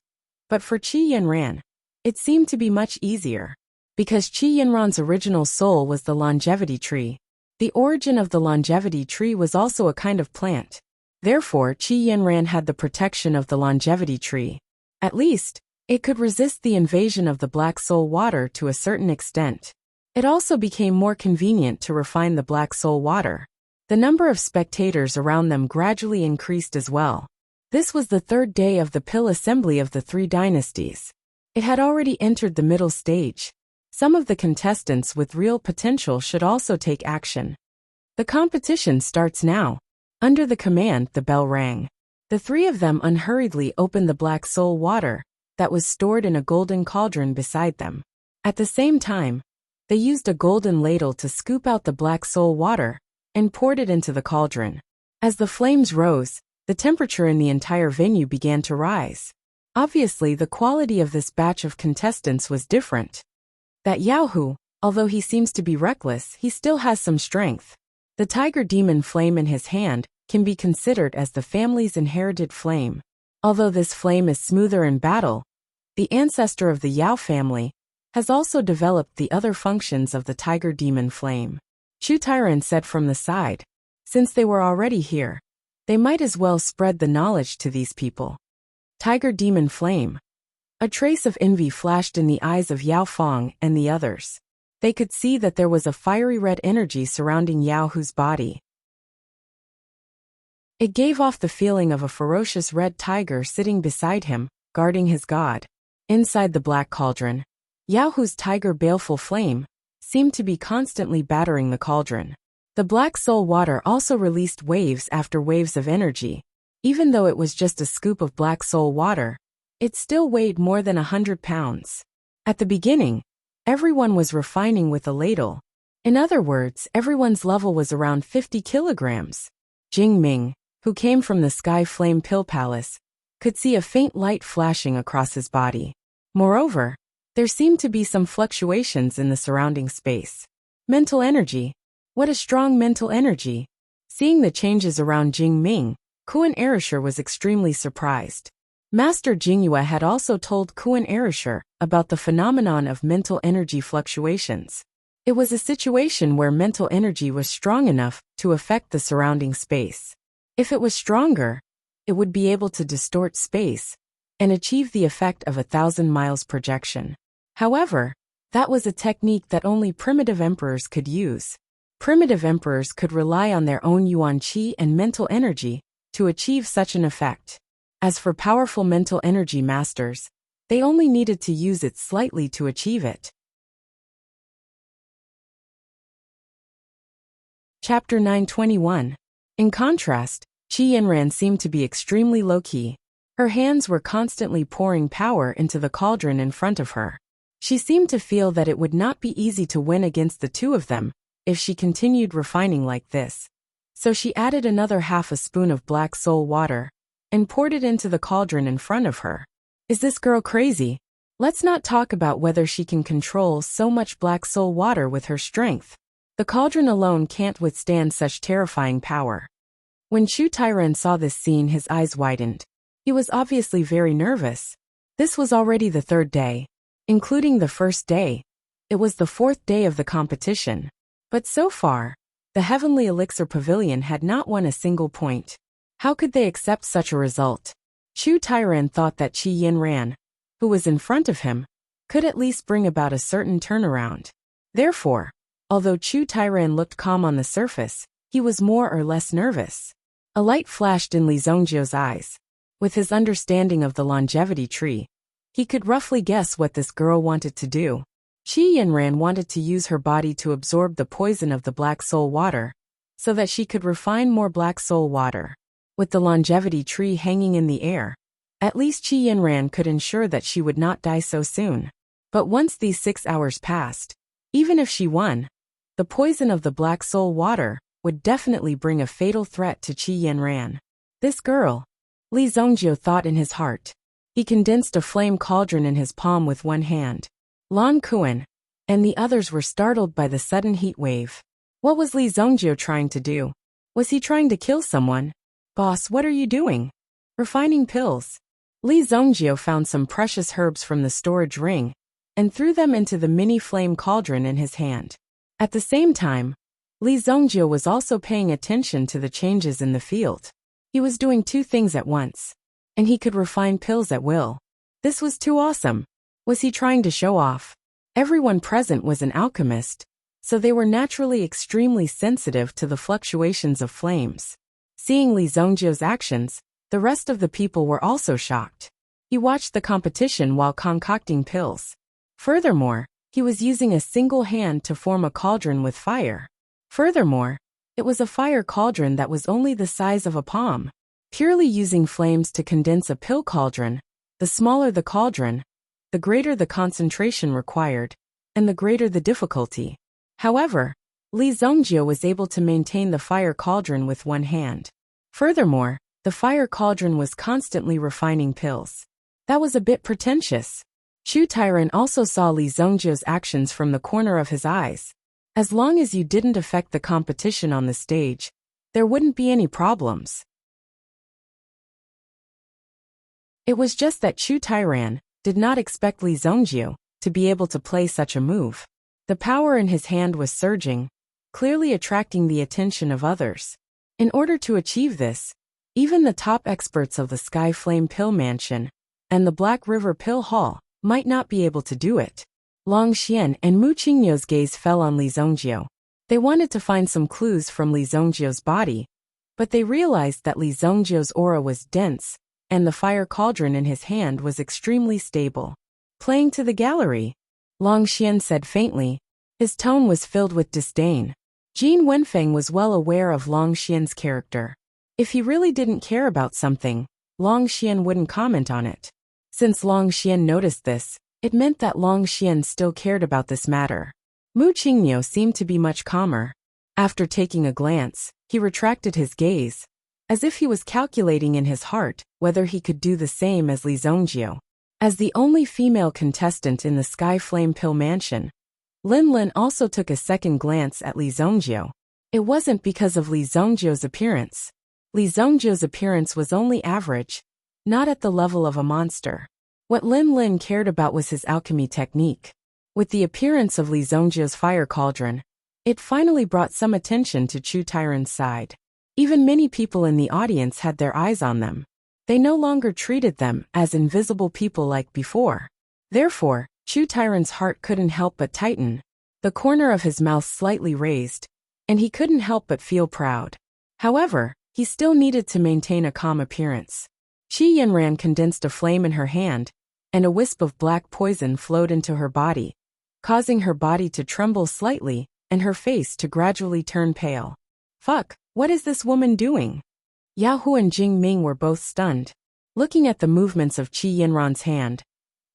But for Qi Yanran, it seemed to be much easier. Because Qi Yanran's original soul was the longevity tree. The origin of the longevity tree was also a kind of plant. Therefore, Qi Yanran had the protection of the longevity tree. At least, it could resist the invasion of the black soul water to a certain extent. It also became more convenient to refine the black soul water. The number of spectators around them gradually increased as well. This was the third day of the Pill Assembly of the Three Dynasties. It had already entered the middle stage. Some of the contestants with real potential should also take action. The competition starts now. Under the command, the bell rang. The three of them unhurriedly opened the black soul water that was stored in a golden cauldron beside them. At the same time, they used a golden ladle to scoop out the black soul water and poured it into the cauldron. As the flames rose, the temperature in the entire venue began to rise. Obviously, the quality of this batch of contestants was different. That Yaohu, although he seems to be reckless, he still has some strength. The tiger demon flame in his hand can be considered as the family's inherited flame. Although this flame is smoother in battle, the ancestor of the Yao family has also developed the other functions of the tiger demon flame. Chu Tairen said from the side. Since they were already here, they might as well spread the knowledge to these people. Tiger demon flame. A trace of envy flashed in the eyes of Yao Feng and the others. They could see that there was a fiery red energy surrounding Yao Hu's body. It gave off the feeling of a ferocious red tiger sitting beside him, guarding his god. Inside the black cauldron, Yao Hu's tiger baleful flame seemed to be constantly battering the cauldron. The black soul water also released waves after waves of energy. Even though it was just a scoop of black soul water, it still weighed more than 100 pounds. At the beginning, everyone was refining with a ladle. In other words, everyone's level was around 50 kilograms. Jing Ming, who came from the Sky Flame Pill Palace, could see a faint light flashing across his body. Moreover, there seemed to be some fluctuations in the surrounding space. Mental energy. What a strong mental energy. Seeing the changes around Jing Ming, Kuan Erishur was extremely surprised. Master Jingyue had also told Kuan Erishur about the phenomenon of mental energy fluctuations. It was a situation where mental energy was strong enough to affect the surrounding space. If it was stronger, it would be able to distort space and achieve the effect of 1,000 miles projection. However, that was a technique that only primitive emperors could use. Primitive emperors could rely on their own yuan qi and mental energy to achieve such an effect. As for powerful mental energy masters, they only needed to use it slightly to achieve it. Chapter 921. In contrast, Qi Yanran seemed to be extremely low-key. Her hands were constantly pouring power into the cauldron in front of her. She seemed to feel that it would not be easy to win against the two of them if she continued refining like this. So she added another half a spoon of black soul water and poured it into the cauldron in front of her. Is this girl crazy? Let's not talk about whether she can control so much black soul water with her strength. The cauldron alone can't withstand such terrifying power. When Chu Tairen saw this scene, his eyes widened. He was obviously very nervous. This was already the third day. Including the first day, it was the fourth day of the competition. But so far, the Heavenly Elixir Pavilion had not won a single point. How could they accept such a result? Chu Tairen thought that Qi Yanran, who was in front of him, could at least bring about a certain turnaround. Therefore, although Chu Tairen looked calm on the surface, he was more or less nervous. A light flashed in Li Zhongjio's eyes. With his understanding of the longevity tree, he could roughly guess what this girl wanted to do. Qi Yanran wanted to use her body to absorb the poison of the black soul water, so that she could refine more black soul water. With the longevity tree hanging in the air, at least Qi Yanran could ensure that she would not die so soon. But once these 6 hours passed, even if she won, The poison of the black soul water would definitely bring a fatal threat to Qi Yanran. This girl, Li Zongjio thought in his heart. He condensed a flame cauldron in his palm with one hand. Lan Kuan and the others were startled by the sudden heat wave. What was Li Zongjio trying to do? Was he trying to kill someone? Boss, what are you doing? Refining pills. Li Zongjio found some precious herbs from the storage ring and threw them into the mini flame cauldron in his hand. At the same time, Li Zongjio was also paying attention to the changes in the field. He was doing two things at once, and he could refine pills at will. This was too awesome. Was he trying to show off? Everyone present was an alchemist, so they were naturally extremely sensitive to the fluctuations of flames. Seeing Li Zongjio's actions, the rest of the people were also shocked. He watched the competition while concocting pills. Furthermore, he was using a single hand to form a cauldron with fire. Furthermore, it was a fire cauldron that was only the size of a palm. Purely using flames to condense a pill cauldron, the smaller the cauldron, the greater the concentration required, and the greater the difficulty. However, Li Zongjio was able to maintain the fire cauldron with one hand. Furthermore, the fire cauldron was constantly refining pills. That was a bit pretentious. Chu Tairen also saw Li Zongjio's actions from the corner of his eyes. As long as you didn't affect the competition on the stage, there wouldn't be any problems. It was just that Chu Tairan did not expect Li Zongjio to be able to play such a move. The power in his hand was surging, clearly attracting the attention of others. In order to achieve this, even the top experts of the Sky Flame Pill Mansion and the Black River Pill Hall might not be able to do it. Long Xian and Mu Qingyou's gaze fell on Li Zongjio. They wanted to find some clues from Li Zongjio's body, but they realized that Li Zongjio's aura was dense, and the fire cauldron in his hand was extremely stable. Playing to the gallery, Long Xian said faintly. His tone was filled with disdain. Jin Wenfeng was well aware of Long Xian's character. If he really didn't care about something, Long Xian wouldn't comment on it. Since Long Xian noticed this, it meant that Long Xian still cared about this matter. Mu Qingyou seemed to be much calmer. After taking a glance, he retracted his gaze, as if he was calculating in his heart whether he could do the same as Li Zongjio. As the only female contestant in the Sky Flame Pill Mansion, Lin Lin also took a second glance at Li Zongjio. It wasn't because of Li Zongjio's appearance. Li Zongjio's appearance was only average, not at the level of a monster. What Lin Lin cared about was his alchemy technique. With the appearance of Li Zongjio's fire cauldron, it finally brought some attention to Chu Tairen's side. Even many people in the audience had their eyes on them. They no longer treated them as invisible people like before. Therefore, Chu Tairen's heart couldn't help but tighten. The corner of his mouth slightly raised, and he couldn't help but feel proud. However, he still needed to maintain a calm appearance. Qi Yanran condensed a flame in her hand, and a wisp of black poison flowed into her body, causing her body to tremble slightly and her face to gradually turn pale. Fuck, what is this woman doing? Yao Hu and Jing Ming were both stunned. Looking at the movements of Qi Yanran's hand,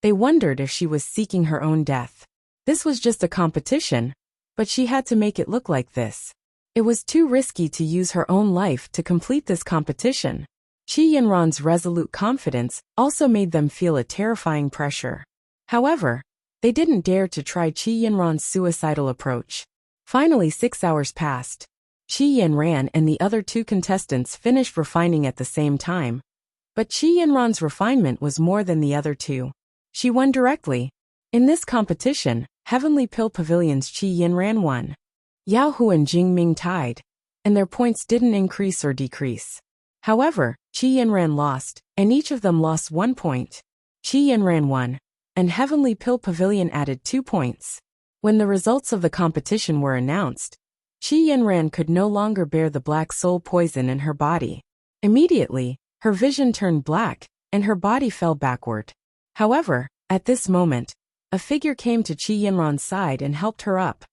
they wondered if she was seeking her own death. This was just a competition, but she had to make it look like this. It was too risky to use her own life to complete this competition. Qi Yanran's resolute confidence also made them feel a terrifying pressure. However, they didn't dare to try Qi Yanran's suicidal approach. Finally, 6 hours passed. Qi Yanran and the other two contestants finished refining at the same time. But Qi Yanran's refinement was more than the other two. She won directly. In this competition, Heavenly Pill Pavilion's Qi Yanran won. Yao Hu and Jing Ming tied, and their points didn't increase or decrease. However, Qi Yanran lost, and each of them lost 1 point. Qi Yanran won, and Heavenly Pill Pavilion added 2 points. When the results of the competition were announced, Qi Yanran could no longer bear the black soul poison in her body. Immediately, her vision turned black, and her body fell backward. However, at this moment, a figure came to Qi Yanran's side and helped her up.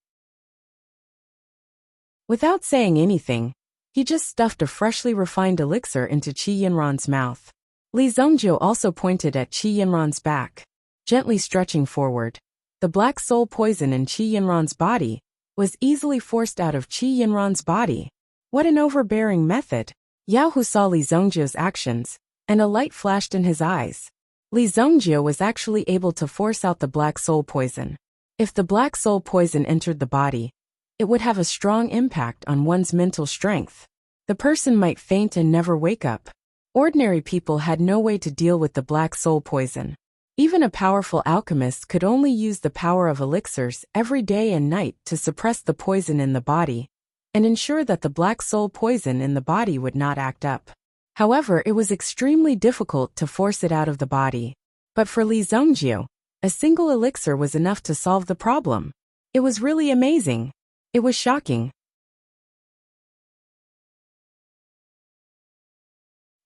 Without saying anything, he just stuffed a freshly refined elixir into Qi Yanran's mouth. Li Zongjio also pointed at Qi Yanran's back, gently stretching forward. The black soul poison in Qi Yanran's body was easily forced out of Qi Yinran's body. What an overbearing method! Yao Hu saw Li Zongjio's actions, and a light flashed in his eyes. Li Zongjio was actually able to force out the black soul poison. If the black soul poison entered the body, it would have a strong impact on one's mental strength. The person might faint and never wake up. Ordinary people had no way to deal with the black soul poison. Even a powerful alchemist could only use the power of elixirs every day and night to suppress the poison in the body and ensure that the black soul poison in the body would not act up. However, it was extremely difficult to force it out of the body. But for Li Zongjio, a single elixir was enough to solve the problem. It was really amazing. It was shocking.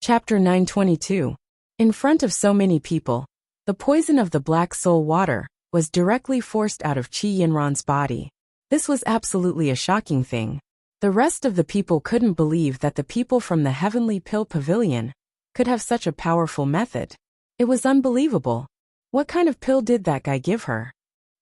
Chapter 922. In front of so many people, the poison of the black soul water was directly forced out of Qi Yinran's body. This was absolutely a shocking thing. The rest of the people couldn't believe that the people from the Heavenly Pill Pavilion could have such a powerful method. It was unbelievable. What kind of pill did that guy give her?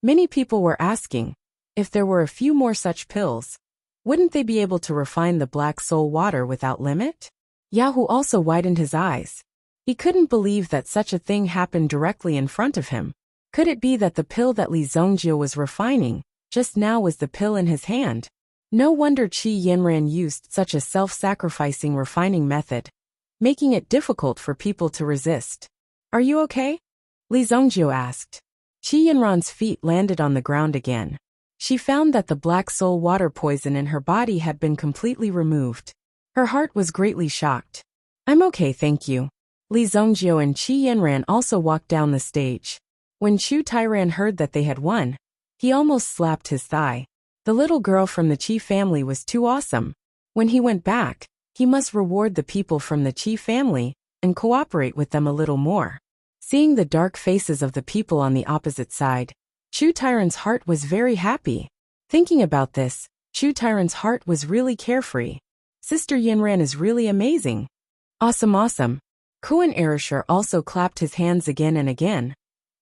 Many people were asking, if there were a few more such pills, wouldn't they be able to refine the black soul water without limit? Yao Hu also widened his eyes. He couldn't believe that such a thing happened directly in front of him. Could it be that the pill that Li Zongjio was refining just now was the pill in his hand? No wonder Qi Yinran used such a self-sacrificing refining method, making it difficult for people to resist. Are you okay? Li Zongjio asked. Qi Yinran's feet landed on the ground again. She found that the black soul water poison in her body had been completely removed. Her heart was greatly shocked. I'm okay, thank you. Li Zongjio and Qi Yinran also walked down the stage. When Chu Tairan heard that they had won, he almost slapped his thigh. The little girl from the Qi family was too awesome. When he went back, he must reward the people from the Qi family and cooperate with them a little more. Seeing the dark faces of the people on the opposite side, Chu Tairan's heart was very happy. Thinking about this, Chu Tairan's heart was really carefree. Sister Yinran is really amazing. Awesome, awesome. Kuan Erishur also clapped his hands again and again.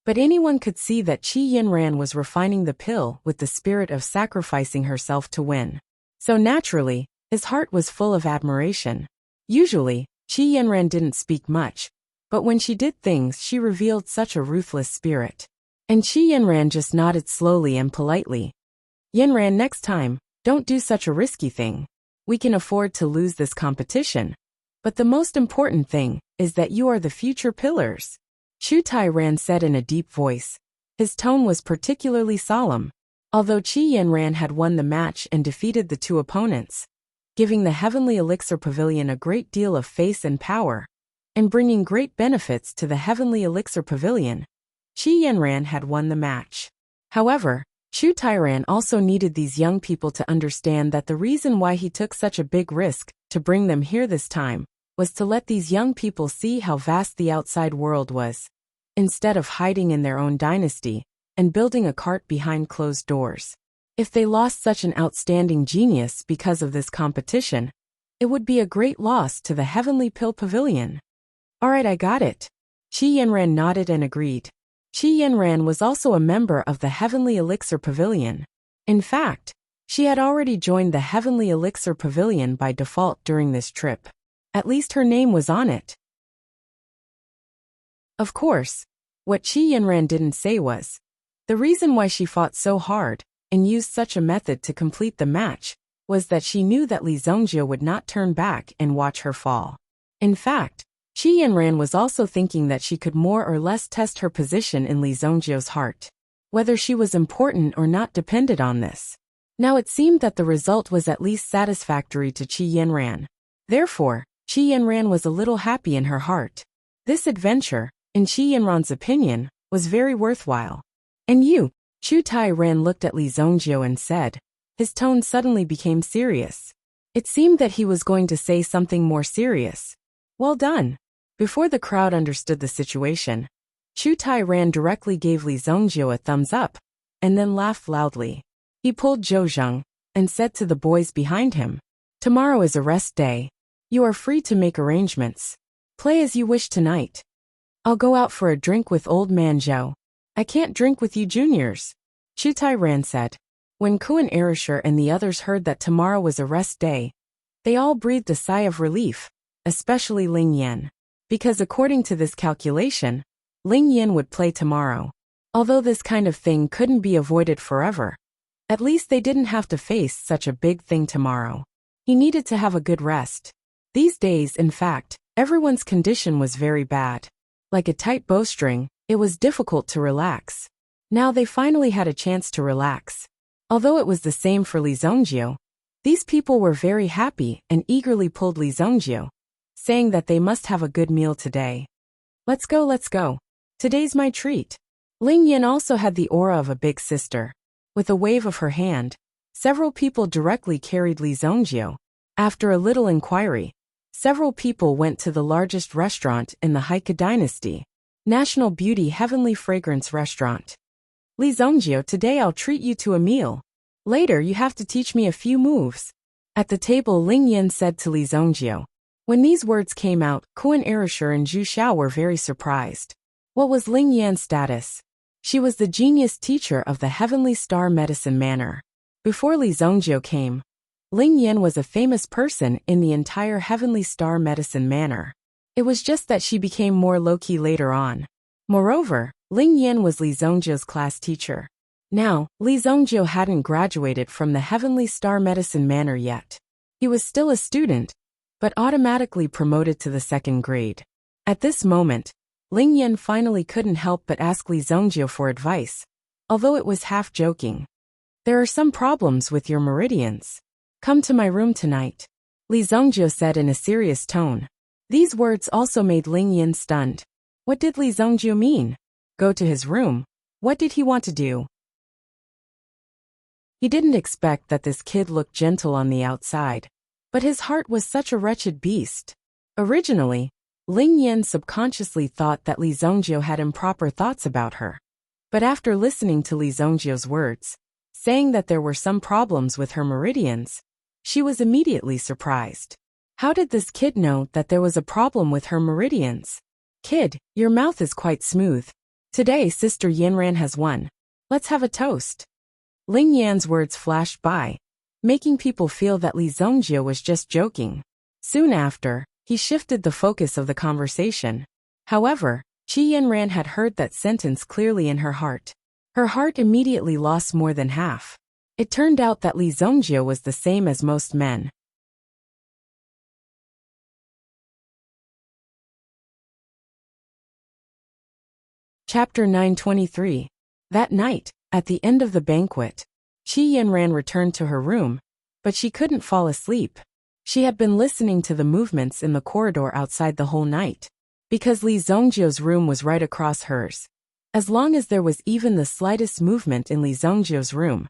But anyone could see that Qi Yinran was refining the pill with the spirit of sacrificing herself to win. So naturally, his heart was full of admiration. Usually, Qi Yinran didn't speak much, but when she did things she revealed such a ruthless spirit. And Qi Yinran just nodded slowly and politely. Yinran, next time, don't do such a risky thing. We can afford to lose this competition. But the most important thing is that you are the future pillars. Chu Tairan said in a deep voice. His tone was particularly solemn. Although Qi Yinran had won the match and defeated the two opponents, giving the Heavenly Elixir Pavilion a great deal of face and power, and bringing great benefits to the Heavenly Elixir Pavilion, Qi Yinran had won the match. However, Chu Tairan also needed these young people to understand that the reason why he took such a big risk to bring them here this time was to let these young people see how vast the outside world was, instead of hiding in their own dynasty and building a cart behind closed doors. If they lost such an outstanding genius because of this competition, it would be a great loss to the Heavenly Pill Pavilion. Alright, I got it. Qi Yinran nodded and agreed. Qi Yinran was also a member of the Heavenly Elixir Pavilion. In fact, she had already joined the Heavenly Elixir Pavilion by default during this trip. At least her name was on it. Of course, what Qi Yinran didn't say was, the reason why she fought so hard and used such a method to complete the match was that she knew that Li Zongjio would not turn back and watch her fall. In fact, Qi Yinran was also thinking that she could more or less test her position in Li Zongjio's heart. Whether she was important or not depended on this. Now it seemed that the result was at least satisfactory to Qi Yinran. Therefore, Qi Yinran was a little happy in her heart. This adventure, in Qi Yinran's opinion, was very worthwhile. And you? Chu Tairan looked at Li Zongjio and said. His tone suddenly became serious. It seemed that he was going to say something more serious. Well done. Before the crowd understood the situation, Chu Tairan directly gave Li Zongjio a thumbs up, and then laughed loudly. He pulled Zhou Zheng, and said to the boys behind him, tomorrow is a rest day. You are free to make arrangements. Play as you wish tonight. I'll go out for a drink with old man Zhou. I can't drink with you juniors, Chu Tairan said. When Kuan Erasure and the others heard that tomorrow was a rest day, they all breathed a sigh of relief, especially Ling Yan. Because according to this calculation, Ling Yan would play tomorrow. Although this kind of thing couldn't be avoided forever, at least they didn't have to face such a big thing tomorrow. He needed to have a good rest. These days, in fact, everyone's condition was very bad. Like a tight bowstring, it was difficult to relax. Now they finally had a chance to relax. Although it was the same for Li Zongjio, these people were very happy and eagerly pulled Li Zongjio, saying that they must have a good meal today. Let's go, let's go. Today's my treat. Ling Yan also had the aura of a big sister. With a wave of her hand, several people directly carried Li Zongjio. After a little inquiry, several people went to the largest restaurant in the Heike dynasty, National Beauty Heavenly Fragrance Restaurant. Li Zongjio, today I'll treat you to a meal. Later you have to teach me a few moves. At the table, Ling Yan said to Li Zongjio. When these words came out, Kuan Erasure and Zhu Xiao were very surprised. What was Ling Yan's status? She was the genius teacher of the Heavenly Star Medicine Manor. Before Li Zongjio came, Ling Yan was a famous person in the entire Heavenly Star Medicine Manor. It was just that she became more low-key later on. Moreover, Ling Yan was Li Zongjio's class teacher. Now, Li Zongjio hadn't graduated from the Heavenly Star Medicine Manor yet. He was still a student, but automatically promoted to the 2nd grade. At this moment, Ling Yan finally couldn't help but ask Li Zongjio for advice, although it was half joking. There are some problems with your meridians. Come to my room tonight, Li Zongjio said in a serious tone. These words also made Ling Yan stunned. What did Li Zongjio mean? Go to his room? What did he want to do? He didn't expect that this kid looked gentle on the outside, but his heart was such a wretched beast. Originally, Ling Yan subconsciously thought that Li Zongjio had improper thoughts about her. But after listening to Li Zongjio's words, saying that there were some problems with her meridians, she was immediately surprised. How did this kid know that there was a problem with her meridians? Kid, your mouth is quite smooth. Today Sister Yanran has won. Let's have a toast. Ling Yan's words flashed by, making people feel that Li Zongjio was just joking. Soon after, he shifted the focus of the conversation. However, Qi Yanran had heard that sentence clearly in her heart. Her heart immediately lost more than half. It turned out that Li Zongjio was the same as most men. Chapter 923. That night, at the end of the banquet, Qi Yanran returned to her room, but she couldn't fall asleep. She had been listening to the movements in the corridor outside the whole night. Because Li Zongjio's room was right across hers, as long as there was even the slightest movement in Li Zongjio's room,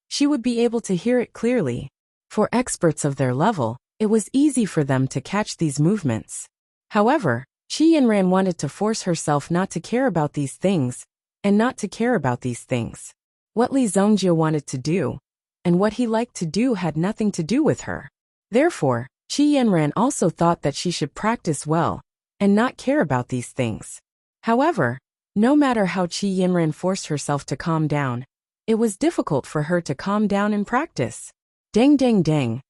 she would be able to hear it clearly. For experts of their level, it was easy for them to catch these movements. However, Qi Yanran wanted to force herself not to care about these things, and not to care about these things. What Li Zongjio wanted to do, and what he liked to do had nothing to do with her. Therefore, Qi Yanran also thought that she should practice well, and not care about these things. However, no matter how Qi Yanran forced herself to calm down, it was difficult for her to calm down in practice. Dang dang dang.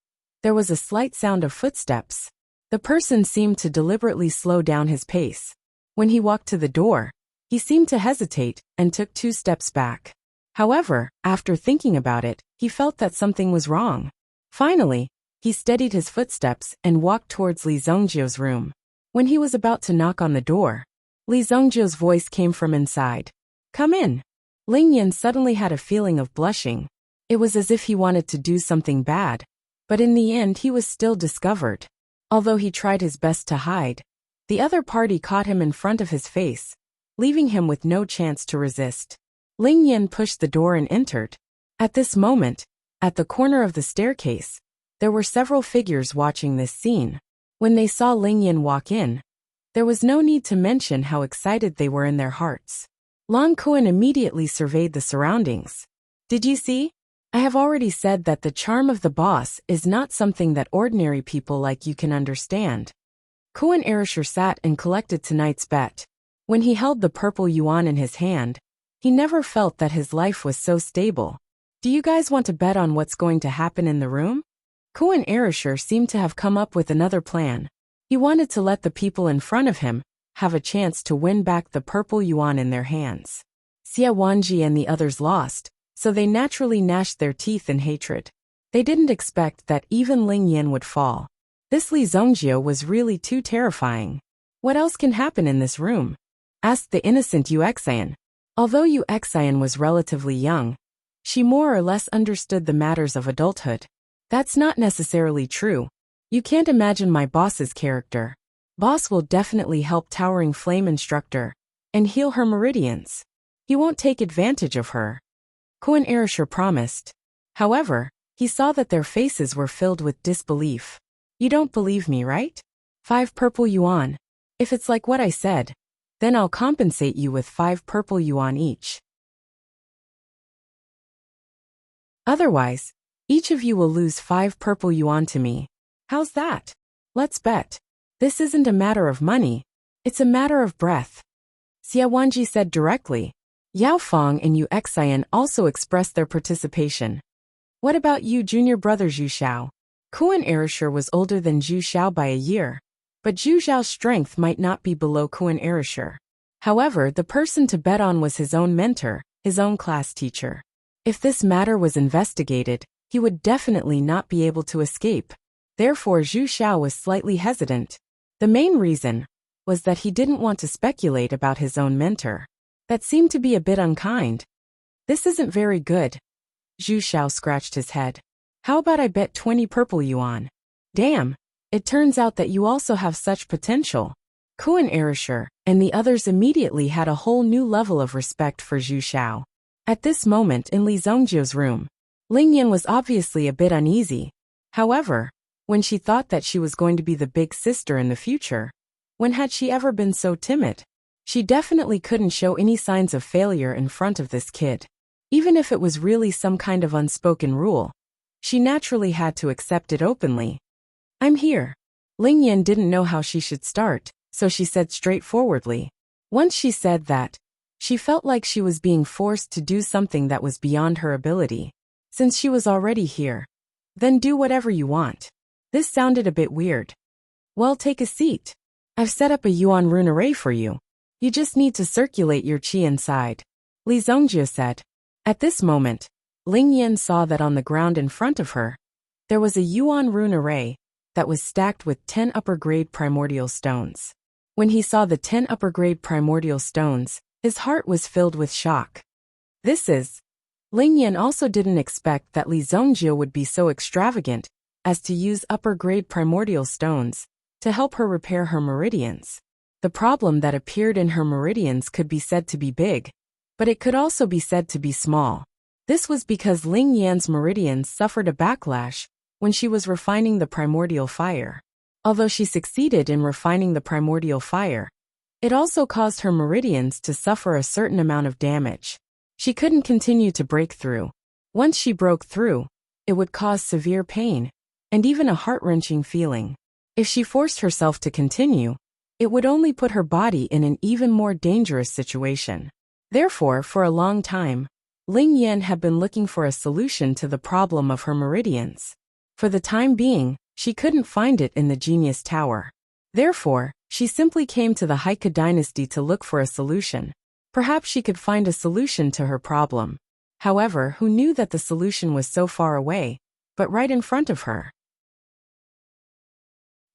There was a slight sound of footsteps. The person seemed to deliberately slow down his pace. When he walked to the door, he seemed to hesitate and took 2 steps back. However, after thinking about it, he felt that something was wrong. Finally, he steadied his footsteps and walked towards Li Zongjio's room. When he was about to knock on the door, Li Zongjio's voice came from inside. Come in. Ling Yan suddenly had a feeling of blushing. It was as if he wanted to do something bad, but in the end he was still discovered. Although he tried his best to hide, the other party caught him in front of his face, leaving him with no chance to resist. Ling Yan pushed the door and entered. At this moment, at the corner of the staircase, there were several figures watching this scene. When they saw Ling Yan walk in, there was no need to mention how excited they were in their hearts. Long Kuan immediately surveyed the surroundings. Did you see? I have already said that the charm of the boss is not something that ordinary people like you can understand. Kuan Erasure sat and collected tonight's bet. When he held the purple yuan in his hand, he never felt that his life was so stable. Do you guys want to bet on what's going to happen in the room? Kuan Erisher seemed to have come up with another plan. He wanted to let the people in front of him have a chance to win back the purple yuan in their hands. Xia Wanji and the others lost, so they naturally gnashed their teeth in hatred. They didn't expect that even Ling Yan would fall. This Li Zongjie was really too terrifying. What else can happen in this room? Asked the innocent Yu Xian. Although Yu Xian was relatively young, she more or less understood the matters of adulthood. That's not necessarily true. You can't imagine my boss's character. Boss will definitely help Towering Flame Instructor and heal her meridians. He won't take advantage of her. Kuan Erisher promised. However, he saw that their faces were filled with disbelief. You don't believe me, right? 5 purple yuan. If it's like what I said, then I'll compensate you with 5 purple yuan each. Otherwise, each of you will lose 5 purple yuan to me. How's that? Let's bet. This isn't a matter of money, it's a matter of breath. Xia Wanji said directly. Yao Feng and Yu Xian also expressed their participation. What about you, junior brother Zhu Xiao? Kuan Erisher was older than Zhu Xiao by a year, but Zhu Xiao's strength might not be below Kuan Erisher. However, the person to bet on was his own mentor, his own class teacher. If this matter was investigated, he would definitely not be able to escape. Therefore, Zhu Xiao was slightly hesitant. The main reason was that he didn't want to speculate about his own mentor. That seemed to be a bit unkind. This isn't very good. Zhu Xiao scratched his head. How about I bet 20 purple yuan? Damn, it turns out that you also have such potential. Kuan Erisher and the others immediately had a whole new level of respect for Zhu Xiao. At this moment in Li Zongjie's room, Ling Yan was obviously a bit uneasy. However, when she thought that she was going to be the big sister in the future, when had she ever been so timid? She definitely couldn't show any signs of failure in front of this kid. Even if it was really some kind of unspoken rule, she naturally had to accept it openly. I'm here. Ling Yan didn't know how she should start, so she said straightforwardly. Once she said that, she felt like she was being forced to do something that was beyond her ability. Since she was already here, then do whatever you want. This sounded a bit weird. Well, take a seat. I've set up a yuan rune array for you. You just need to circulate your qi inside. Li Zongjie said. At this moment, Ling Yan saw that on the ground in front of her, there was a yuan rune array that was stacked with 10 upper-grade primordial stones. When he saw the 10 upper-grade primordial stones, his heart was filled with shock. Ling Yan also didn't expect that Li Zongjie would be so extravagant as to use upper-grade primordial stones to help her repair her meridians. The problem that appeared in her meridians could be said to be big, but it could also be said to be small. This was because Ling Yan's meridians suffered a backlash when she was refining the primordial fire. Although she succeeded in refining the primordial fire, it also caused her meridians to suffer a certain amount of damage. She couldn't continue to break through. Once she broke through, it would cause severe pain, and even a heart-wrenching feeling. If she forced herself to continue, it would only put her body in an even more dangerous situation. Therefore, for a long time, Ling Yan had been looking for a solution to the problem of her meridians. For the time being, she couldn't find it in the Genius Tower. Therefore, she simply came to the Heike dynasty to look for a solution. Perhaps she could find a solution to her problem. However, who knew that the solution was so far away, but right in front of her?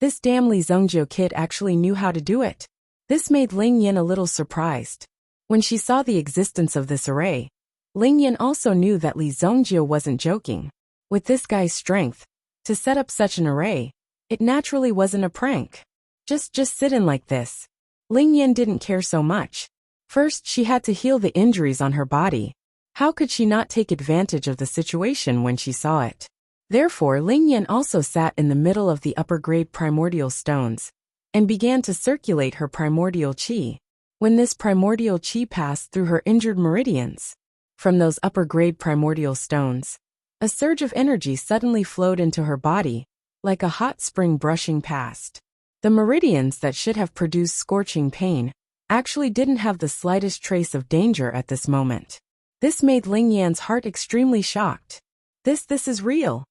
This damn Li Zongjie kid actually knew how to do it. This made Ling Yan a little surprised. When she saw the existence of this array, Ling Yan also knew that Li Zongjie wasn't joking. With this guy's strength, to set up such an array, it naturally wasn't a prank. Just sit in like this. Ling Yan didn't care so much. First, she had to heal the injuries on her body. How could she not take advantage of the situation when she saw it? Therefore, Ling Yan also sat in the middle of the upper-grade primordial stones and began to circulate her primordial qi. When this primordial qi passed through her injured meridians, from those upper-grade primordial stones, a surge of energy suddenly flowed into her body, like a hot spring brushing past. The meridians that should have produced scorching pain actually didn't have the slightest trace of danger at this moment. This made Ling Yan's heart extremely shocked. This is real.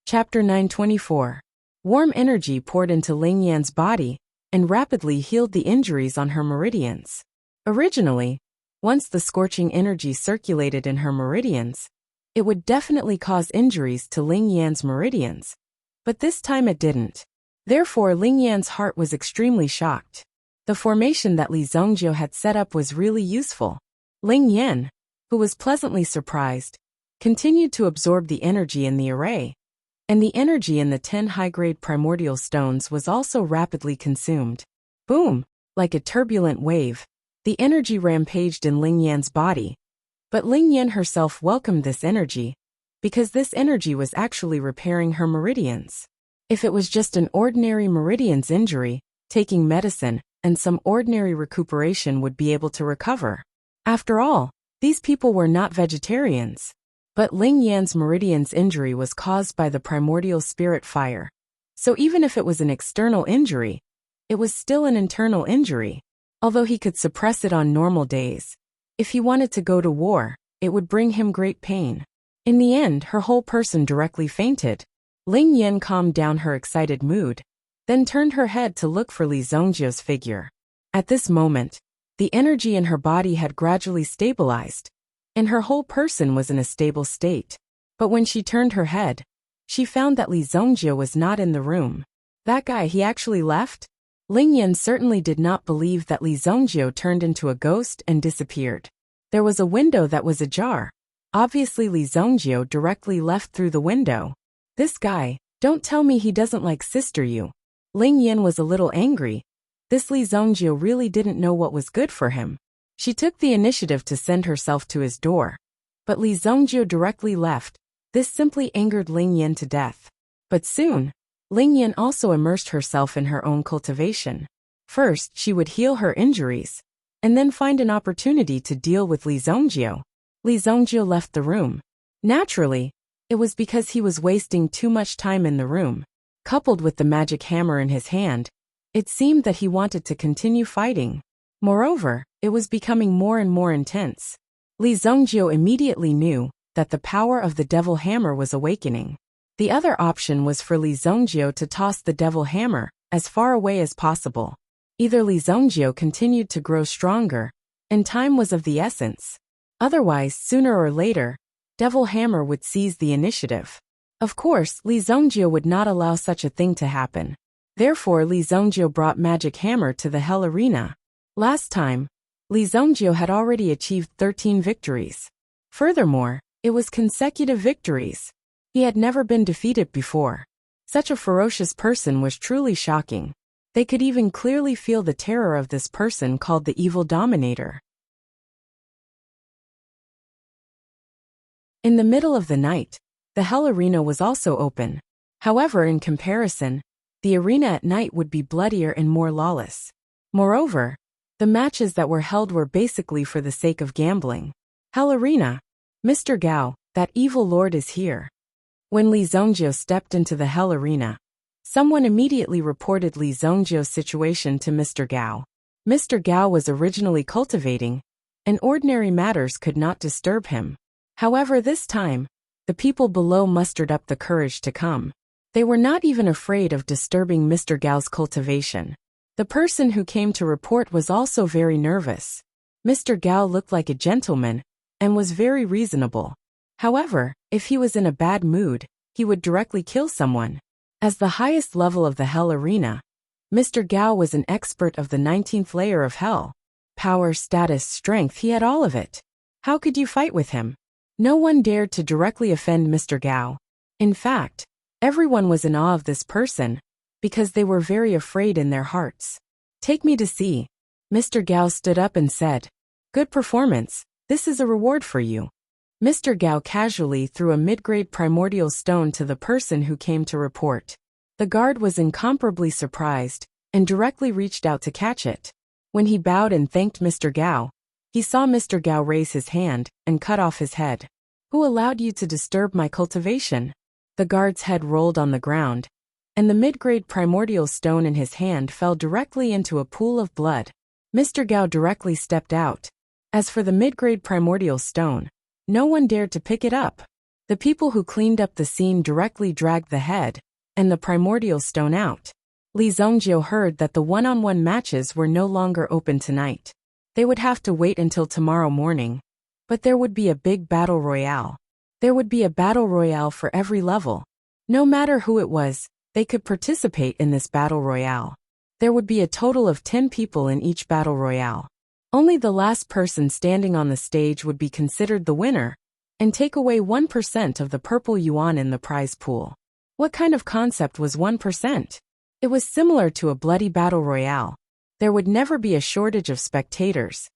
Chapter 924. Warm energy poured into Ling Yan's body and rapidly healed the injuries on her meridians. Originally, once the scorching energy circulated in her meridians, it would definitely cause injuries to Ling Yan's meridians. But this time it didn't. Therefore, Ling Yan's heart was extremely shocked. The formation that Li Zhongjiu had set up was really useful. Ling Yan, who was pleasantly surprised, continued to absorb the energy in the array, and the energy in the 10 high-grade primordial stones was also rapidly consumed. Boom! Like a turbulent wave, the energy rampaged in Ling Yan's body. But Ling Yan herself welcomed this energy, because this energy was actually repairing her meridians. If it was just an ordinary meridian's injury, taking medicine and some ordinary recuperation would be able to recover. After all, these people were not vegetarians. But Ling Yan's meridian's injury was caused by the primordial spirit fire. So even if it was an external injury, it was still an internal injury. Although he could suppress it on normal days, if he wanted to go to war, it would bring him great pain. In the end, her whole person directly fainted. Ling Yan calmed down her excited mood, then turned her head to look for Li Zhongjiu's figure. At this moment, the energy in her body had gradually stabilized, and her whole person was in a stable state. But when she turned her head, she found that Li Zhongjiu was not in the room. That guy, he actually left? Ling Yan certainly did not believe that Li Zhongjiu turned into a ghost and disappeared. There was a window that was ajar. Obviously Li Zhongjiu directly left through the window. This guy, don't tell me he doesn't like Sister Yu. Ling Yan was a little angry. This Li Zhongjiu really didn't know what was good for him. She took the initiative to send herself to his door. But Li Zhongjiu directly left. This simply angered Ling Yan to death. But soon, Ling Yan also immersed herself in her own cultivation. First, she would heal her injuries, and then find an opportunity to deal with Li Zhongjiu. Li Zhongjiu left the room. Naturally, it was because he was wasting too much time in the room. Coupled with the magic hammer in his hand, it seemed that he wanted to continue fighting. Moreover, it was becoming more and more intense. Li Zhongjiu immediately knew that the power of the devil hammer was awakening. The other option was for Li Zhongjiu to toss the devil hammer as far away as possible. Either Li Zhongjiu continued to grow stronger, and time was of the essence. Otherwise, sooner or later, devil hammer would seize the initiative. Of course, Li Zhongjiu would not allow such a thing to happen. Therefore, Li Zhongjiu brought magic hammer to the Hell Arena. Last time, Li Zhongjiu had already achieved 13 victories. Furthermore, it was consecutive victories. He had never been defeated before. Such a ferocious person was truly shocking. They could even clearly feel the terror of this person called the Evil Dominator. In the middle of the night, the Hell Arena was also open. However, in comparison, the arena at night would be bloodier and more lawless. Moreover, the matches that were held were basically for the sake of gambling. Hell Arena. Mr. Gao, that evil lord is here. When Li Zhongjiu stepped into the Hell Arena, someone immediately reported Li Zhongjiu's situation to Mr. Gao. Mr. Gao was originally cultivating, and ordinary matters could not disturb him. However, this time, the people below mustered up the courage to come. They were not even afraid of disturbing Mr. Gao's cultivation. The person who came to report was also very nervous. Mr. Gao looked like a gentleman and was very reasonable. However, if he was in a bad mood, he would directly kill someone. As the highest level of the Hell Arena, Mr. Gao was an expert of the 19th layer of Hell. Power, status, strength, he had all of it. How could you fight with him? No one dared to directly offend Mr. Gao. In fact, everyone was in awe of this person, because they were very afraid in their hearts. Take me to see. Mr. Gao stood up and said, "Good performance, this is a reward for you." Mr. Gao casually threw a mid-grade primordial stone to the person who came to report. The guard was incomparably surprised, and directly reached out to catch it. When he bowed and thanked Mr. Gao, he saw Mr. Gao raise his hand and cut off his head. "Who allowed you to disturb my cultivation?" The guard's head rolled on the ground, and the mid-grade primordial stone in his hand fell directly into a pool of blood. Mr. Gao directly stepped out. As for the mid-grade primordial stone, no one dared to pick it up. The people who cleaned up the scene directly dragged the head and the primordial stone out. Li Zhongjiu heard that the one-on-one matches were no longer open tonight. They would have to wait until tomorrow morning. But there would be a big battle royale. There would be a battle royale for every level. No matter who it was, they could participate in this battle royale. There would be a total of 10 people in each battle royale. Only the last person standing on the stage would be considered the winner and take away 1% of the purple yuan in the prize pool. What kind of concept was 1%? It was similar to a bloody battle royale. There would never be a shortage of spectators.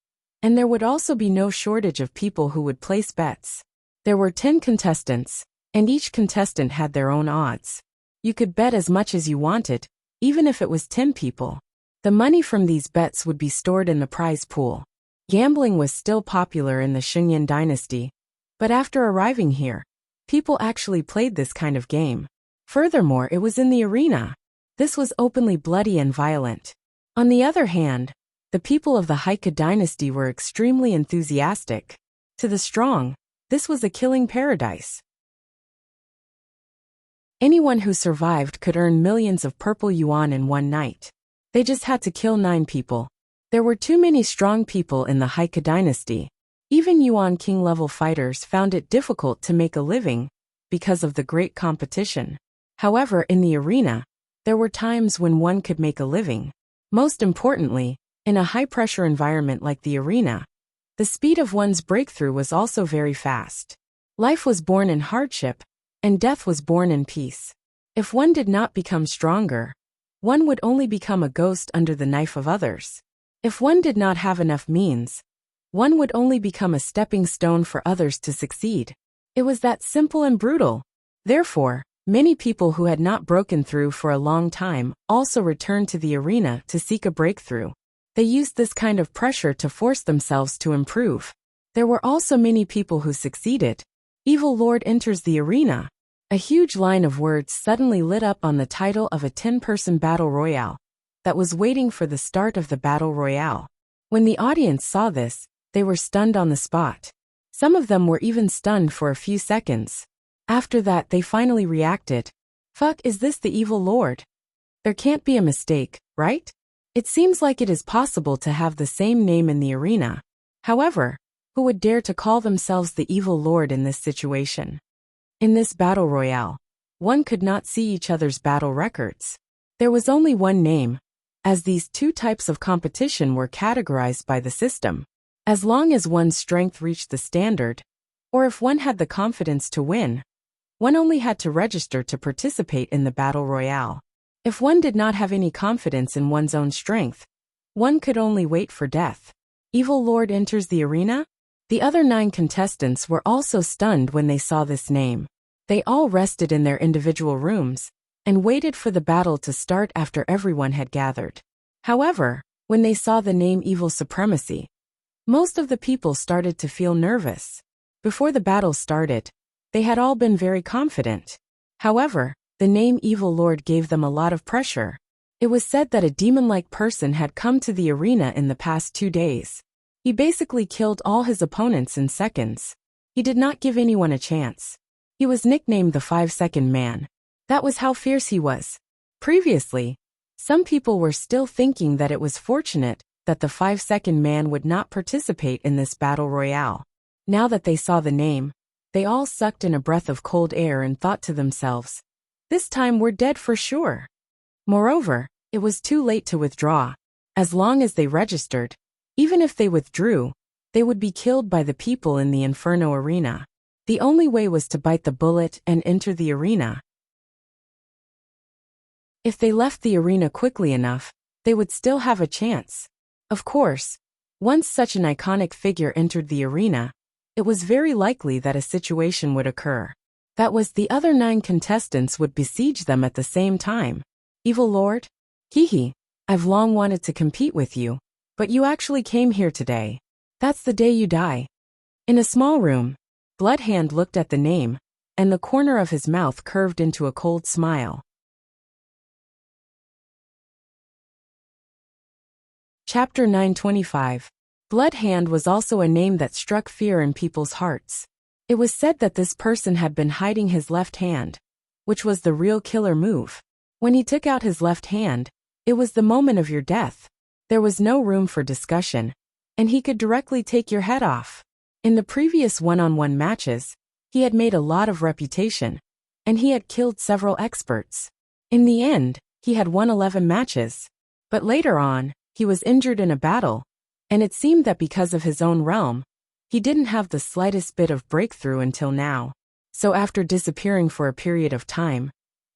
And there would also be no shortage of people who would place bets. There were 10 contestants, and each contestant had their own odds. You could bet as much as you wanted, even if it was 10 people. The money from these bets would be stored in the prize pool. Gambling was still popular in the Xingyan dynasty, but after arriving here, people actually played this kind of game. Furthermore, it was in the arena. This was openly bloody and violent. On the other hand, the people of the Haika dynasty were extremely enthusiastic. To the strong, this was a killing paradise. Anyone who survived could earn millions of purple yuan in one night. They just had to kill 9 people. There were too many strong people in the Haika dynasty. Even Yuan King level fighters found it difficult to make a living because of the great competition. However, in the arena, there were times when one could make a living. Most importantly, in a high-pressure environment like the arena, the speed of one's breakthrough was also very fast. Life was born in hardship, and death was born in peace. If one did not become stronger, one would only become a ghost under the knife of others. If one did not have enough means, one would only become a stepping stone for others to succeed. It was that simple and brutal. Therefore, many people who had not broken through for a long time also returned to the arena to seek a breakthrough. They used this kind of pressure to force themselves to improve. There were also many people who succeeded. Evil Lord enters the arena. A huge line of words suddenly lit up on the title of a 10-person battle royale that was waiting for the start of the battle royale. When the audience saw this, they were stunned on the spot. Some of them were even stunned for a few seconds. After that, they finally reacted. Fuck, is this the Evil Lord? There can't be a mistake, right? It seems like it is possible to have the same name in the arena. However, who would dare to call themselves the Evil Lord in this situation? In this battle royale, one could not see each other's battle records. There was only one name, as these 2 types of competition were categorized by the system. As long as one's strength reached the standard, or if one had the confidence to win, one only had to register to participate in the battle royale. If one did not have any confidence in one's own strength, one could only wait for death. Evil Lord enters the arena? The other 9 contestants were also stunned when they saw this name. They all rested in their individual rooms and waited for the battle to start after everyone had gathered. However, when they saw the name Evil Supremacy, most of the people started to feel nervous. Before the battle started, they had all been very confident. However, the name Evil Lord gave them a lot of pressure. It was said that a demon-like person had come to the arena in the past 2 days. He basically killed all his opponents in seconds. He did not give anyone a chance. He was nicknamed the 5-second man. That was how fierce he was. Previously, some people were still thinking that it was fortunate that the 5-second man would not participate in this battle royale. Now that they saw the name, they all sucked in a breath of cold air and thought to themselves, "This time we're dead for sure." Moreover, it was too late to withdraw. As long as they registered, even if they withdrew, they would be killed by the people in the Inferno arena. The only way was to bite the bullet and enter the arena. If they left the arena quickly enough, they would still have a chance. Of course, once such an iconic figure entered the arena, it was very likely that a situation would occur. That was the other 9 contestants would besiege them at the same time. Evil Lord? Hehe, I've long wanted to compete with you, but you actually came here today. That's the day you die. In a small room, Bloodhand looked at the name, and the corner of his mouth curved into a cold smile. Chapter 925. Blood Hand was also a name that struck fear in people's hearts. It was said that this person had been hiding his left hand, which was the real killer move. When he took out his left hand, it was the moment of your death. There was no room for discussion, and he could directly take your head off. In the previous one-on-one matches, he had made a lot of reputation, and he had killed several experts. In the end, he had won 11 matches. But later on, he was injured in a battle, and it seemed that because of his own realm, he didn't have the slightest bit of breakthrough until now. So after disappearing for a period of time,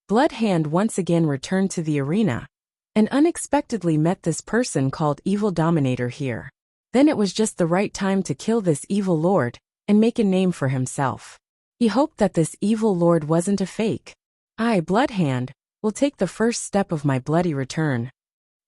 Blood Hand once again returned to the arena, and unexpectedly met this person called Evil Dominator here. Then it was just the right time to kill this evil lord, and make a name for himself. He hoped that this evil lord wasn't a fake. I, Blood Hand, will take the first step of my bloody return.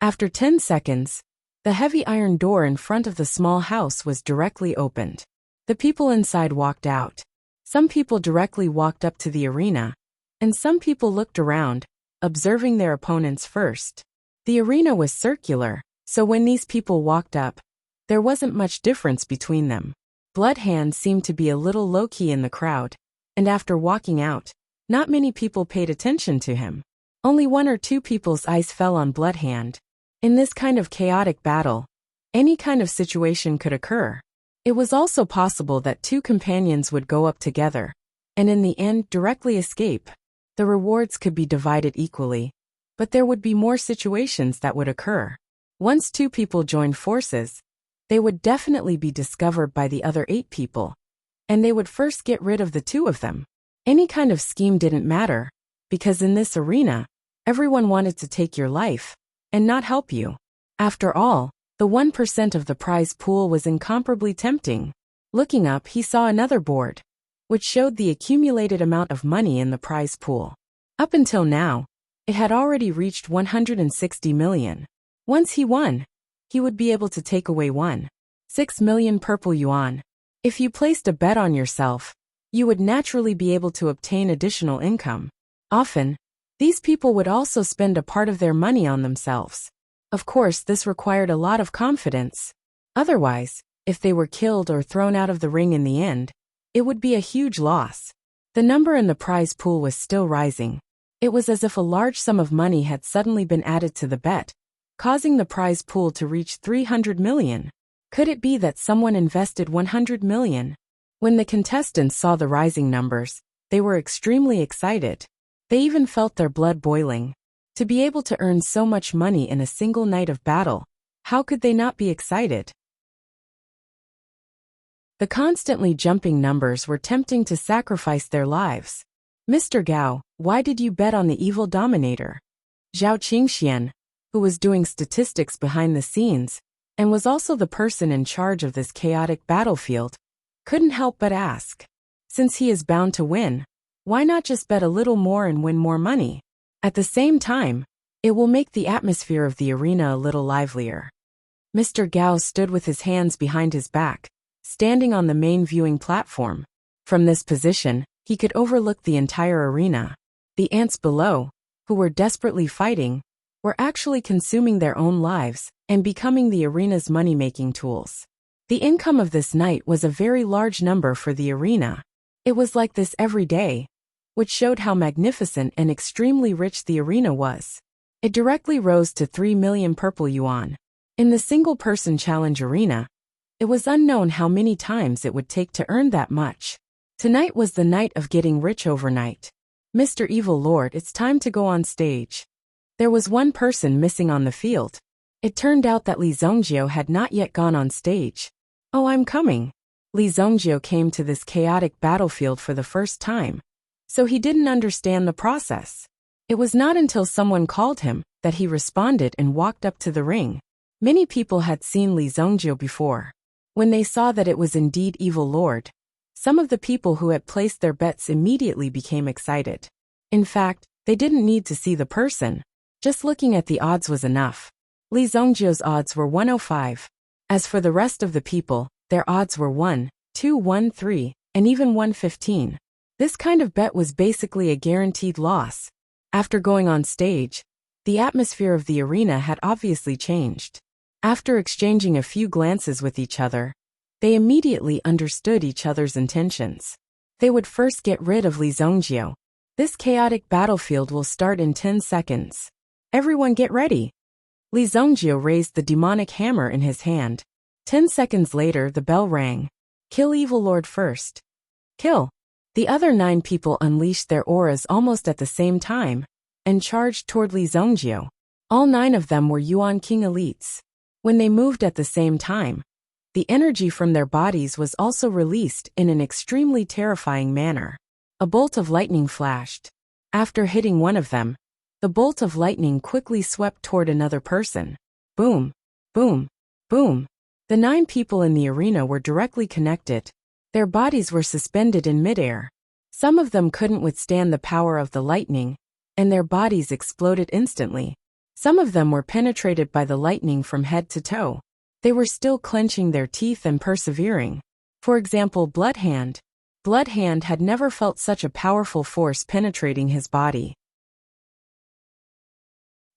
After 10 seconds, the heavy iron door in front of the small house was directly opened. The people inside walked out. Some people directly walked up to the arena, and some people looked around, observing their opponents first. The arena was circular, so when these people walked up, there wasn't much difference between them. Blood Hand seemed to be a little low-key in the crowd, and after walking out, not many people paid attention to him. Only 1 or 2 people's eyes fell on Blood Hand. In this kind of chaotic battle, any kind of situation could occur. It was also possible that 2 companions would go up together, and in the end directly escape. The rewards could be divided equally, but there would be more situations that would occur. Once 2 people joined forces, they would definitely be discovered by the other 8 people, and they would first get rid of the 2 of them. Any kind of scheme didn't matter, because in this arena, everyone wanted to take your life, and not help you. After all, the 1% of the prize pool was incomparably tempting. Looking up, he saw another board, which showed the accumulated amount of money in the prize pool. Up until now, it had already reached 160 million. Once he won, he would be able to take away 1.6 million purple yuan. If you placed a bet on yourself, you would naturally be able to obtain additional income. Often, these people would also spend a part of their money on themselves. Of course, this required a lot of confidence. Otherwise, if they were killed or thrown out of the ring in the end, it would be a huge loss. The number in the prize pool was still rising. It was as if a large sum of money had suddenly been added to the bet, causing the prize pool to reach 300 million. Could it be that someone invested 100 million? When the contestants saw the rising numbers, they were extremely excited. They even felt their blood boiling. To be able to earn so much money in a single night of battle, how could they not be excited? The constantly jumping numbers were tempting to sacrifice their lives. Mr. Gao, why did you bet on the evil dominator? Zhao Qingxian, who was doing statistics behind the scenes, and was also the person in charge of this chaotic battlefield, couldn't help but ask. Since he is bound to win, why not just bet a little more and win more money? At the same time, it will make the atmosphere of the arena a little livelier. Mr. Gao stood with his hands behind his back, standing on the main viewing platform. From this position, he could overlook the entire arena. The ants below, who were desperately fighting, were actually consuming their own lives and becoming the arena's money-making tools. The income of this night was a very large number for the arena. It was like this every day, which showed how magnificent and extremely rich the arena was. It directly rose to 3 million purple yuan. In the single-person challenge arena, it was unknown how many times it would take to earn that much. Tonight was the night of getting rich overnight. Mr. Evil Lord, it's time to go on stage. There was one person missing on the field. It turned out that Li Zongjio had not yet gone on stage. Oh, I'm coming. Li Zongjio came to this chaotic battlefield for the first time, so he didn't understand the process. It was not until someone called him that he responded and walked up to the ring. Many people had seen Li Zongjio before. When they saw that it was indeed Evil Lord, some of the people who had placed their bets immediately became excited. In fact, they didn't need to see the person. Just looking at the odds was enough. Li Zongjio's odds were 105. As for the rest of the people, their odds were 1, 2, 1, 3, and even 115. This kind of bet was basically a guaranteed loss. After going on stage, the atmosphere of the arena had obviously changed. After exchanging a few glances with each other, they immediately understood each other's intentions. They would first get rid of Li Zongjio. This chaotic battlefield will start in 10 seconds. Everyone get ready. Li Zongjio raised the demonic hammer in his hand. 10 seconds later the bell rang. Kill Evil Lord first. Kill. The other 9 people unleashed their auras almost at the same time and charged toward Li Zongjio. All 9 of them were Yuan King elites. When they moved at the same time, the energy from their bodies was also released in an extremely terrifying manner. A bolt of lightning flashed. After hitting one of them, the bolt of lightning quickly swept toward another person. Boom, boom, boom. The 9 people in the arena were directly connected. Their bodies were suspended in midair. Some of them couldn't withstand the power of the lightning, and their bodies exploded instantly. Some of them were penetrated by the lightning from head to toe. They were still clenching their teeth and persevering. For example, Bloodhand. Bloodhand had never felt such a powerful force penetrating his body.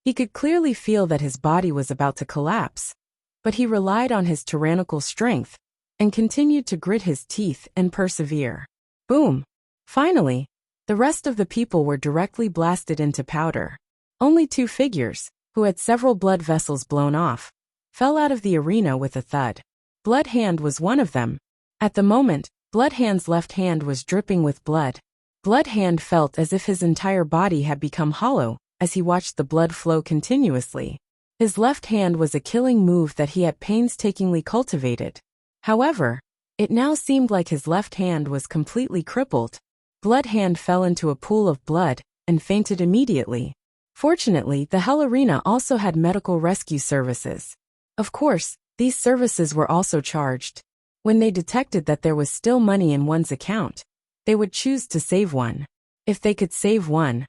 He could clearly feel that his body was about to collapse, but he relied on his tyrannical strength and continued to grit his teeth and persevere. Boom! Finally, the rest of the people were directly blasted into powder. Only 2 figures, who had several blood vessels blown off, fell out of the arena with a thud. Bloodhand was one of them. At the moment, Bloodhand's left hand was dripping with blood. Bloodhand felt as if his entire body had become hollow as he watched the blood flow continuously. His left hand was a killing move that he had painstakingly cultivated. However, it now seemed like his left hand was completely crippled. Bloodhand fell into a pool of blood and fainted immediately. Fortunately, the Hell Arena also had medical rescue services. Of course, these services were also charged. When they detected that there was still money in one's account, they would choose to save one. If they could save one,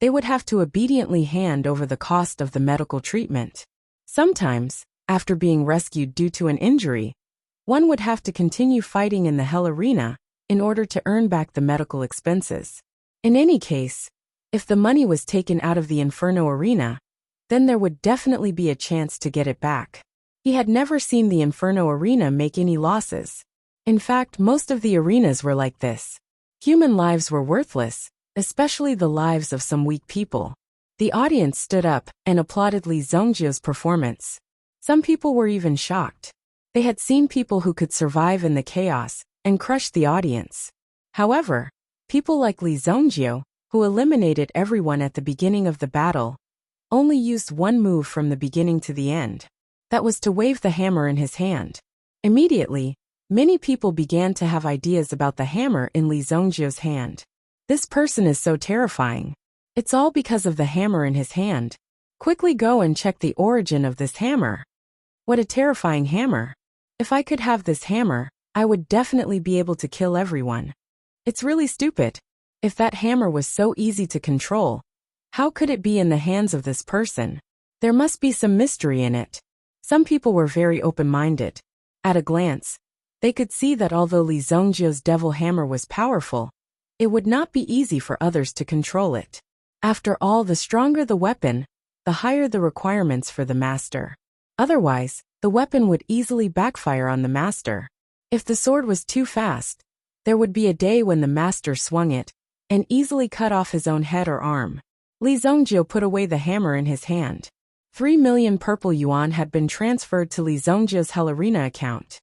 they would have to obediently hand over the cost of the medical treatment. Sometimes, after being rescued due to an injury, one would have to continue fighting in the Hell Arena in order to earn back the medical expenses. In any case, if the money was taken out of the Inferno Arena, then there would definitely be a chance to get it back. He had never seen the Inferno Arena make any losses. In fact, most of the arenas were like this. Human lives were worthless, especially the lives of some weak people. The audience stood up and applauded Li Zongjio's performance. Some people were even shocked. They had seen people who could survive in the chaos and crush the audience. However, people like Li Zongjio, who eliminated everyone at the beginning of the battle, only used one move from the beginning to the end. That was to wave the hammer in his hand. Immediately, many people began to have ideas about the hammer in Li Zongjio's hand. This person is so terrifying. It's all because of the hammer in his hand. Quickly go and check the origin of this hammer. What a terrifying hammer. If I could have this hammer, I would definitely be able to kill everyone. It's really stupid. If that hammer was so easy to control, how could it be in the hands of this person? There must be some mystery in it. Some people were very open-minded. At a glance, they could see that although Li Zongjio's devil hammer was powerful, it would not be easy for others to control it. After all, the stronger the weapon, the higher the requirements for the master. Otherwise, the weapon would easily backfire on the master. If the sword was too fast, there would be a day when the master swung it and easily cut off his own head or arm. Li Zongjio put away the hammer in his hand. 3 million purple yuan had been transferred to Li Zongjio's Hell Arena account.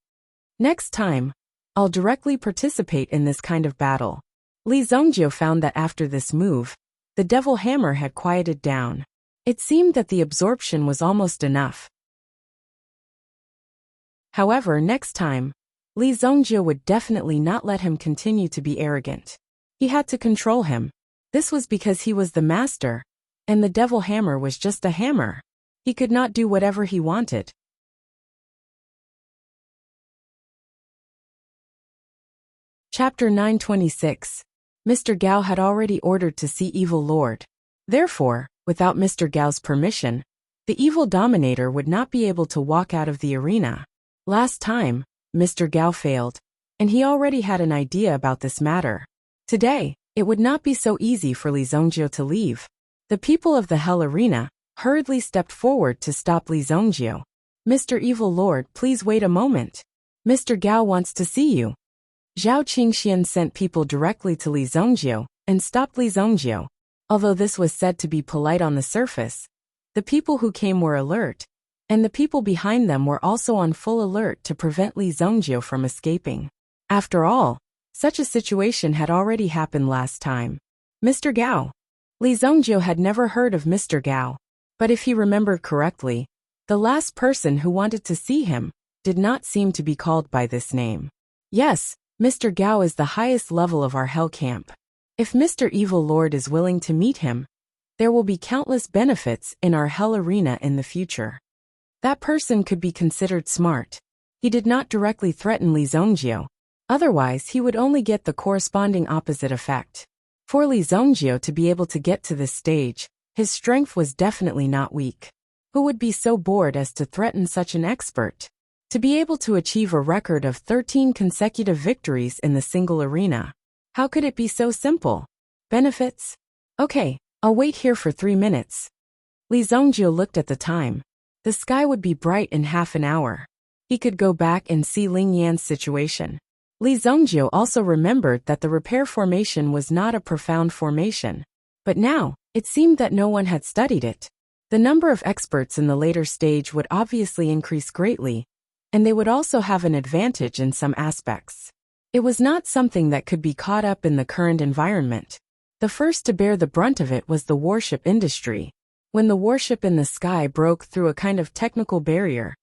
Next time, I'll directly participate in this kind of battle. Li Zongjio found that after this move, the devil hammer had quieted down. It seemed that the absorption was almost enough. However, next time, Li Zongjio would definitely not let him continue to be arrogant. He had to control him. This was because he was the master, and the devil hammer was just a hammer. He could not do whatever he wanted. Chapter 926. Mr. Gao had already ordered to see Evil Lord. Therefore, without Mr. Gao's permission, the evil dominator would not be able to walk out of the arena. Last time, Mr. Gao failed, and he already had an idea about this matter. Today, it would not be so easy for Li Zongjio to leave. The people of the Hell Arena hurriedly stepped forward to stop Li Zongjio. Mr. Evil Lord, please wait a moment. Mr. Gao wants to see you. Zhao Qingxian sent people directly to Li Zongjiu and stopped Li Zongjiu. Although this was said to be polite on the surface, the people who came were alert, and the people behind them were also on full alert to prevent Li Zongjiu from escaping. After all, such a situation had already happened last time. Mr. Gao. Li Zongjiu had never heard of Mr. Gao, but if he remembered correctly, the last person who wanted to see him did not seem to be called by this name. Yes, Mr. Gao is the highest level of our hell camp. If Mr. Evil Lord is willing to meet him, there will be countless benefits in our hell arena in the future. That person could be considered smart. He did not directly threaten Li Zongjiu. Otherwise, he would only get the corresponding opposite effect. For Li Zongjiu to be able to get to this stage, his strength was definitely not weak. Who would be so bored as to threaten such an expert? To be able to achieve a record of 13 consecutive victories in the single arena. How could it be so simple? Benefits? Okay, I'll wait here for 3 minutes. Li Zongjiu looked at the time. The sky would be bright in half an hour. He could go back and see Ling Yan's situation. Li Zongjiu also remembered that the repair formation was not a profound formation. But now, it seemed that no one had studied it. The number of experts in the later stage would obviously increase greatly, and they would also have an advantage in some aspects. It was not something that could be caught up in the current environment. The first to bear the brunt of it was the warship industry. When the warship in the sky broke through a kind of technical barrier,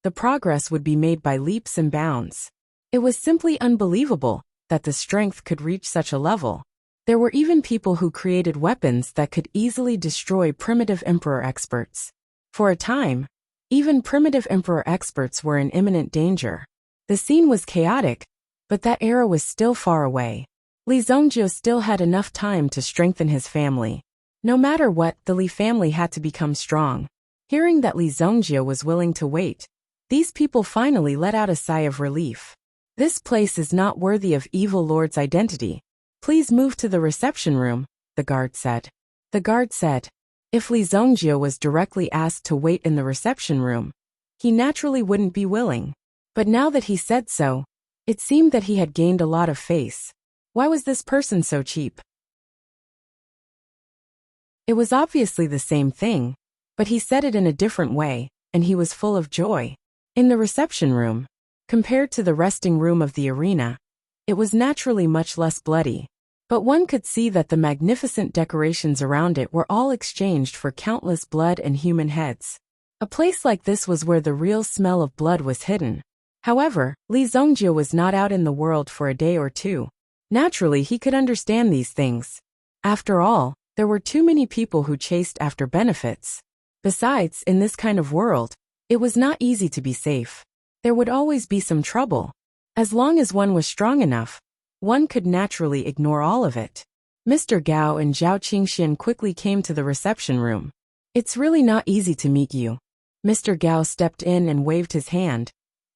the progress would be made by leaps and bounds. It was simply unbelievable that the strength could reach such a level. There were even people who created weapons that could easily destroy primitive emperor experts. For a time, even primitive emperor experts were in imminent danger. The scene was chaotic, but that era was still far away. Li Zongjiu still had enough time to strengthen his family. No matter what, the Li family had to become strong. Hearing that Li Zongjiu was willing to wait, these people finally let out a sigh of relief. This place is not worthy of Evil Lord's identity. Please move to the reception room, the guard said. The guard said, if Li Zongjiu was directly asked to wait in the reception room, he naturally wouldn't be willing. But now that he said so, it seemed that he had gained a lot of face. Why was this person so cheap? It was obviously the same thing, but he said it in a different way, and he was full of joy. In the reception room, compared to the resting room of the arena, it was naturally much less bloody. But one could see that the magnificent decorations around it were all exchanged for countless blood and human heads. A place like this was where the real smell of blood was hidden. However, Li Zongjiu was not out in the world for a day or two. Naturally, he could understand these things. After all, there were too many people who chased after benefits. Besides, in this kind of world, it was not easy to be safe. There would always be some trouble. As long as one was strong enough, one could naturally ignore all of it. Mr. Gao and Zhao Qingxian quickly came to the reception room. It's really not easy to meet you. Mr. Gao stepped in and waved his hand,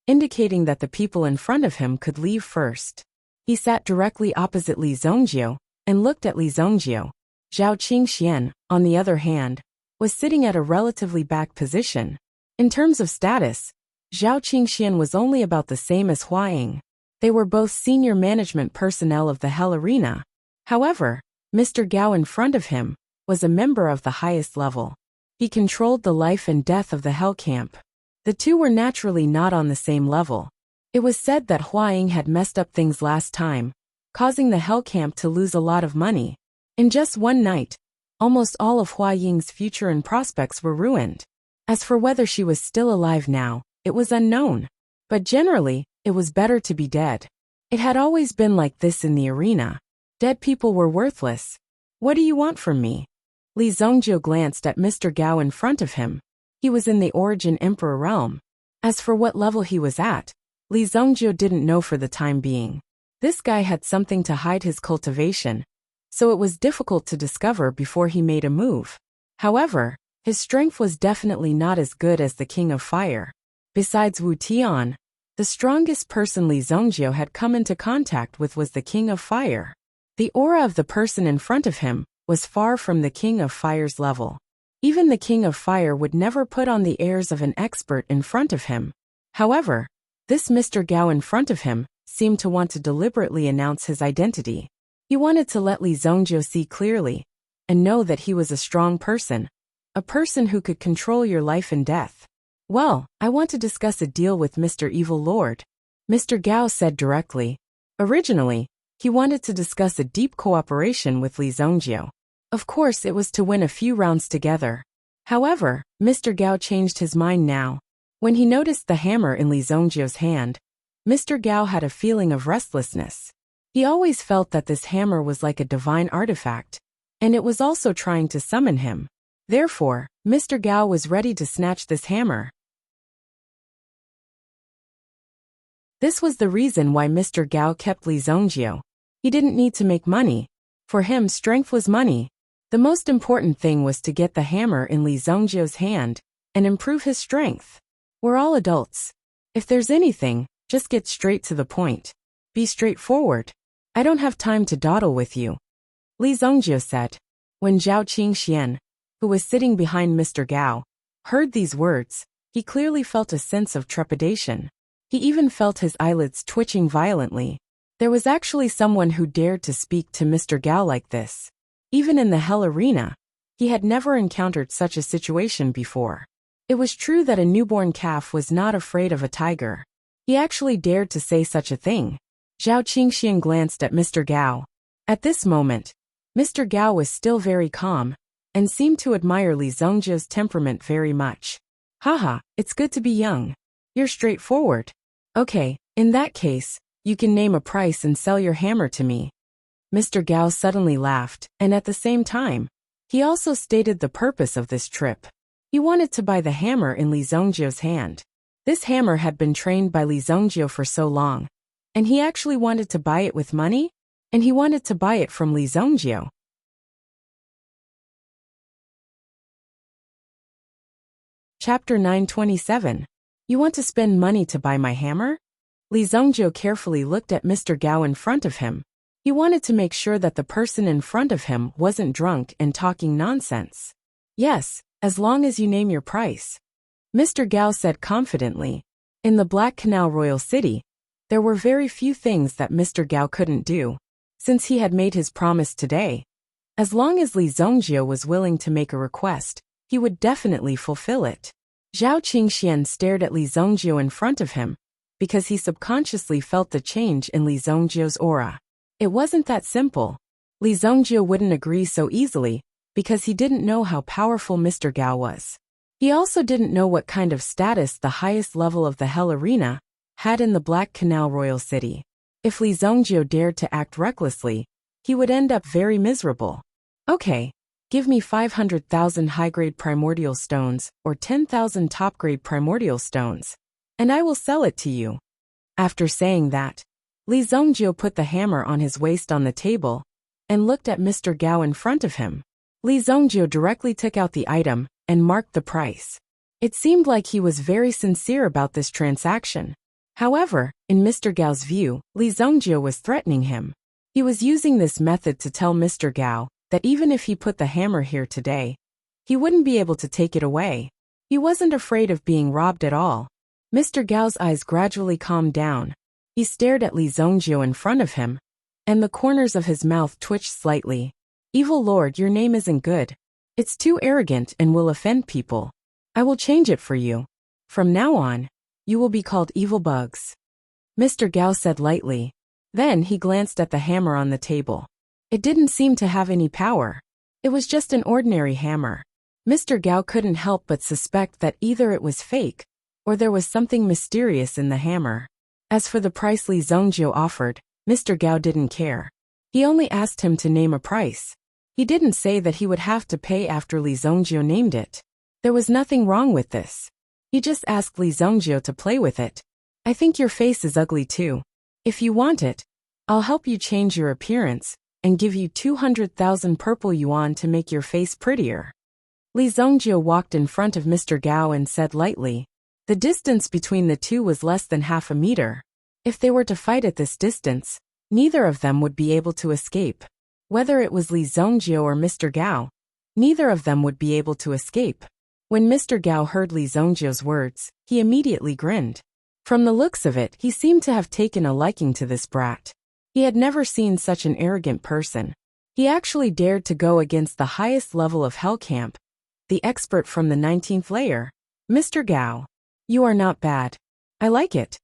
indicating that the people in front of him could leave first. He sat directly opposite Li Zongjiu and looked at Li Zongjiu. Zhao Qingxian, on the other hand, was sitting at a relatively back position. In terms of status, Zhao Qingxian was only about the same as Hua Ying. They were both senior management personnel of the Hell Arena. However, Mr. Gao in front of him was a member of the highest level. He controlled the life and death of the Hell Camp. The two were naturally not on the same level. It was said that Hua Ying had messed up things last time, causing the Hell Camp to lose a lot of money. In just one night, almost all of Hua Ying's future and prospects were ruined. As for whether she was still alive now, it was unknown. But generally, it was better to be dead. It had always been like this in the arena. Dead people were worthless. What do you want from me? Li Zongjiu glanced at Mr. Gao in front of him. He was in the Origin Emperor realm. As for what level he was at, Li Zongjiu didn't know for the time being. This guy had something to hide his cultivation, so it was difficult to discover before he made a move. However, his strength was definitely not as good as the King of Fire. Besides Wu Tian, the strongest person Li Zongjiu had come into contact with was the King of Fire. The aura of the person in front of him was far from the King of Fire's level. Even the King of Fire would never put on the airs of an expert in front of him. However, this Mr. Gao in front of him seemed to want to deliberately announce his identity. He wanted to let Li Zhongjiu see clearly and know that he was a strong person, a person who could control your life and death. Well, I want to discuss a deal with Mr. Evil Lord, Mr. Gao said directly. Originally, he wanted to discuss a deep cooperation with Li Zhongjiu. Of course, it was to win a few rounds together. However, Mr. Gao changed his mind now. When he noticed the hammer in Li Zhongjiu's hand, Mr. Gao had a feeling of restlessness. He always felt that this hammer was like a divine artifact, and it was also trying to summon him. Therefore, Mr. Gao was ready to snatch this hammer. This was the reason why Mr. Gao kept Li Zhongjiu. He didn't need to make money. For him, strength was money. The most important thing was to get the hammer in Li Zhongjiu's hand and improve his strength. We're all adults. If there's anything, just get straight to the point. Be straightforward. I don't have time to dawdle with you, Li Zhongjiu said. When Zhao Qingxian, who was sitting behind Mr. Gao, heard these words, he clearly felt a sense of trepidation. He even felt his eyelids twitching violently. There was actually someone who dared to speak to Mr. Gao like this. Even in the Hell Arena, he had never encountered such a situation before. It was true that a newborn calf was not afraid of a tiger. He actually dared to say such a thing. Zhao Qingxian glanced at Mr. Gao. At this moment, Mr. Gao was still very calm and seemed to admire Li Zhongjiu's temperament very much. Haha, it's good to be young. You're straightforward. Okay, in that case, you can name a price and sell your hammer to me. Mr. Gao suddenly laughed, and at the same time, he also stated the purpose of this trip. He wanted to buy the hammer in Li Zhongjiu's hand. This hammer had been trained by Li Zhongjiu for so long, and he actually wanted to buy it with money, and he wanted to buy it from Li Zhongjiu. Chapter 927. You want to spend money to buy my hammer? Li Zhongjiu carefully looked at Mr. Gao in front of him. He wanted to make sure that the person in front of him wasn't drunk and talking nonsense. Yes, as long as you name your price, Mr. Gao said confidently. In the Black Canal Royal City, there were very few things that Mr. Gao couldn't do, since he had made his promise today. As long as Li Zhongjiu was willing to make a request, he would definitely fulfill it. Zhao Qingxian stared at Li Zhongjiu in front of him, because he subconsciously felt the change in Li Zhongjiu's aura. It wasn't that simple. Li Zhongjiu wouldn't agree so easily, because he didn't know how powerful Mr. Gao was. He also didn't know what kind of status the highest level of the Hell Arena had in the Black Canal Royal City. If Li Zhongjiu dared to act recklessly, he would end up very miserable. Okay. Give me 500,000 high-grade primordial stones or 10,000 top-grade primordial stones, and I will sell it to you. After saying that, Li Zhongjiu put the hammer on his waist on the table and looked at Mr. Gao in front of him. Li Zhongjiu directly took out the item and marked the price. It seemed like he was very sincere about this transaction. However, in Mr. Gao's view, Li Zhongjiu was threatening him. He was using this method to tell Mr. Gao that even if he put the hammer here today, he wouldn't be able to take it away. He wasn't afraid of being robbed at all. Mr. Gao's eyes gradually calmed down. He stared at Li Zhongjiu in front of him, and the corners of his mouth twitched slightly. Evil Lord, your name isn't good. It's too arrogant and will offend people. I will change it for you. From now on, you will be called Evil Bugs, Mr. Gao said lightly. Then he glanced at the hammer on the table. It didn't seem to have any power. It was just an ordinary hammer. Mr. Gao couldn't help but suspect that either it was fake, or there was something mysterious in the hammer. As for the price Li Zhongjiu offered, Mr. Gao didn't care. He only asked him to name a price. He didn't say that he would have to pay after Li Zhongjiu named it. There was nothing wrong with this. He just asked Li Zhongjiu to play with it. I think your face is ugly too. If you want it, I'll help you change your appearance and give you 200,000 purple yuan to make your face prettier. Li Zhongjiu walked in front of Mr. Gao and said lightly. The distance between the two was less than half a meter. If they were to fight at this distance, neither of them would be able to escape. Whether it was Li Zhongjiu or Mr. Gao, neither of them would be able to escape. When Mr. Gao heard Li Zongjio's words, he immediately grinned. From the looks of it, he seemed to have taken a liking to this brat. He had never seen such an arrogant person. He actually dared to go against the highest level of Hell Camp, the expert from the 19th layer. Mr. Gao, you are not bad. I like it.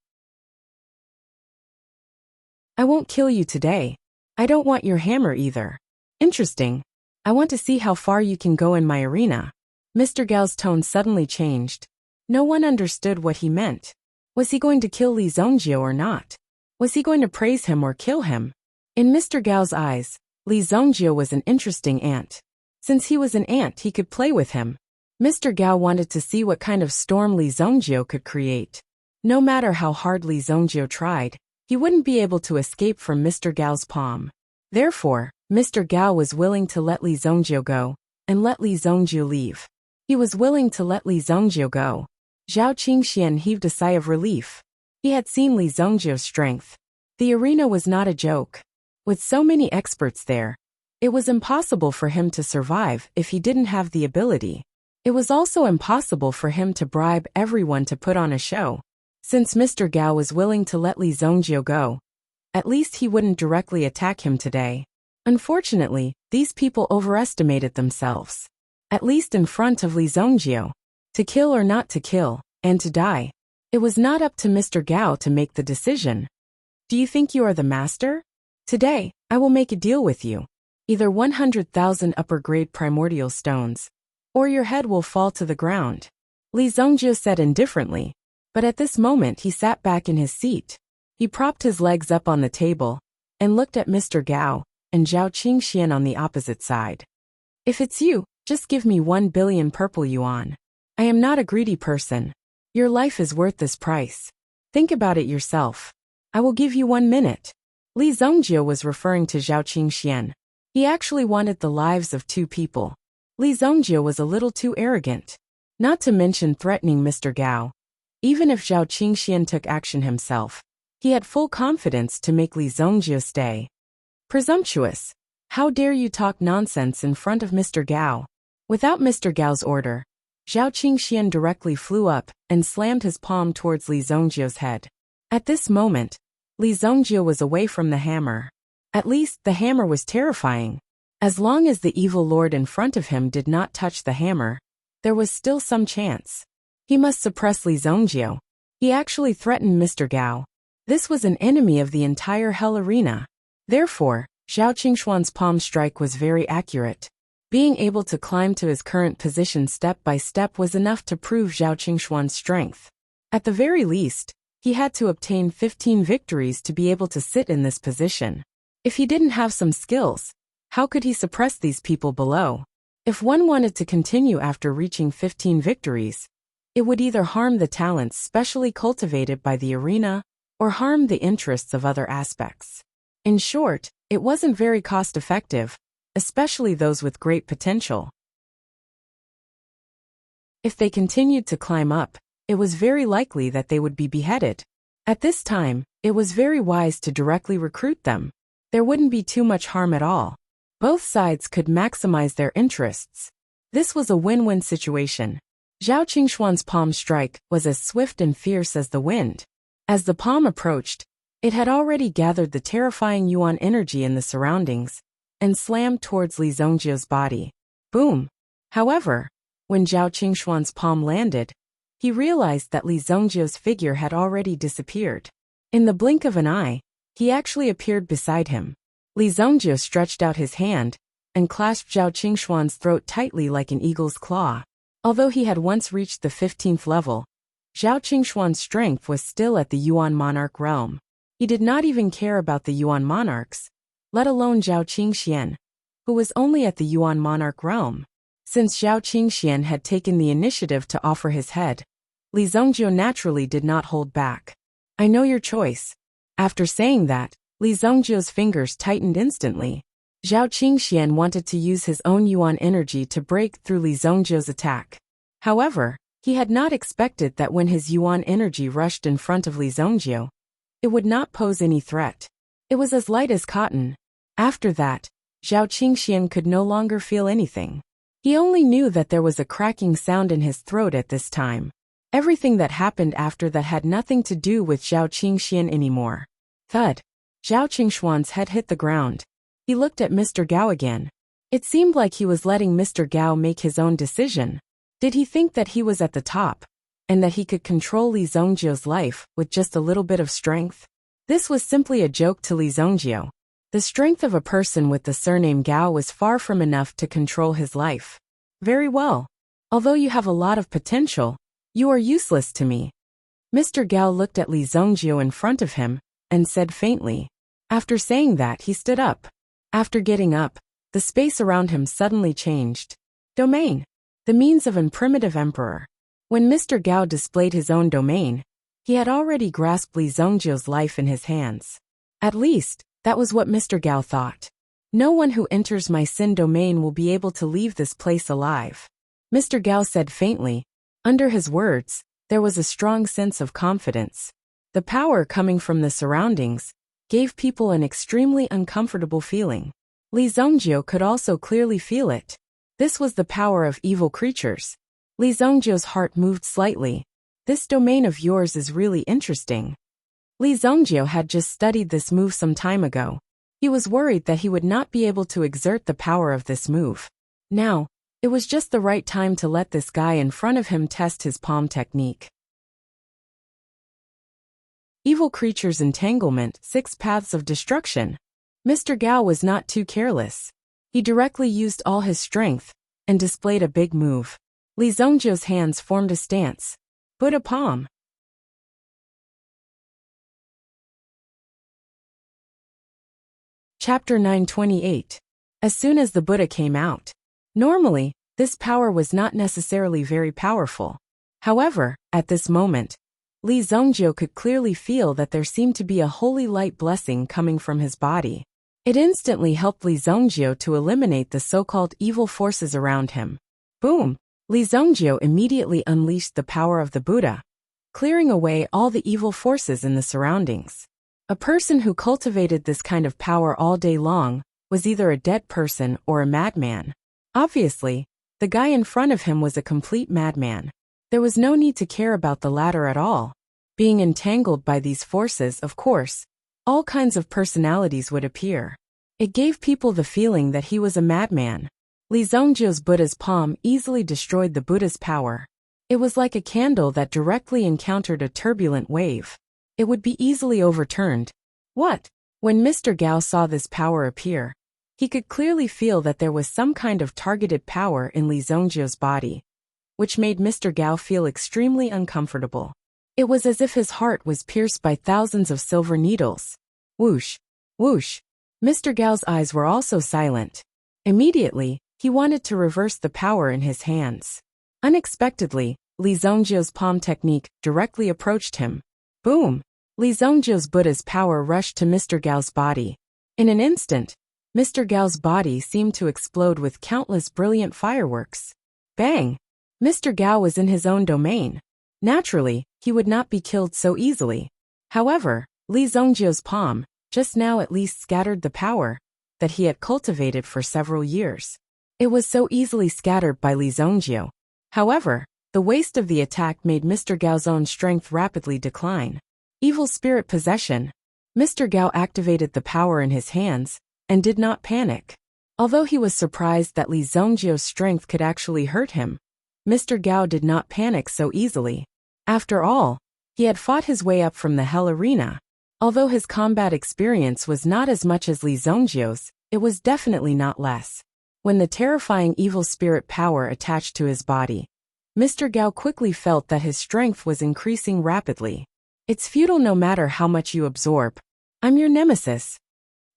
I won't kill you today. I don't want your hammer either. Interesting. I want to see how far you can go in my arena. Mr. Gao's tone suddenly changed. No one understood what he meant. Was he going to kill Li Zongjio or not? Was he going to praise him or kill him? In Mr. Gao's eyes, Li Zongjio was an interesting ant. Since he was an ant, he could play with him. Mr. Gao wanted to see what kind of storm Li Zongjio could create. No matter how hard Li Zongjio tried, he wouldn't be able to escape from Mr. Gao's palm. Therefore, Mr. Gao was willing to let Li Zongjio go, and let Li Zongjio leave. He was willing to let Li Zongjio go. Zhao Qingxian heaved a sigh of relief. He had seen Li Zongjio's strength. The arena was not a joke. With so many experts there, it was impossible for him to survive if he didn't have the ability. It was also impossible for him to bribe everyone to put on a show. Since Mr. Gao was willing to let Li Zongjio go, at least he wouldn't directly attack him today. Unfortunately, these people overestimated themselves. At least in front of Li Zongjio. To kill or not to kill, and to die. It was not up to Mr. Gao to make the decision. Do you think you are the master? Today, I will make a deal with you. Either 100,000 upper-grade primordial stones, or your head will fall to the ground. Li Zongjio said indifferently, but at this moment he sat back in his seat. He propped his legs up on the table, and looked at Mr. Gao, and Zhao Qingxian on the opposite side. If it's you, just give me 1 billion purple yuan. I am not a greedy person. Your life is worth this price. Think about it yourself. I will give you 1 minute. Li Zongjio was referring to Zhao Qingxian. He actually wanted the lives of 2 people. Li Zongjio was a little too arrogant. Not to mention threatening Mr. Gao. Even if Zhao Qingxian took action himself, he had full confidence to make Li Zongjio stay. Presumptuous. How dare you talk nonsense in front of Mr. Gao? Without Mr. Gao's order, Zhao Qingxian directly flew up and slammed his palm towards Li Zongjio's head. At this moment, Li Zongjio was away from the hammer. At least the hammer was terrifying. As long as the evil lord in front of him did not touch the hammer, there was still some chance. He must suppress Li Zongjio. He actually threatened Mr. Gao. This was an enemy of the entire Hell Arena. Therefore, Zhao Qingxuan's palm strike was very accurate. Being able to climb to his current position step by step was enough to prove Zhao Qingxuan's strength. At the very least, he had to obtain 15 victories to be able to sit in this position. If he didn't have some skills, how could he suppress these people below? If one wanted to continue after reaching 15 victories, it would either harm the talents specially cultivated by the arena, or harm the interests of other aspects. In short, it wasn't very cost-effective, especially those with great potential. If they continued to climb up, it was very likely that they would be beheaded. At this time, it was very wise to directly recruit them. There wouldn't be too much harm at all. Both sides could maximize their interests. This was a win-win situation. Zhao Qingxuan's palm strike was as swift and fierce as the wind. As the palm approached, it had already gathered the terrifying yuan energy in the surroundings, and slammed towards Li Zongjio's body. Boom! However, when Zhao Qingxuan's palm landed, he realized that Li Zongjio's figure had already disappeared. In the blink of an eye, he actually appeared beside him. Li Zongjio stretched out his hand, and clasped Zhao Qingxuan's throat tightly like an eagle's claw. Although he had once reached the 15th level, Zhao Qingxuan's strength was still at the Yuan monarch realm. He did not even care about the Yuan monarchs, let alone Zhao Qingxian, who was only at the Yuan monarch realm. Since Zhao Qingxian had taken the initiative to offer his head, Li Zongjio naturally did not hold back. I know your choice. After saying that, Li Zongjio's fingers tightened instantly. Zhao Qingxian wanted to use his own yuan energy to break through Li Zongjio's attack. However, he had not expected that when his yuan energy rushed in front of Li Zongjio, it would not pose any threat. It was as light as cotton. After that, Zhao Qingxian could no longer feel anything. He only knew that there was a cracking sound in his throat at this time. Everything that happened after that had nothing to do with Zhao Qingxian anymore. Thud. Zhao Qingxuan's head hit the ground. He looked at Mr. Gao again. It seemed like he was letting Mr. Gao make his own decision. Did he think that he was at the top, and that he could control Li Zongjiu's life with just a little bit of strength? This was simply a joke to Li Zongjiu. The strength of a person with the surname Gao was far from enough to control his life. Very well. Although you have a lot of potential, you are useless to me. Mr. Gao looked at Li Zongjiu in front of him, and said faintly. After saying that, he stood up. After getting up, the space around him suddenly changed. Domain. The means of an primitive emperor. When Mr. Gao displayed his own domain, he had already grasped Li Zongjiu's life in his hands. At least, that was what Mr. Gao thought. No one who enters my Sin domain will be able to leave this place alive. Mr. Gao said faintly. Under his words, there was a strong sense of confidence. The power coming from the surroundings gave people an extremely uncomfortable feeling. Li Zongjiu could also clearly feel it. This was the power of evil creatures. Li Zongjiu's heart moved slightly. This domain of yours is really interesting. Li Zongjiu had just studied this move some time ago. He was worried that he would not be able to exert the power of this move. Now, it was just the right time to let this guy in front of him test his palm technique. Evil Creatures Entanglement, 6 Paths of Destruction. Mr. Gao was not too careless. He directly used all his strength and displayed a big move. Li Zongjiu's hands formed a stance. Buddha palm. Chapter 928. As soon as the Buddha came out. Normally, this power was not necessarily very powerful. However, at this moment, Li Zongjiu could clearly feel that there seemed to be a holy light blessing coming from his body. It instantly helped Li Zongjiu to eliminate the so-called evil forces around him. Boom! Li Zongjiu immediately unleashed the power of the Buddha, clearing away all the evil forces in the surroundings. A person who cultivated this kind of power all day long was either a dead person or a madman. Obviously, the guy in front of him was a complete madman. There was no need to care about the latter at all. Being entangled by these forces, of course, all kinds of personalities would appear. It gave people the feeling that he was a madman. Li Zongjiu's Buddha's palm easily destroyed the Buddha's power. It was like a candle that directly encountered a turbulent wave. It would be easily overturned. What? When Mr. Gao saw this power appear, he could clearly feel that there was some kind of targeted power in Li Zongjiu's body, which made Mr. Gao feel extremely uncomfortable. It was as if his heart was pierced by thousands of silver needles. Whoosh! Whoosh! Mr. Gao's eyes were also silent. Immediately, he wanted to reverse the power in his hands. Unexpectedly, Li Zongjiu's palm technique directly approached him. Boom! Li Zongjiu's Buddha's power rushed to Mr. Gao's body. In an instant, Mr. Gao's body seemed to explode with countless brilliant fireworks. Bang! Mr. Gao was in his own domain. Naturally, he would not be killed so easily. However, Li Zongjiu's palm, just now at least scattered the power that he had cultivated for several years. It was so easily scattered by Li Zongjiu. However, the waste of the attack made Mr. Gao's own strength rapidly decline. Evil spirit possession. Mr. Gao activated the power in his hands and did not panic. Although he was surprised that Li Zongjiu's strength could actually hurt him, Mr. Gao did not panic so easily. After all, he had fought his way up from the Hell Arena. Although his combat experience was not as much as Li Zongjiu's, it was definitely not less. When the terrifying evil spirit power attached to his body, Mr. Gao quickly felt that his strength was increasing rapidly. It's futile no matter how much you absorb. I'm your nemesis.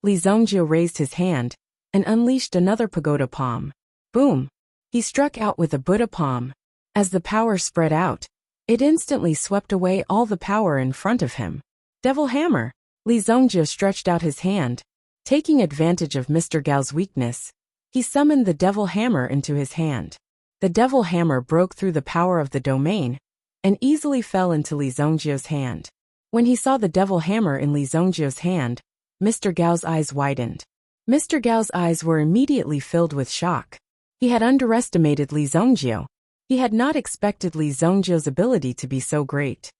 Li Zongjiu raised his hand and unleashed another pagoda palm. Boom! He struck out with a Buddha palm. As the power spread out, it instantly swept away all the power in front of him. Devil Hammer! Li Zongjiu stretched out his hand. Taking advantage of Mr. Gao's weakness, he summoned the Devil Hammer into his hand. The Devil Hammer broke through the power of the domain and easily fell into Li Zongjiu's hand. When he saw the Devil Hammer in Li Zongjiu's hand, Mr. Gao's eyes widened. Mr. Gao's eyes were immediately filled with shock. He had underestimated Li Zongjio. He had not expected Li Zongjio's ability to be so great.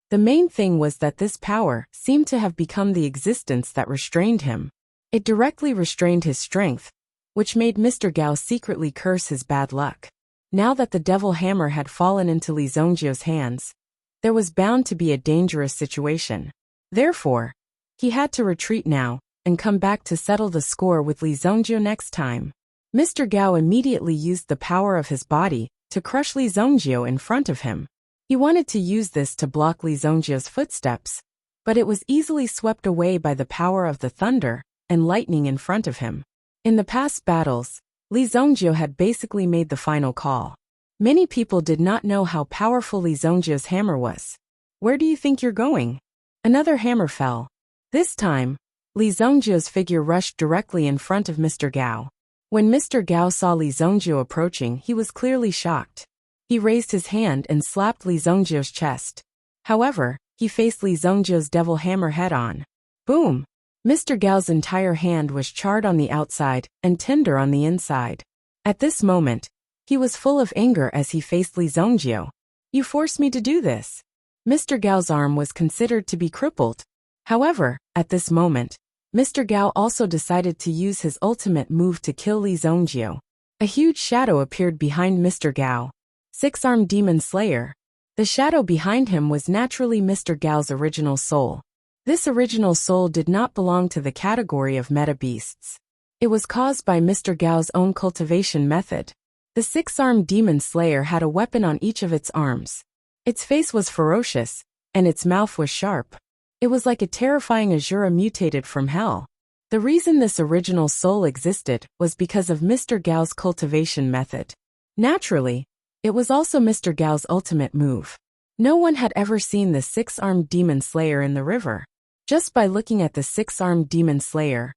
The main thing was that this power seemed to have become the existence that restrained him. It directly restrained his strength, which made Mr. Gao secretly curse his bad luck. Now that the devil hammer had fallen into Li Zongjio's hands, there was bound to be a dangerous situation. Therefore, he had to retreat now and come back to settle the score with Li Zongjio next time. Mr. Gao immediately used the power of his body to crush Li Zongjio in front of him. He wanted to use this to block Li Zongjio's footsteps, but it was easily swept away by the power of the thunder and lightning in front of him. In the past battles, Li Zongjio had basically made the final call. Many people did not know how powerful Li Zongjio's hammer was. Where do you think you're going? Another hammer fell. This time, Li Zongjio's figure rushed directly in front of Mr. Gao. When Mr. Gao saw Li Zongjio approaching, he was clearly shocked. He raised his hand and slapped Li Zongjio's chest. However, he faced Li Zongjio's devil hammer head-on. Boom! Mr. Gao's entire hand was charred on the outside and tender on the inside. At this moment, he was full of anger as he faced Li Zongjio. You forced me to do this. Mr. Gao's arm was considered to be crippled. However, at this moment, Mr. Gao also decided to use his ultimate move to kill Li Zongjio. A huge shadow appeared behind Mr. Gao. Six-armed demon slayer. The shadow behind him was naturally Mr. Gao's original soul. This original soul did not belong to the category of meta beasts. It was caused by Mr. Gao's own cultivation method. The six-armed demon slayer had a weapon on each of its arms. Its face was ferocious, and its mouth was sharp. It was like a terrifying Asura mutated from hell. The reason this original soul existed was because of Mr. Gao's cultivation method. Naturally, it was also Mr. Gao's ultimate move. No one had ever seen the six-armed demon slayer in the river. Just by looking at the six-armed demon slayer,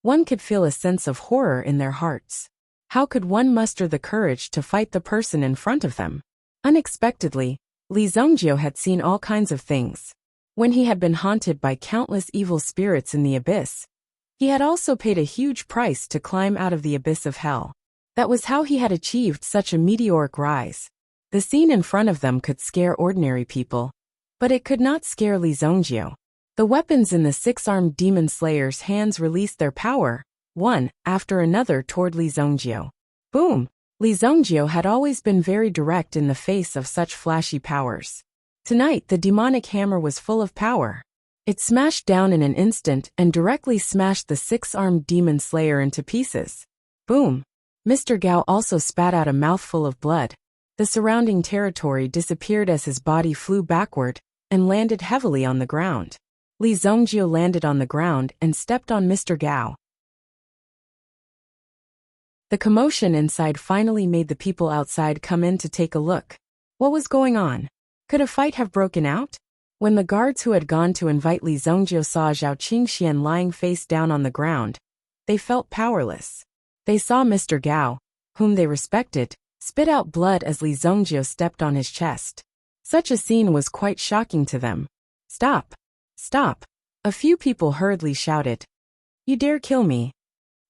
one could feel a sense of horror in their hearts. How could one muster the courage to fight the person in front of them? Unexpectedly, Li Zongjio had seen all kinds of things. When he had been haunted by countless evil spirits in the abyss, he had also paid a huge price to climb out of the abyss of hell. That was how he had achieved such a meteoric rise. The scene in front of them could scare ordinary people, but it could not scare Li Zongjio. The weapons in the six-armed demon slayer's hands released their power, one after another toward Li Zongjio. Boom! Li Zongjio had always been very direct in the face of such flashy powers. Tonight the demonic hammer was full of power. It smashed down in an instant and directly smashed the six-armed demon slayer into pieces. Boom! Mr. Gao also spat out a mouthful of blood. The surrounding territory disappeared as his body flew backward and landed heavily on the ground. Li Zongjio landed on the ground and stepped on Mr. Gao. The commotion inside finally made the people outside come in to take a look. What was going on? Could a fight have broken out? When the guards who had gone to invite Li Zongjio saw Zhao Qingxian lying face down on the ground, they felt powerless. They saw Mr. Gao, whom they respected, spit out blood as Li Zongjio stepped on his chest. Such a scene was quite shocking to them. Stop! Stop! A few people hurriedly shouted. You dare kill me?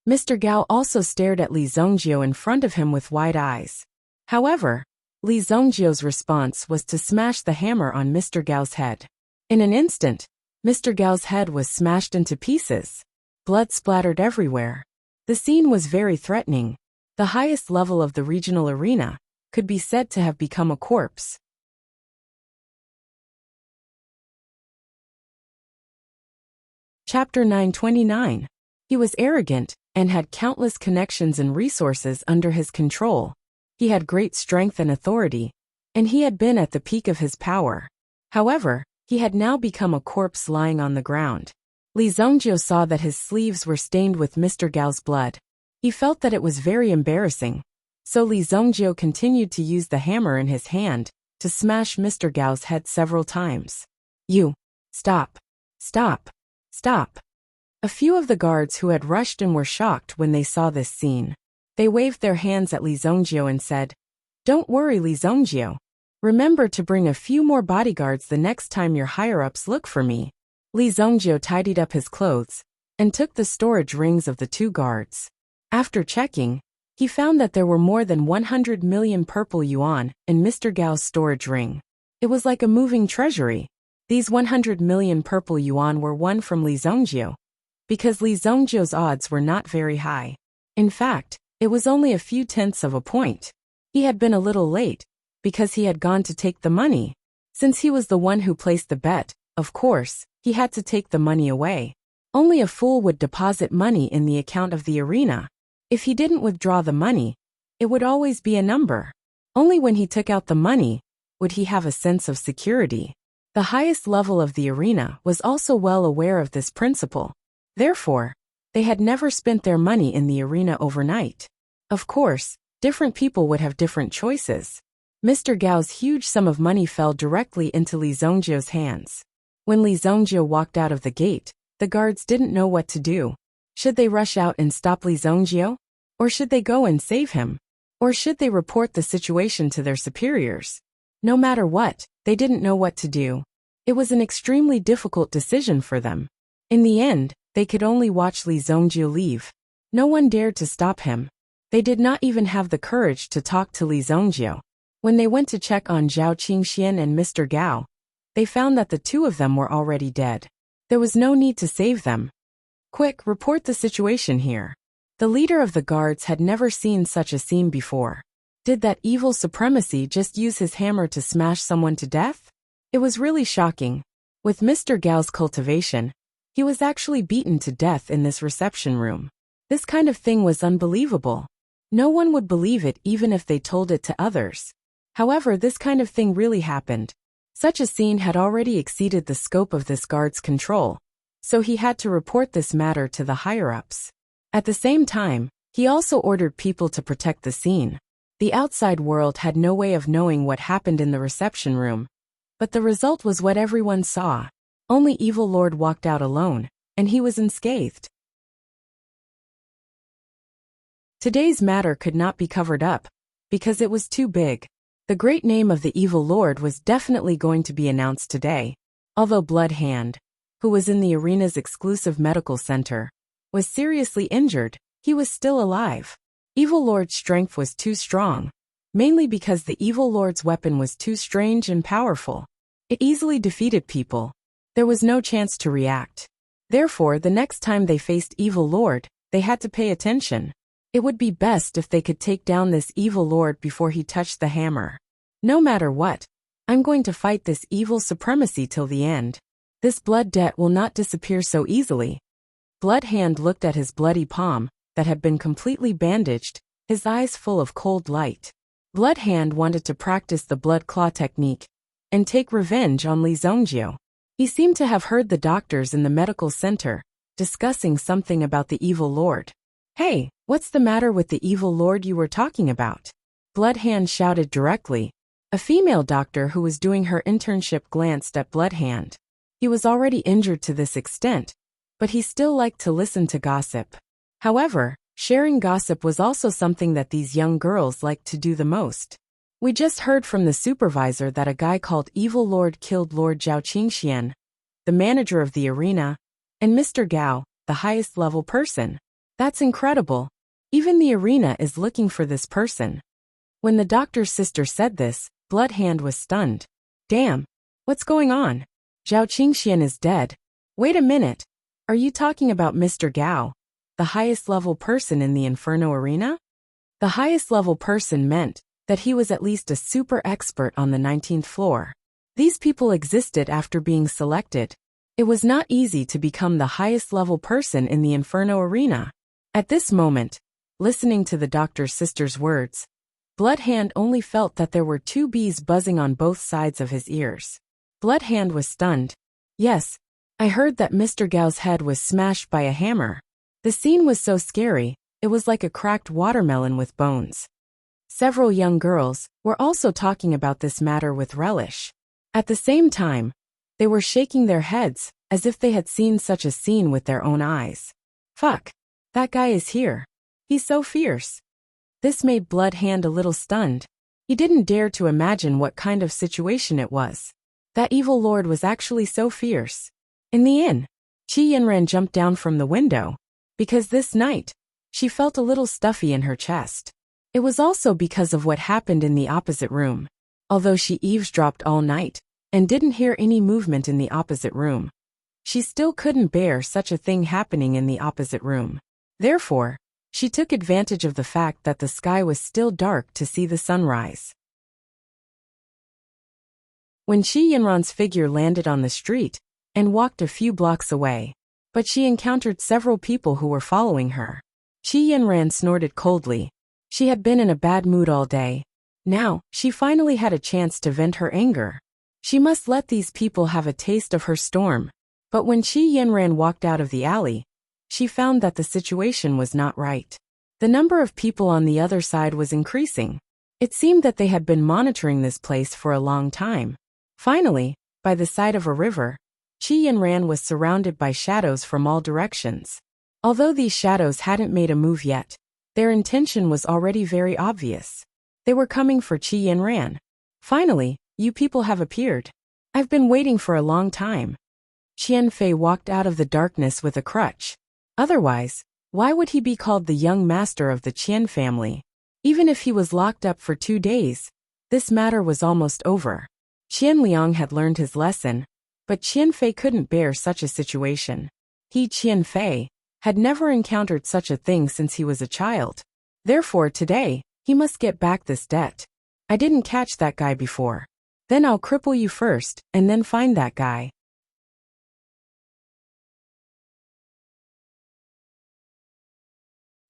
Mr. Gao also stared at Li Zongjio in front of him with wide eyes. However, Li Zongjio's response was to smash the hammer on Mr. Gao's head. In an instant, Mr. Gao's head was smashed into pieces. Blood splattered everywhere. The scene was very threatening. The highest level of the regional arena could be said to have become a corpse. Chapter 929. He was arrogant and had countless connections and resources under his control. He had great strength and authority, and he had been at the peak of his power. However, he had now become a corpse lying on the ground. Li Zongjio saw that his sleeves were stained with Mr. Gao's blood. He felt that it was very embarrassing, so Li Zongjio continued to use the hammer in his hand to smash Mr. Gao's head several times. You! Stop! Stop! Stop! A few of the guards who had rushed in were shocked when they saw this scene. They waved their hands at Li Zongjio and said, Don't worry, Li Zongjio. Remember to bring a few more bodyguards the next time your higher-ups look for me. Li Zongjio tidied up his clothes and took the storage rings of the two guards. After checking, he found that there were more than 100 million purple yuan in Mr. Gao's storage ring. It was like a moving treasury. These 100 million purple yuan were won from Li Zhongjie, because Li Zhongjie's odds were not very high. In fact, it was only a few tenths of a point. He had been a little late, because he had gone to take the money. Since he was the one who placed the bet, of course, he had to take the money away. Only a fool would deposit money in the account of the arena. If he didn't withdraw the money, it would always be a number. Only when he took out the money would he have a sense of security. The highest level of the arena was also well aware of this principle. Therefore, they had never spent their money in the arena overnight. Of course, different people would have different choices. Mr. Gao's huge sum of money fell directly into Li Zhongjie's hands. When Li Zhongjie walked out of the gate, the guards didn't know what to do. Should they rush out and stop Li Zhongjie? Or should they go and save him? Or should they report the situation to their superiors? No matter what, they didn't know what to do. It was an extremely difficult decision for them. In the end, they could only watch Li Zhongjie leave. No one dared to stop him. They did not even have the courage to talk to Li Zhongjie. When they went to check on Zhao Qingxian and Mr. Gao, they found that the two of them were already dead. There was no need to save them. Quick, report the situation here. The leader of the guards had never seen such a scene before. Did that evil supremacy just use his hammer to smash someone to death? It was really shocking. With Mr. Gao's cultivation, he was actually beaten to death in this reception room. This kind of thing was unbelievable. No one would believe it even if they told it to others. However, this kind of thing really happened. Such a scene had already exceeded the scope of this guard's control, so he had to report this matter to the higher-ups. At the same time, he also ordered people to protect the scene. The outside world had no way of knowing what happened in the reception room, but the result was what everyone saw. Only Evil Lord walked out alone, and he was unscathed. Today's matter could not be covered up, because it was too big. The great name of the Evil Lord was definitely going to be announced today. Although Blood Hand, who was in the arena's exclusive medical center, was seriously injured, he was still alive. Evil Lord's strength was too strong, mainly because the Evil Lord's weapon was too strange and powerful. It easily defeated people. There was no chance to react. Therefore, the next time they faced Evil Lord, they had to pay attention. It would be best if they could take down this Evil Lord before he touched the hammer. No matter what, I'm going to fight this evil supremacy till the end. This blood debt will not disappear so easily. Blood Hand looked at his bloody palm, that had been completely bandaged, his eyes full of cold light. Blood Hand wanted to practice the blood claw technique and take revenge on Li Zhongjie. He seemed to have heard the doctors in the medical center discussing something about the Evil Lord. Hey, what's the matter with the Evil Lord you were talking about? Blood Hand shouted directly. A female doctor who was doing her internship glanced at Blood Hand. He was already injured to this extent, but he still liked to listen to gossip. However, sharing gossip was also something that these young girls liked to do the most. We just heard from the supervisor that a guy called Evil Lord killed Lord Zhao Qingxian, the manager of the arena, and Mr. Gao, the highest level person. That's incredible. Even the arena is looking for this person. When the doctor's sister said this, Blood Hand was stunned. Damn. What's going on? Zhao Qingxian is dead. Wait a minute. Are you talking about Mr. Gao, the highest level person in the Inferno arena? The highest level person meant that he was at least a super expert on the 19th floor. These people existed after being selected. It was not easy to become the highest level person in the Inferno arena. At this moment, listening to the doctor's sister's words, Blood Hand only felt that there were two bees buzzing on both sides of his ears. Blood Hand was stunned. Yes, I heard that Mr. Gao's head was smashed by a hammer. The scene was so scary, it was like a cracked watermelon with bones. Several young girls were also talking about this matter with relish. At the same time, they were shaking their heads as if they had seen such a scene with their own eyes. Fuck, that guy is here. He's so fierce. This made Blood Hand a little stunned. He didn't dare to imagine what kind of situation it was. That Evil Lord was actually so fierce. In the inn, Qi Yinran jumped down from the window, because this night, She felt a little stuffy in her chest. It was also because of what happened in the opposite room. Although she eavesdropped all night and didn't hear any movement in the opposite room, she still couldn't bear such a thing happening in the opposite room. Therefore, she took advantage of the fact that the sky was still dark to see the sunrise. When Qi Yinran's figure landed on the street and walked a few blocks away, but she encountered several people who were following her. Qi Yinran snorted coldly. She had been in a bad mood all day. Now, she finally had a chance to vent her anger. She must let these people have a taste of her storm. But when Qi Yinran walked out of the alley, she found that the situation was not right. The number of people on the other side was increasing. It seemed that they had been monitoring this place for a long time. Finally, by the side of a river, Qi Yinran was surrounded by shadows from all directions. Although these shadows hadn't made a move yet, their intention was already very obvious. They were coming for Qi Yinran. Finally, you people have appeared. I've been waiting for a long time. Qianfei walked out of the darkness with a crutch. Otherwise, why would he be called the young master of the Qian family? Even if he was locked up for 2 days, this matter was almost over. Qianliang had learned his lesson, but Qianfei couldn't bear such a situation. He, Qianfei, had never encountered such a thing since he was a child. Therefore today, he must get back this debt. I didn't catch that guy before. Then I'll cripple you first, and then find that guy.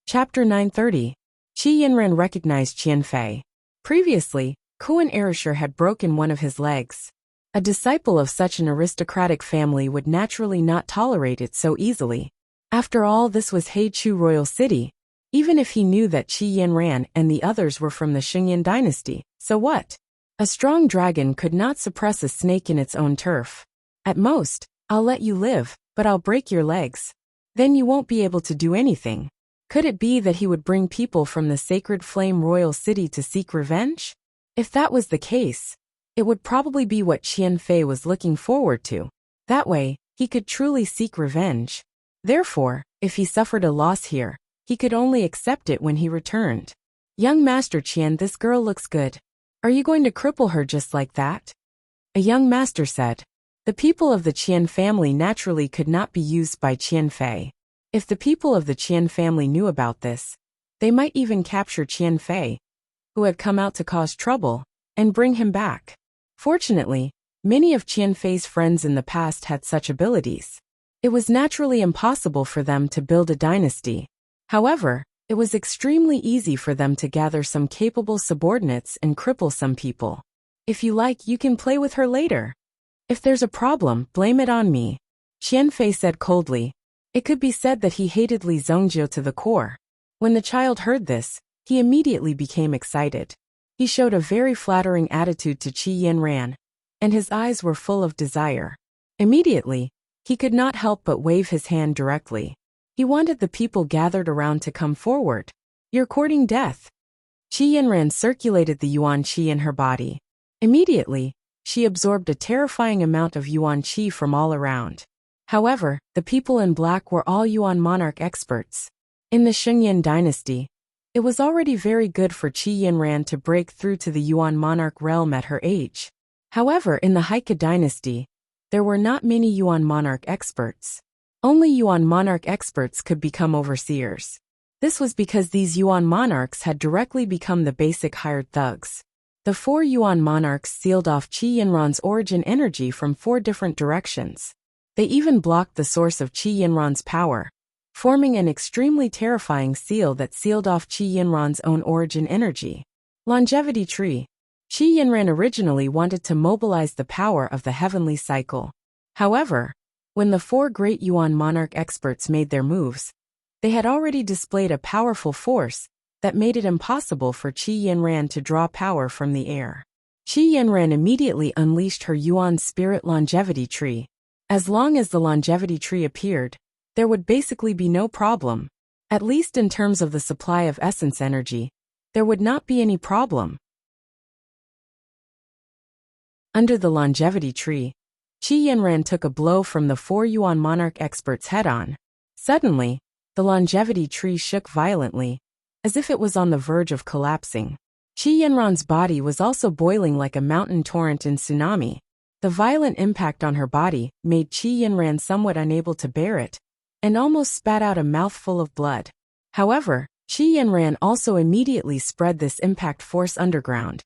Chapter 930. Qi Yinran recognized Qianfei. Previously, Kuan Erisher had broken one of his legs. A disciple of such an aristocratic family would naturally not tolerate it so easily. After all, this was Heichu Royal City. Even if he knew that Qi Yinran and the others were from the Xingyan dynasty, so what? A strong dragon could not suppress a snake in its own turf. At most, I'll let you live, but I'll break your legs. Then you won't be able to do anything. Could it be that he would bring people from the Sacred Flame Royal City to seek revenge? If that was the case, it would probably be what Qianfei was looking forward to. That way, he could truly seek revenge. Therefore, if he suffered a loss here, he could only accept it when he returned. Young Master Qian, this girl looks good. Are you going to cripple her just like that? A young master said. The people of the Qian family naturally could not be used by Qianfei. If the people of the Qian family knew about this, they might even capture Qianfei, who had come out to cause trouble, and bring him back. Fortunately, many of Qianfei's friends in the past had such abilities. It was naturally impossible for them to build a dynasty. However, it was extremely easy for them to gather some capable subordinates and cripple some people. If you like, you can play with her later. If there's a problem, blame it on me, Qianfei said coldly. It could be said that he hated Li Zhongjiu to the core. When the child heard this, he immediately became excited. He showed a very flattering attitude to Qi Yinran, and his eyes were full of desire. Immediately, he could not help but wave his hand directly. He wanted the people gathered around to come forward. You're courting death. Qi Yinran circulated the yuan qi in her body. Immediately, she absorbed a terrifying amount of yuan qi from all around. However, the people in black were all yuan monarch experts. In the Xingyan dynasty, it was already very good for Qi Yinran to break through to the yuan monarch realm at her age. However, in the Haika dynasty, there were not many yuan monarch experts. Only yuan monarch experts could become overseers. This was because these yuan monarchs had directly become the basic hired thugs. The 4 yuan monarchs sealed off Qi Yinran's origin energy from 4 different directions. They even blocked the source of Qi Yinran's power, forming an extremely terrifying seal that sealed off Qi Yinran's own origin energy. Longevity Tree. Qi Yinran originally wanted to mobilize the power of the heavenly cycle. However, when the 4 great yuan monarch experts made their moves, they had already displayed a powerful force that made it impossible for Qi Yinran to draw power from the air. Qi Yinran immediately unleashed her yuan spirit longevity tree. As long as the longevity tree appeared, there would basically be no problem. At least in terms of the supply of essence energy, there would not be any problem. Under the longevity tree, Qi Yinran took a blow from the 4 yuan monarch experts head-on. Suddenly, the longevity tree shook violently, as if it was on the verge of collapsing. Qi Yanran's body was also boiling like a mountain torrent in tsunami. The violent impact on her body made Qi Yanran somewhat unable to bear it, and almost spat out a mouthful of blood. However, Qi Yanran also immediately spread this impact force underground,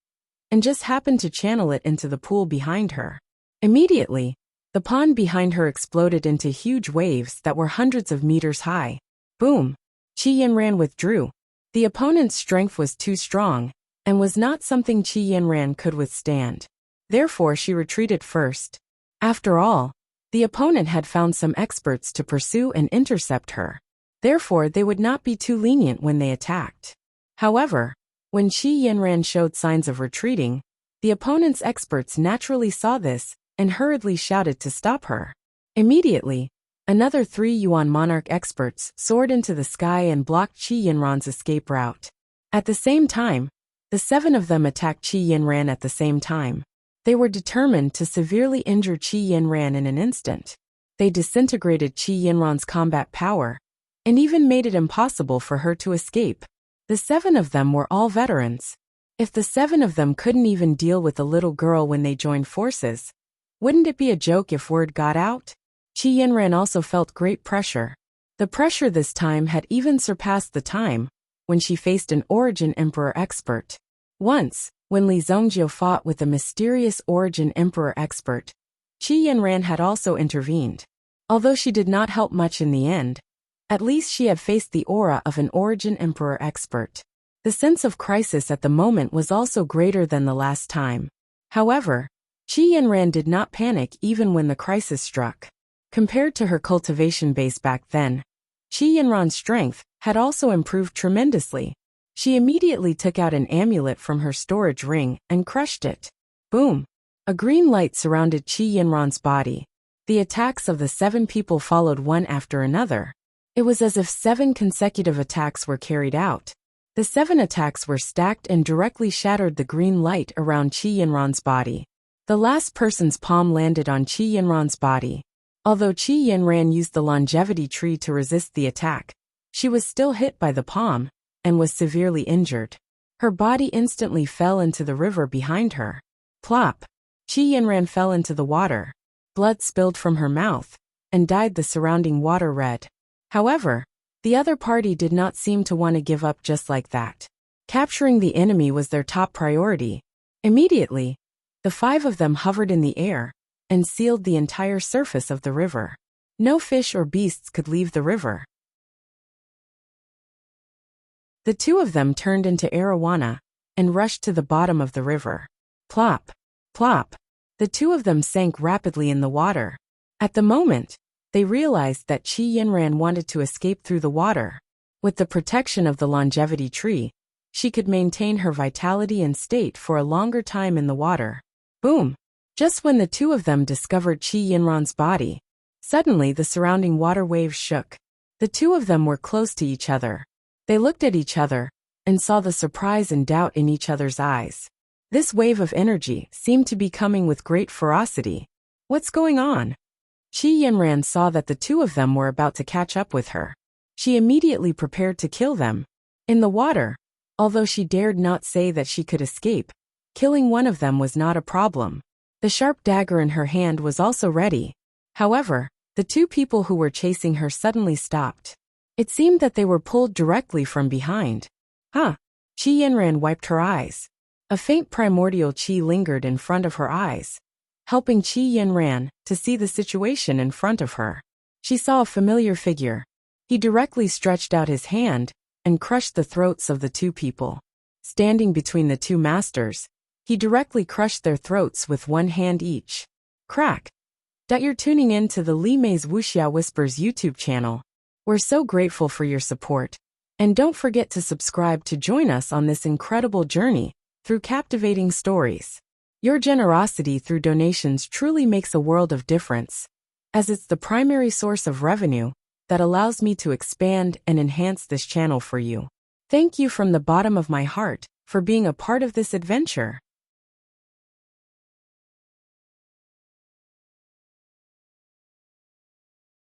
and just happened to channel it into the pool behind her. Immediately, the pond behind her exploded into huge waves that were hundreds of meters high. Boom! Qi Yanran withdrew. The opponent's strength was too strong, and was not something Qi Yanran could withstand. Therefore she retreated first. After all, the opponent had found some experts to pursue and intercept her. Therefore they would not be too lenient when they attacked. However, when Qi Yanran showed signs of retreating, the opponent's experts naturally saw this and hurriedly shouted to stop her. Immediately, another 3 Yuan monarch experts soared into the sky and blocked Qi Yanran's escape route. At the same time, the 7 of them attacked Qi Yanran at the same time. They were determined to severely injure Qi Yanran in an instant. They disintegrated Qi Yanran's combat power, and even made it impossible for her to escape. The 7 of them were all veterans. If the 7 of them couldn't even deal with a little girl when they joined forces, wouldn't it be a joke if word got out? Qi Yanran also felt great pressure. The pressure this time had even surpassed the time when she faced an Origin Emperor expert. Once, when Li Zongjiu fought with a mysterious Origin Emperor expert, Qi Yanran had also intervened. Although she did not help much in the end, at least she had faced the aura of an Origin Emperor expert. The sense of crisis at the moment was also greater than the last time. However, Qi Yanran did not panic even when the crisis struck. Compared to her cultivation base back then, Qi Yanran's strength had also improved tremendously. She immediately took out an amulet from her storage ring and crushed it. Boom! A green light surrounded Qi Yanran's body. The attacks of the 7 people followed one after another. It was as if 7 consecutive attacks were carried out. The 7 attacks were stacked and directly shattered the green light around Qi Yanran's body. The last person's palm landed on Qi Yanran's body. Although Qi Yanran used the longevity tree to resist the attack, she was still hit by the palm and was severely injured. Her body instantly fell into the river behind her. Plop! Qi Yanran fell into the water. Blood spilled from her mouth and dyed the surrounding water red. However, the other party did not seem to want to give up just like that. Capturing the enemy was their top priority. Immediately, the 5 of them hovered in the air and sealed the entire surface of the river. No fish or beasts could leave the river. The 2 of them turned into arowana and rushed to the bottom of the river. Plop! Plop! The 2 of them sank rapidly in the water. At the moment, they realized that Qi Yanran wanted to escape through the water. With the protection of the longevity tree, she could maintain her vitality and state for a longer time in the water. Boom! Just when the 2 of them discovered Qi Yanran's body, suddenly the surrounding water waves shook. The 2 of them were close to each other. They looked at each other and saw the surprise and doubt in each other's eyes. This wave of energy seemed to be coming with great ferocity. What's going on? Qi Yanran saw that the 2 of them were about to catch up with her. She immediately prepared to kill them. In the water, although she dared not say that she could escape, killing one of them was not a problem. The sharp dagger in her hand was also ready. However, the 2 people who were chasing her suddenly stopped. It seemed that they were pulled directly from behind. Huh! Qi Yanran wiped her eyes. A faint primordial qi lingered in front of her eyes, helping Qi Yanran to see the situation in front of her. She saw a familiar figure. He directly stretched out his hand and crushed the throats of the 2 people. Standing between the 2 masters, he directly crushed their throats with 1 hand each. Crack! You're tuning in to the Li Mei's Wuxia Whispers YouTube channel. We're so grateful for your support. And don't forget to subscribe to join us on this incredible journey through captivating stories. Your generosity through donations truly makes a world of difference, as it's the primary source of revenue that allows me to expand and enhance this channel for you. Thank you from the bottom of my heart for being a part of this adventure.